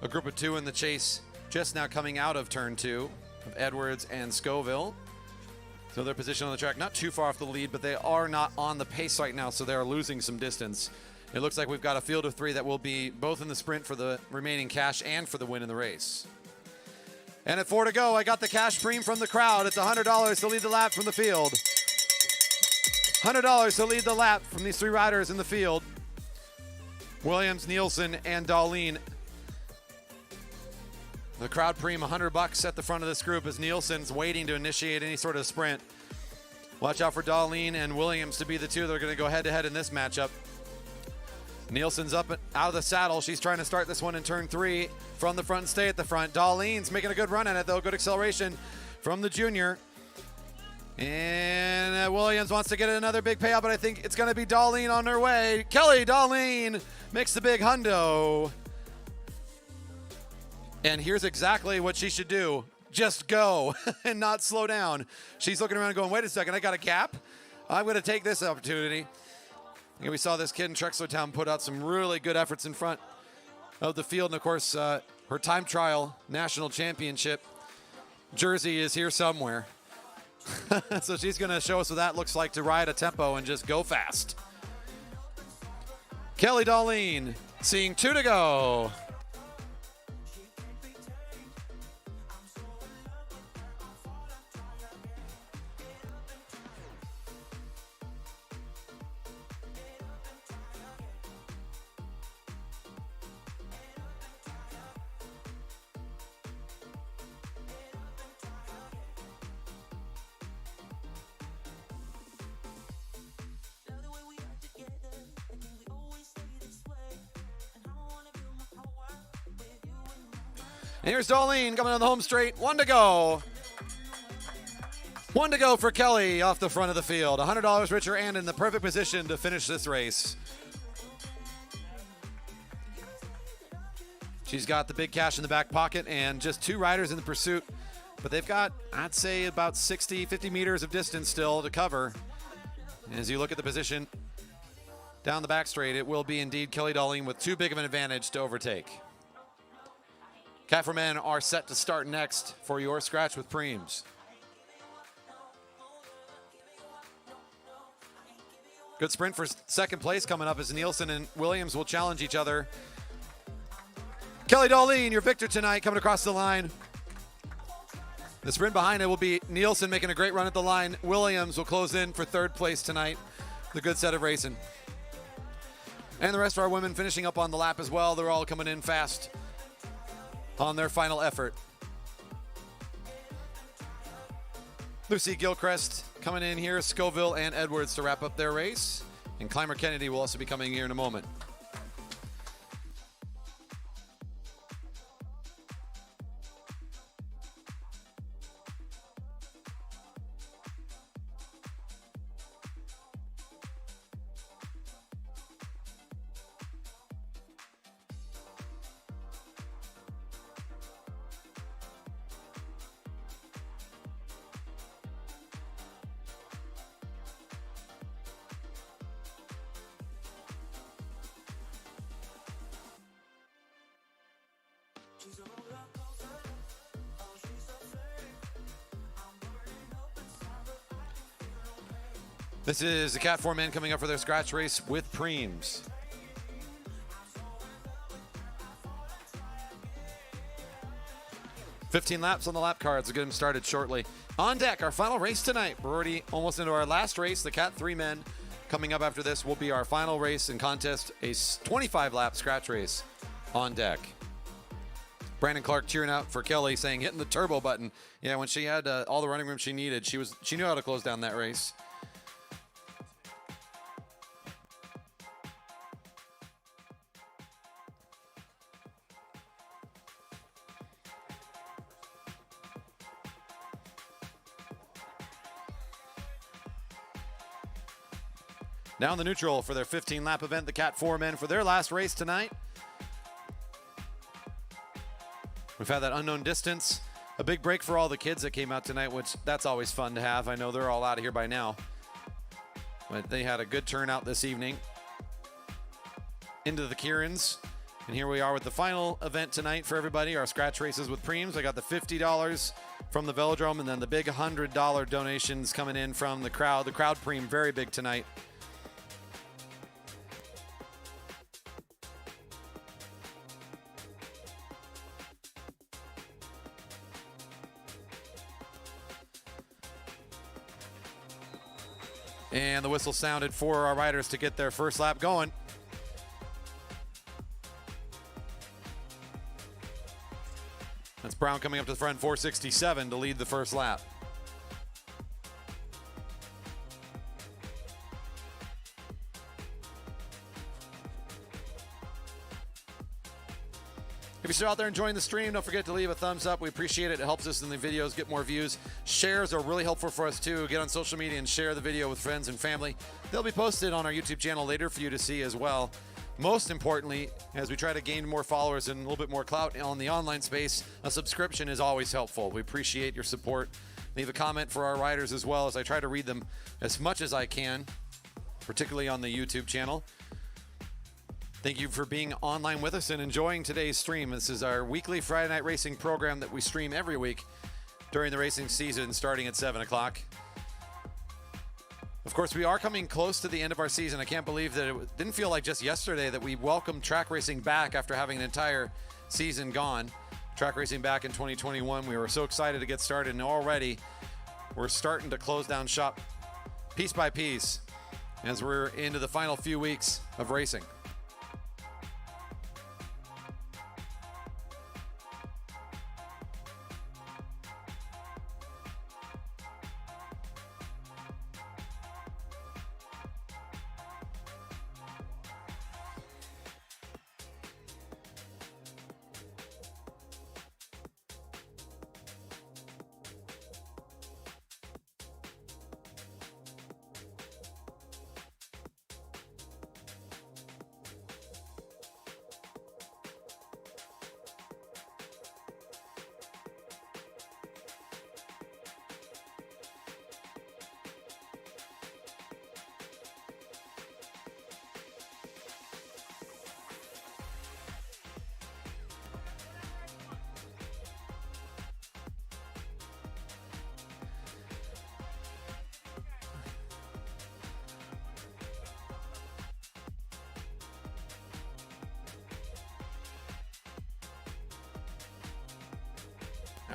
a group of 2 in the chase just now coming out of turn 2 of Edwards and Scoville. So their position on the track not too far off the lead, but they are not on the pace right now, so they are losing some distance. It looks like we've got a field of 3 that will be both in the sprint for the remaining cash and for the win in the race. And at 4 to go, I got the cash preem from the crowd. It's $100 to lead the lap from the field. $100 to lead the lap from these 3 riders in the field. Williams, Nielsen, and Darlene. The crowd preem $100 at the front of this group as Nielsen's waiting to initiate any sort of sprint. Watch out for Darlene and Williams to be the 2 that are going to go head-to-head in this matchup. Nielsen's up out of the saddle. She's trying to start this one in turn 3 from the front and stay at the front. Darlene's making a good run at it, though. Good acceleration from the junior. And Williams wants to get another big payout, but I think it's going to be Darlene on her way. Kelly Darlene makes the big hundo. And here's exactly what she should do. Just go and not slow down. She's looking around going, wait a second, I got a gap. I'm going to take this opportunity. And we saw this kid in Trexlertown put out some really good efforts in front of the field. And, of course, her time trial national championship jersey is here somewhere. So she's going to show us what that looks like to ride a tempo and just go fast. Kelly Darlene seeing 2 to go. And here's Darlene coming on the home straight. 1 to go. 1 to go for Kelly off the front of the field. $100 richer and in the perfect position to finish this race. She's got the big cash in the back pocket and just 2 riders in the pursuit. But they've got, I'd say, about 50 meters of distance still to cover. And as you look at the position down the back straight, it will be indeed Kelly Darlene with too big of an advantage to overtake. Cat for Men are set to start next for your scratch with Preems. Good sprint for second place coming up as Nielsen and Williams will challenge each other. Kelly Darlene, your victor tonight, coming across the line. The sprint behind it will be Nielsen making a great run at the line. Williams will close in for third place tonight. The good set of racing. And the rest of our women finishing up on the lap as well. They're all coming in fast on their final effort. Lucy Gilchrist coming in here, Scoville and Edwards to wrap up their race. And Clymer Kennedy will also be coming here in a moment. This is the Cat 4 men coming up for their scratch race with Preems. $15 laps on the lap cards to get them started shortly. On deck, our final race tonight. We're already almost into our last race. The Cat 3 men coming up after this will be our final race and contest, a 25-lap scratch race on deck. Brandon Clark cheering out for Kelly, saying hitting the turbo button. Yeah, when she had all the running room she needed, she knew how to close down that race. Down the neutral for their 15-lap event, the Cat 4 men for their last race tonight. We've had that unknown distance. A big break for all the kids that came out tonight, which that's always fun to have. I know they're all out of here by now. But they had a good turnout this evening into the Keirins. And here we are with the final event tonight for everybody, our scratch races with Preems. I got the $50 from the Velodrome and then the big $100 donations coming in from the crowd. The crowd Preem, very big tonight. And the whistle sounded for our riders to get their first lap going. That's Brown coming up to the front, 467 to lead the first lap. If you're still out there enjoying the stream, don't forget to leave a thumbs up. We appreciate it. It helps us in the videos get more views. Shares are really helpful for us too. Get on social media and share the video with friends and family. They'll be posted on our YouTube channel later for you to see as well. Most importantly, as we try to gain more followers and a little bit more clout on the online space, a subscription is always helpful. We appreciate your support. Leave a comment for our riders as well, as I try to read them as much as I can, particularly on the YouTube channel. Thank you for being online with us and enjoying today's stream. This is our weekly Friday night racing program that we stream every week during the racing season starting at 7 o'clock. Of course, we are coming close to the end of our season. I can't believe that it didn't feel like just yesterday that we welcomed track racing back after having an entire season gone. Track racing back in 2021. We were so excited to get started, and already we're starting to close down shop piece by piece as we're into the final few weeks of racing.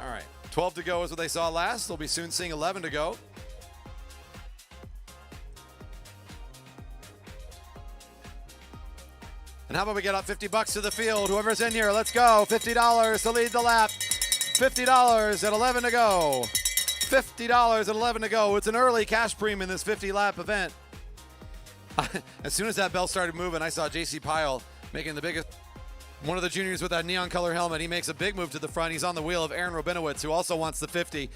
All right, 12 to go is what they saw last. They'll be soon seeing 11 to go. And how about we get up $50 to the field? Whoever's in here, let's go. $50 to lead the lap. $50 at 11 to go. $50 at 11 to go. It's an early cash premium in this 50-lap event. As soon as that bell started moving, I saw JC Pyle making the biggest. One of the juniors with that neon color helmet, he makes a big move to the front. He's on the wheel of Aaron Rabinowitz, who also wants the 50.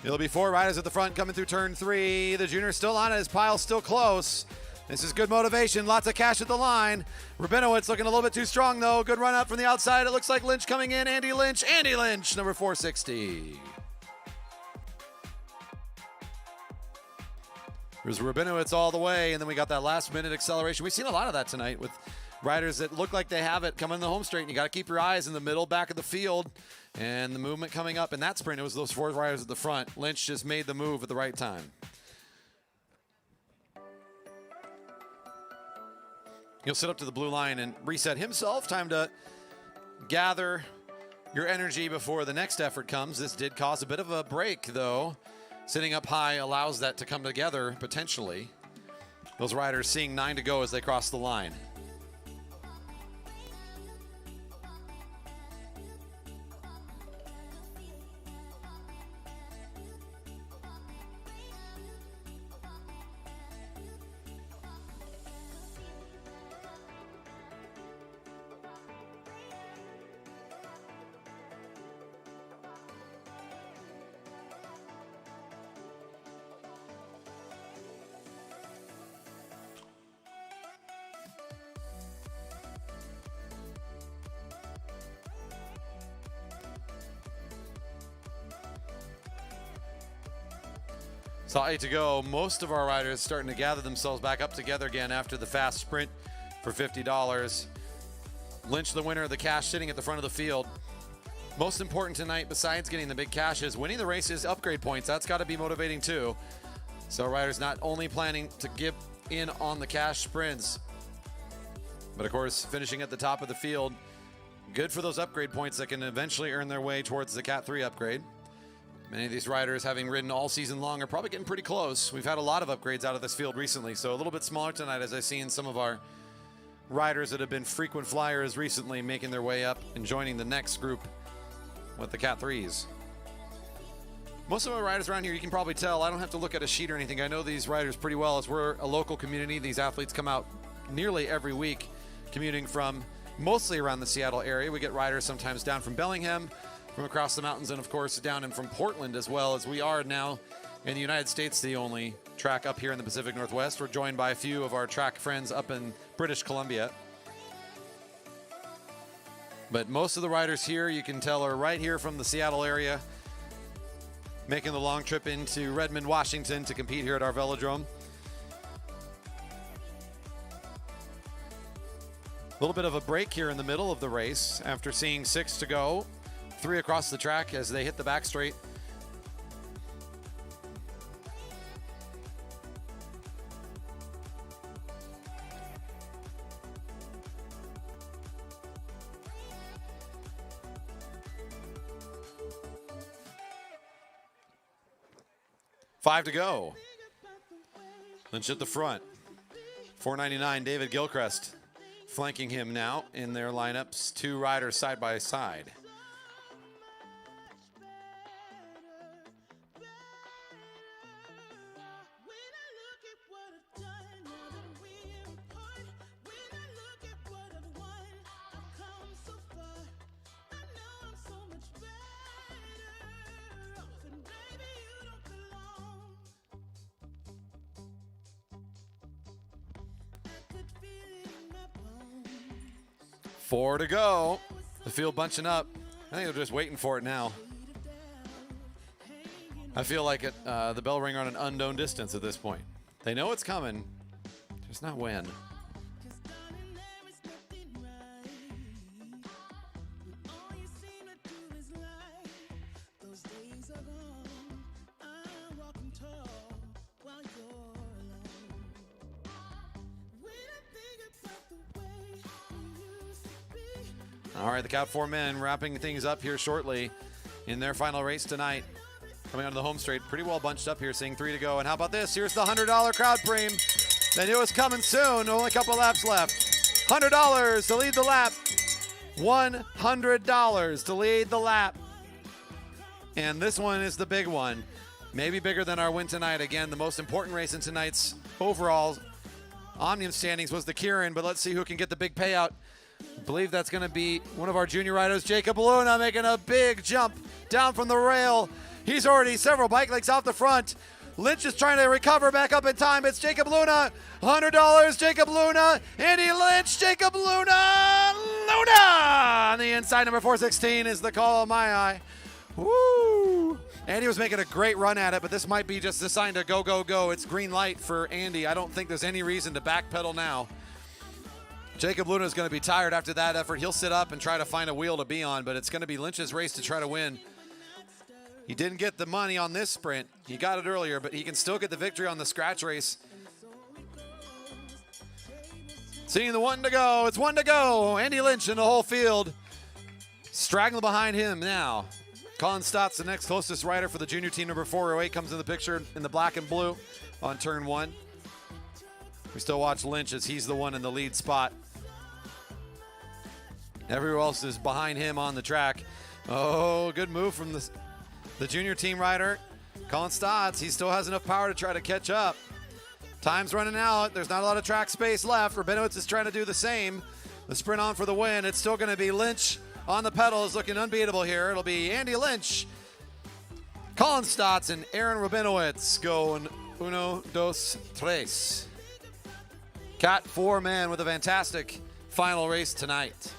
It'll be 4 riders at the front coming through turn 3. The junior's still on it, his Pyle's still close. This is good motivation, lots of cash at the line. Rabinowitz looking a little bit too strong though. Good run up from the outside. It looks like Lynch coming in. Andy Lynch, number 460. There's Rabinowitz all the way, and then we got that last minute acceleration. We've seen a lot of that tonight with riders that look like they have it coming in the home straight, and you got to keep your eyes in the middle, back of the field, and the movement coming up. In that sprint, it was those 4 riders at the front. Lynch just made the move at the right time. He'll sit up to the blue line and reset himself. Time to gather your energy before the next effort comes. This did cause a bit of a break, though. Sitting up high allows that to come together, potentially. Those riders seeing 9 to go as they cross the line. Saw 8 to go. Most of our riders starting to gather themselves back up together again after the fast sprint for $50. Lynch, the winner of the cash, sitting at the front of the field. Most important tonight, besides getting the big cash, is winning the races, upgrade points. That's got to be motivating too. So riders not only planning to give in on the cash sprints, but of course finishing at the top of the field. Good for those upgrade points that can eventually earn their way towards the Cat 3 upgrade. Many of these riders, having ridden all season long, are probably getting pretty close. We've had a lot of upgrades out of this field recently, so a little bit smaller tonight as I've seen some of our riders that have been frequent flyers recently making their way up and joining the next group with the Cat 3s. Most of our riders around here, you can probably tell, I don't have to look at a sheet or anything. I know these riders pretty well as we're a local community. These athletes come out nearly every week, commuting from mostly around the Seattle area. We get riders sometimes down from Bellingham, from across the mountains, and of course down and from Portland as well, as we are now in the United States, the only track up here in the Pacific Northwest. We're joined by a few of our track friends up in British Columbia. But most of the riders here, you can tell, are right here from the Seattle area, making the long trip into Redmond, Washington to compete here at our velodrome. A little bit of a break here in the middle of the race after seeing 6 to go, 3 across the track as they hit the back straight. Five to go. Lynch at the front. 499, David Gilchrist flanking him now in their lineups. 2 riders side by side. Four to go. The field bunching up. I think they're just waiting for it now. I feel like the bell ring on an unknown distance at this point. They know it's coming, just not when. All right, the Cat 4 men wrapping things up here shortly in their final race tonight. Coming onto the home straight, pretty well bunched up here, seeing 3 to go. And how about this? Here's the $100 crowd premium. They knew it was coming soon. Only a couple laps left. $100 to lead the lap. $100 to lead the lap. And this one is the big one. Maybe bigger than our win tonight. Again, the most important race in tonight's overall Omnium standings was the Keirin, but let's see who can get the big payout. I believe that's going to be one of our junior riders, Jacob Luna, making a big jump down from the rail. He's already several bike lengths off the front. Lynch is trying to recover back up in time. It's Jacob Luna. $100, Jacob Luna. Andy Lynch, Jacob Luna. Luna! On the inside, number 416 is the call of my eye. Woo! Andy was making a great run at it, but this might be just a sign to go, go, go. It's green light for Andy. I don't think there's any reason to backpedal now. Jacob Luna is going to be tired after that effort. He'll sit up and try to find a wheel to be on, but it's going to be Lynch's race to try to win. He didn't get the money on this sprint. He got it earlier, but he can still get the victory on the scratch race. Seeing the 1 to go. It's 1 to go. Andy Lynch in the whole field. Straggling behind him now. Colin Stott's the next closest rider for the junior team. Number 408 comes in the picture in the black and blue on turn 1. We still watch Lynch as he's the one in the lead spot. Everyone else is behind him on the track. Oh, good move from the junior team rider. Colin Stotts, he still has enough power to try to catch up. Time's running out. There's not a lot of track space left. Rabinowitz is trying to do the same. The sprint on for the win. It's still going to be Lynch on the pedals, looking unbeatable here. It'll be Andy Lynch, Colin Stotts, and Aaron Rabinowitz going 1, 2, 3. Cat 4 man with a fantastic final race tonight.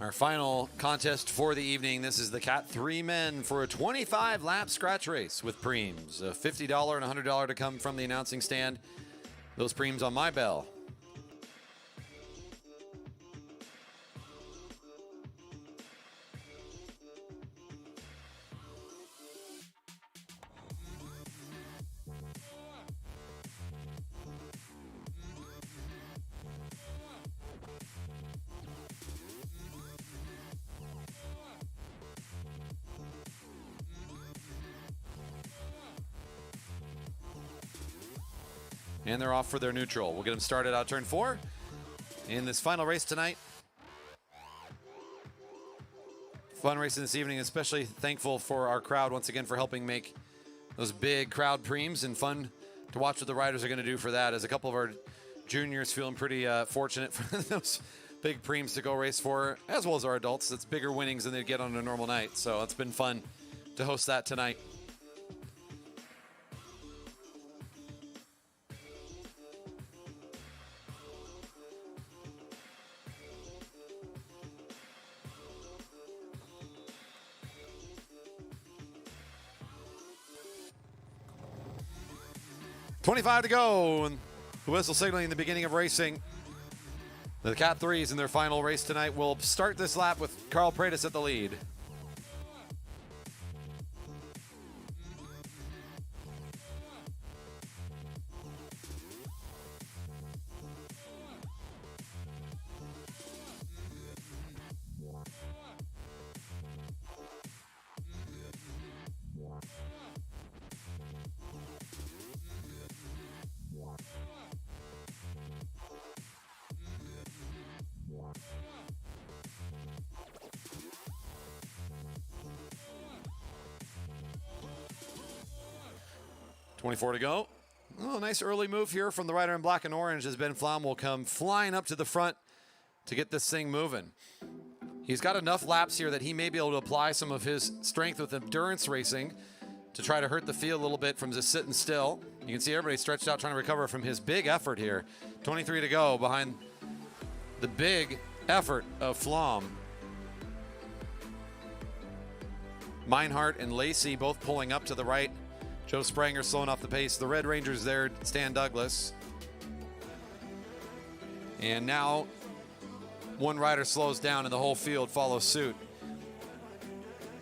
Our final contest for the evening. This is the Cat 3 men for a 25-lap scratch race with preems. A $50 and $100 to come from the announcing stand. Those preems on my bell. And they're off for their neutral. We'll get them started out turn 4 in this final race tonight. Fun racing this evening, especially thankful for our crowd once again for helping make those big crowd preems, and fun to watch what the riders are going to do for that, as a couple of our juniors feeling pretty fortunate for those big preems to go race for, as well as our adults. It's bigger winnings than they'd get on a normal night, so it's been fun to host that tonight. .25 to go, and the whistle signaling the beginning of racing. The Cat 3s in their final race tonight will start this lap with Carl Pratis at the lead. .24 to go. Oh, nice early move here from the rider in black and orange as Ben Flom will come flying up to the front to get this thing moving. He's got enough laps here that he may be able to apply some of his strength with endurance racing to try to hurt the field a little bit from just sitting still. You can see everybody stretched out trying to recover from his big effort here. 23 to go behind the big effort of Flom. Meinhardt and Lacey both pulling up to the right. Joe Spranger slowing off the pace. The Red Rangers there, Stan Douglas. And now one rider slows down and the whole field follows suit.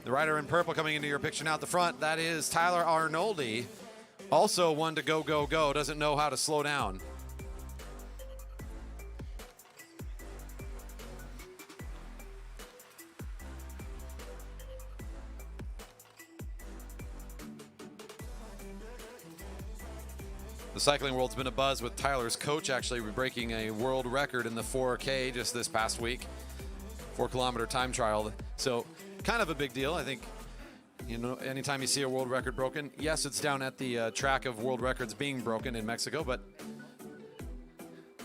The rider in purple coming into your picture now at the front, that is Tyler Arnoldi. Also one to go, go, go. Doesn't know how to slow down. The cycling world's been abuzz with Tyler's coach actually breaking a world record in the 4K just this past week. 4-kilometer time trial. So kind of a big deal. I think, you know, anytime you see a world record broken, yes, it's down at the track of world records being broken in Mexico, but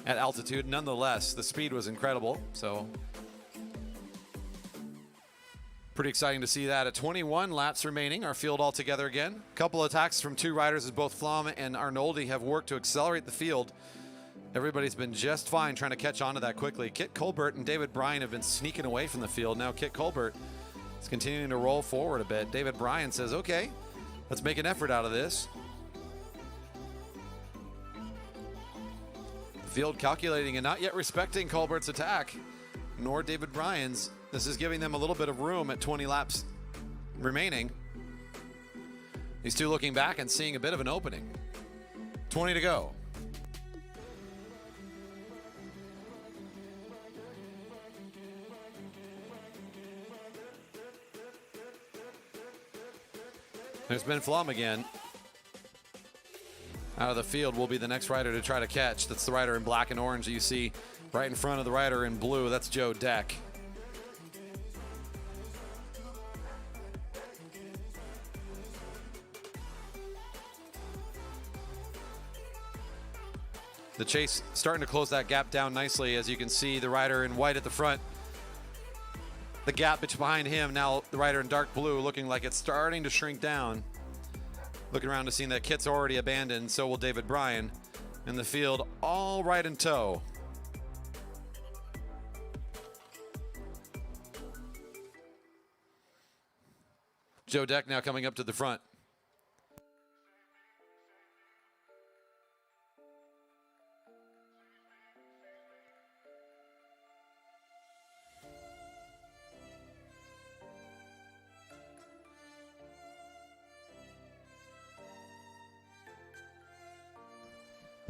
at altitude, nonetheless, the speed was incredible. So pretty exciting to see that. At 21 laps remaining, our field all together again. Couple attacks from two riders as both Flom and Arnoldi have worked to accelerate the field. Everybody's been just fine trying to catch on to that quickly. Kit Colbert and David Bryan have been sneaking away from the field. Now Kit Colbert is continuing to roll forward a bit. David Bryan says, okay, let's make an effort out of this. The field calculating and not yet respecting Colbert's attack, nor David Bryan's. This is giving them a little bit of room at 20 laps remaining. These two looking back and seeing a bit of an opening. 20 to go. There's Ben Flom again. Out of the field will be the next rider to try to catch. That's the rider in black and orange that you see right in front of the rider in blue. That's Joe Deck. The chase starting to close that gap down nicely, as you can see the rider in white at the front. The gap behind him, now the rider in dark blue, looking like it's starting to shrink down. Looking around to see that Kit's already abandoned, so will David Bryan. In the field, all right in tow. Joe Deck now coming up to the front.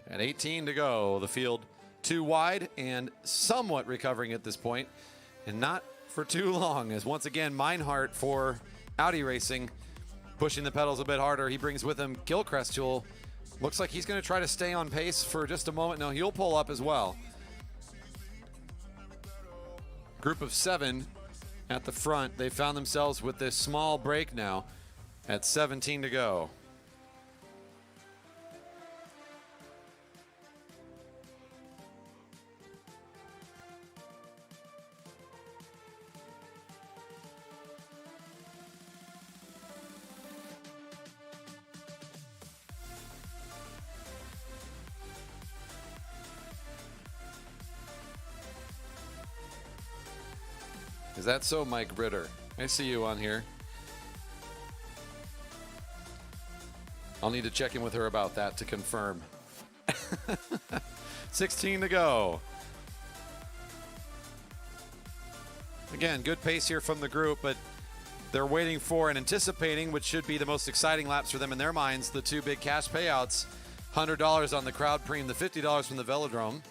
At 18 to go, the field too wide and somewhat recovering at this point, and not for too long, as once again Meinhardt for Audi Racing pushing the pedals a bit harder. He brings with him Gilchrist, who'll Looks like he's going to try to stay on pace for just a moment. No, he'll pull up as well. Group of 7 at the front. They found themselves with this small break now at 17 to go. Is that so, Mike Ritter? I see you on here. I'll need to check in with her about that to confirm. 16 to go. Again, good pace here from the group, but they're waiting for and anticipating, which should be the most exciting laps for them in their minds, the 2 big cash payouts. $100 on the crowd premium, the $50 from the velodrome.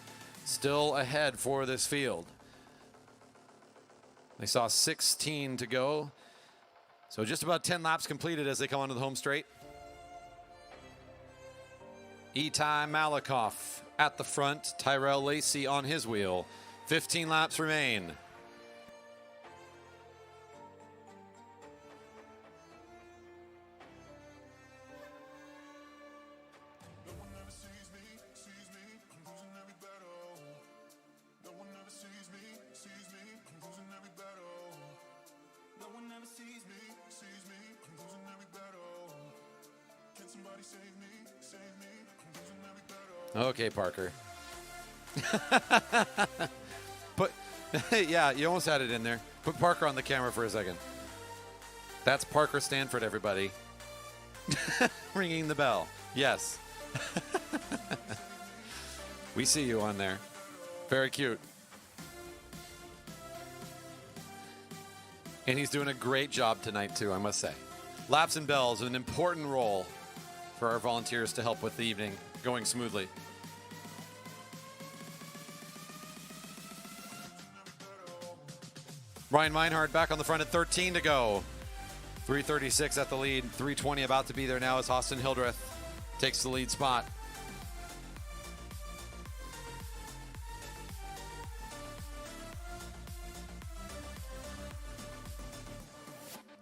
Still ahead for this field. They saw 16 to go. So just about 10 laps completed as they come onto the home straight. Itai Malakoff at the front. Tyrell Lacey on his wheel. 15 laps remain. Okay, Parker. Yeah, you almost had it in there. Put Parker on the camera for a second. That's Parker Stanford, everybody. Ringing the bell. Yes. We see you on there. Very cute. And he's doing a great job tonight, too, I must say. Laps and bells, an important role for our volunteers to help with the evening going smoothly. Ryan Meinhardt back on the front at 13 to go. 3:36 at the lead. 3:20 about to be there now as Austin Hildreth takes the lead spot.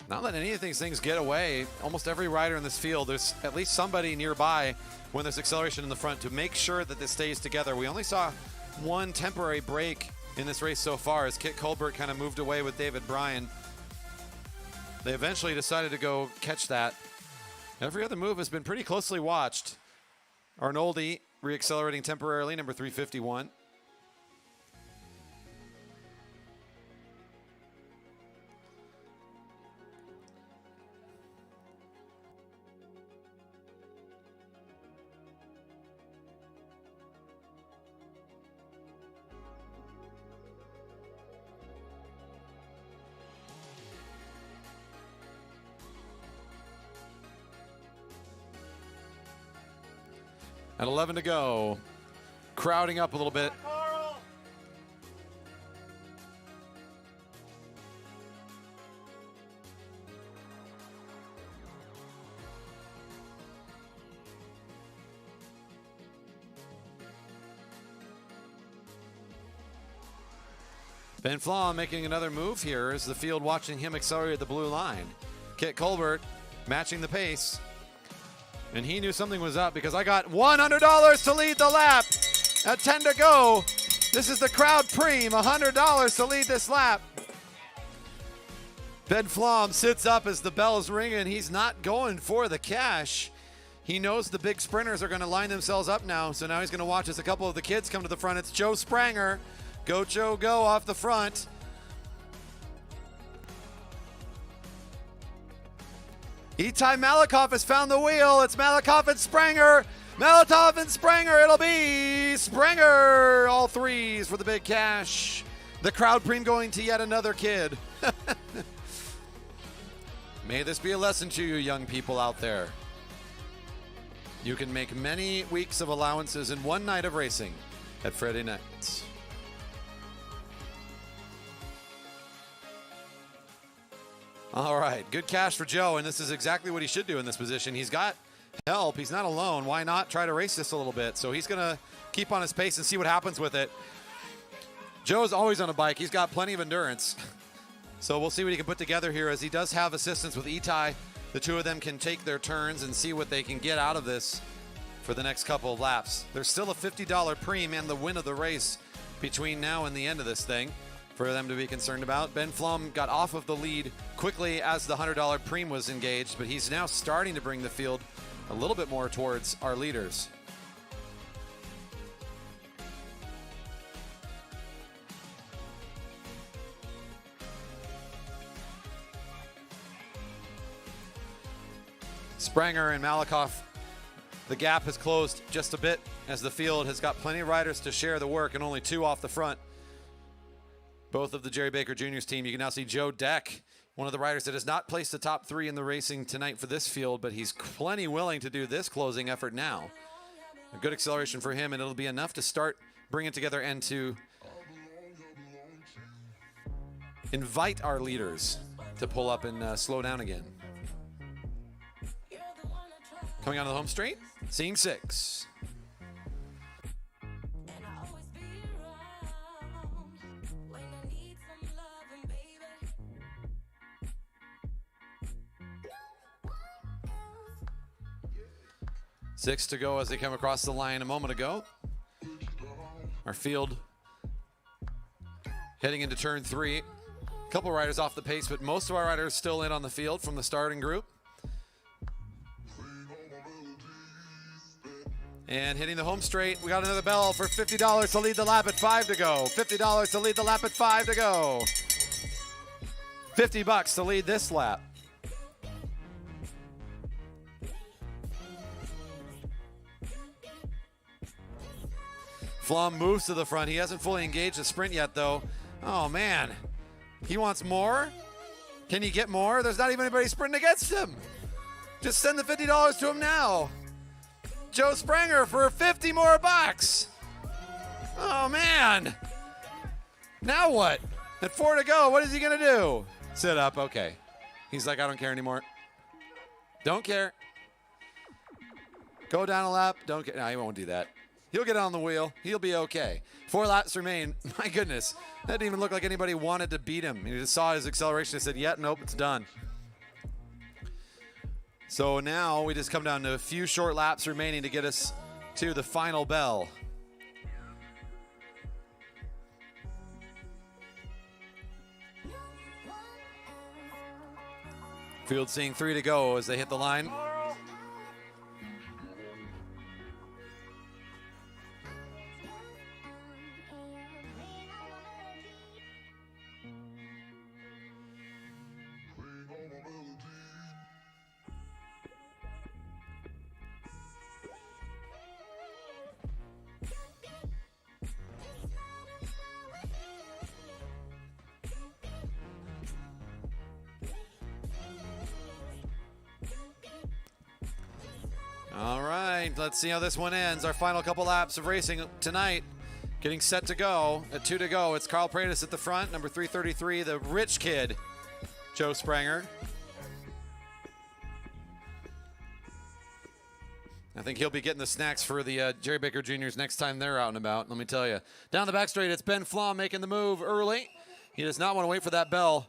Not letting any of these things get away. Almost every rider in this field, there's at least somebody nearby when there's acceleration in the front to make sure that this stays together. We only saw one temporary break in this race so far as Kit Colbert kind of moved away with David Bryan. They eventually decided to go catch that. Every other move has been pretty closely watched. Arnoldi reaccelerating temporarily, number 351. At 11 to go. Crowding up a little bit. Ben Flaw making another move here as the field watching him accelerate the blue line. Kit Colbert matching the pace. And he knew something was up because I got $100 to lead the lap at 10 to go. This is the crowd preem, $100 to lead this lap. Ben Flom sits up as the bell's ringing. He's not going for the cash. He knows the big sprinters are going to line themselves up now. So now he's going to watch as a couple of the kids come to the front. It's Joe Spranger. Go, Joe, go off the front. Itai Malakoff has found the wheel. It's Malakoff and Spranger. Malakoff and Spranger. It'll be Spranger. All threes for the big cash. The crowd preem going to yet another kid. May this be a lesson to you young people out there. You can make many weeks of allowances in one night of racing at Friday nights. All right, good cash for Joe, and this is exactly what he should do in this position. He's got help. He's not alone. Why not try to race this a little bit? So he's going to keep on his pace and see what happens with it. Joe's always on a bike. He's got plenty of endurance. So we'll see what he can put together here, as he does have assistance with Itai. The two of them can take their turns and see what they can get out of this for the next couple of laps. There's still a $50 preem and the win of the race between now and the end of this thing for them to be concerned about. Ben Flom got off of the lead quickly as the $100 preem was engaged, but he's now starting to bring the field a little bit more towards our leaders. Spranger and Malakoff, the gap has closed just a bit as the field has got plenty of riders to share the work and only two off the front. Both of the Jerry Baker Jr.'s team. You can now see Joe Deck, one of the riders that has not placed the top three in the racing tonight for this field, but he's plenty willing to do this closing effort now. A good acceleration for him, and it'll be enough to start bringing together and to invite our leaders to pull up and slow down again. Coming onto the home straight, seeing 6. Six to go as they come across the line a moment ago. Our field heading into turn 3. A couple riders off the pace, but most of our riders still in on the field from the starting group. And hitting the home straight, we got another bell for $50 to lead the lap at 5 to go. $50 to lead the lap at 5 to go. $50 to lead this lap. Flom moves to the front. He hasn't fully engaged the sprint yet, though. Oh, man. He wants more? Can he get more? There's not even anybody sprinting against him. Just send the $50 to him now. Joe Spranger for 50 more bucks. Oh, man. Now what? At 4 to go, what is he going to do? Sit up. Okay. He's like, I don't care anymore. Don't care. Go down a lap. Don't care. No, he won't do that. He'll get on the wheel. He'll be okay. 4 laps remain. My goodness. That didn't even look like anybody wanted to beat him. He just saw his acceleration and said, yeah, nope, it's done. So now we just come down to a few short laps remaining to get us to the final bell. Field seeing 3 to go as they hit the line. All right, let's see how this one ends. Our final couple laps of racing tonight. Getting set to go. At 2 to go, it's Carl Pratis at the front, number 333, the rich kid, Joe Spranger. I think he'll be getting the snacks for the Jerry Baker Jr.'s next time they're out and about, let me tell you. Down the back straight, it's Ben Flom making the move early. He does not want to wait for that bell.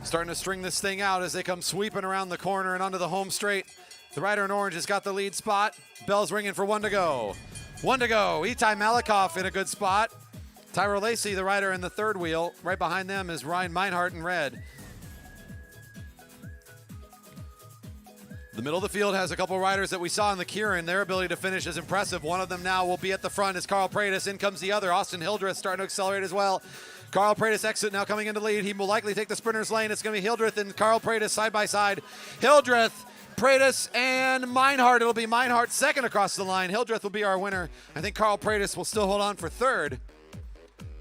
Starting to string this thing out as they come sweeping around the corner and onto the home straight. The rider in orange has got the lead spot. Bell's ringing for 1 to go. 1 to go. Itai Malakoff in a good spot. Tyro Lacey, the rider in the third wheel. Right behind them is Ryan Meinhardt in red. The middle of the field has a couple riders that we saw in the Keirin. Their ability to finish is impressive. One of them now will be at the front is Carl Pratis. In comes the other. Austin Hildreth starting to accelerate as well. Carl Pratis exit now coming into lead. He will likely take the sprinter's lane. It's going to be Hildreth and Carl Pratis side by side. Hildreth, Pratis, and Meinhardt. It'll be Meinhardt second across the line. Hildreth will be our winner. I think Carl Pratis will still hold on for third.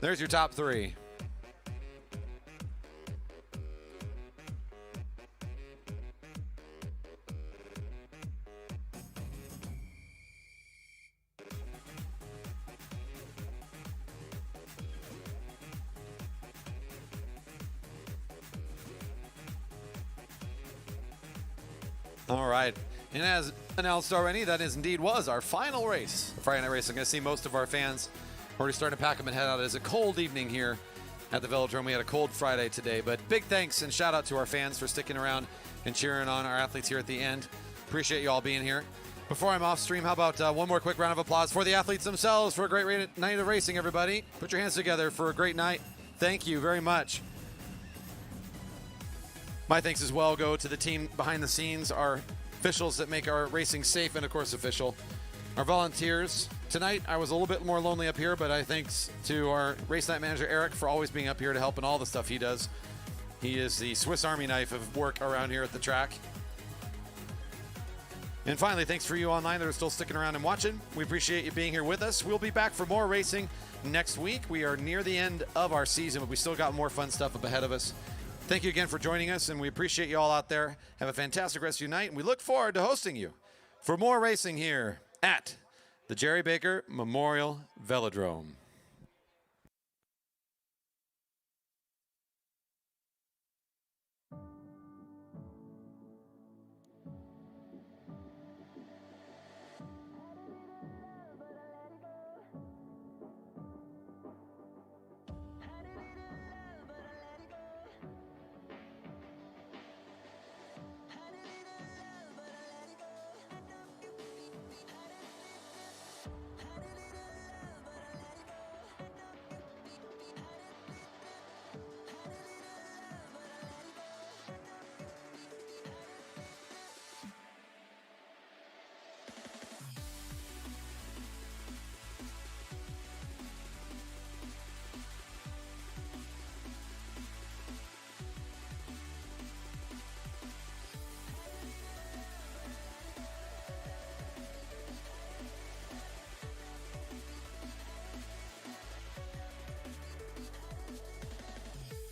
There's your top 3. All right. And as announced already, that was our final race of Friday Night Racing. I see most of our fans already starting to pack up and head out. It is a cold evening here at the Velodrome. We had a cold Friday today, but big thanks and shout out to our fans for sticking around and cheering on our athletes here at the end. Appreciate you all being here. Before I'm off stream, how about one more quick round of applause for the athletes themselves for a great night of racing, everybody. Put your hands together for a great night. Thank you very much. My thanks as well go to the team behind the scenes, our officials that make our racing safe and, of course, official. Our volunteers. Tonight, I was a little bit more lonely up here, but I thanks to our race night manager, Eric, for always being up here to help in all the stuff he does. He is the Swiss Army knife of work around here at the track. And finally, thanks for you online that are still sticking around and watching. We appreciate you being here with us. We'll be back for more racing next week. We are near the end of our season, but we still got more fun stuff up ahead of us. Thank you again for joining us, and we appreciate you all out there. Have a fantastic rest of your night, and we look forward to hosting you for more racing here at the Jerry Baker Memorial Velodrome.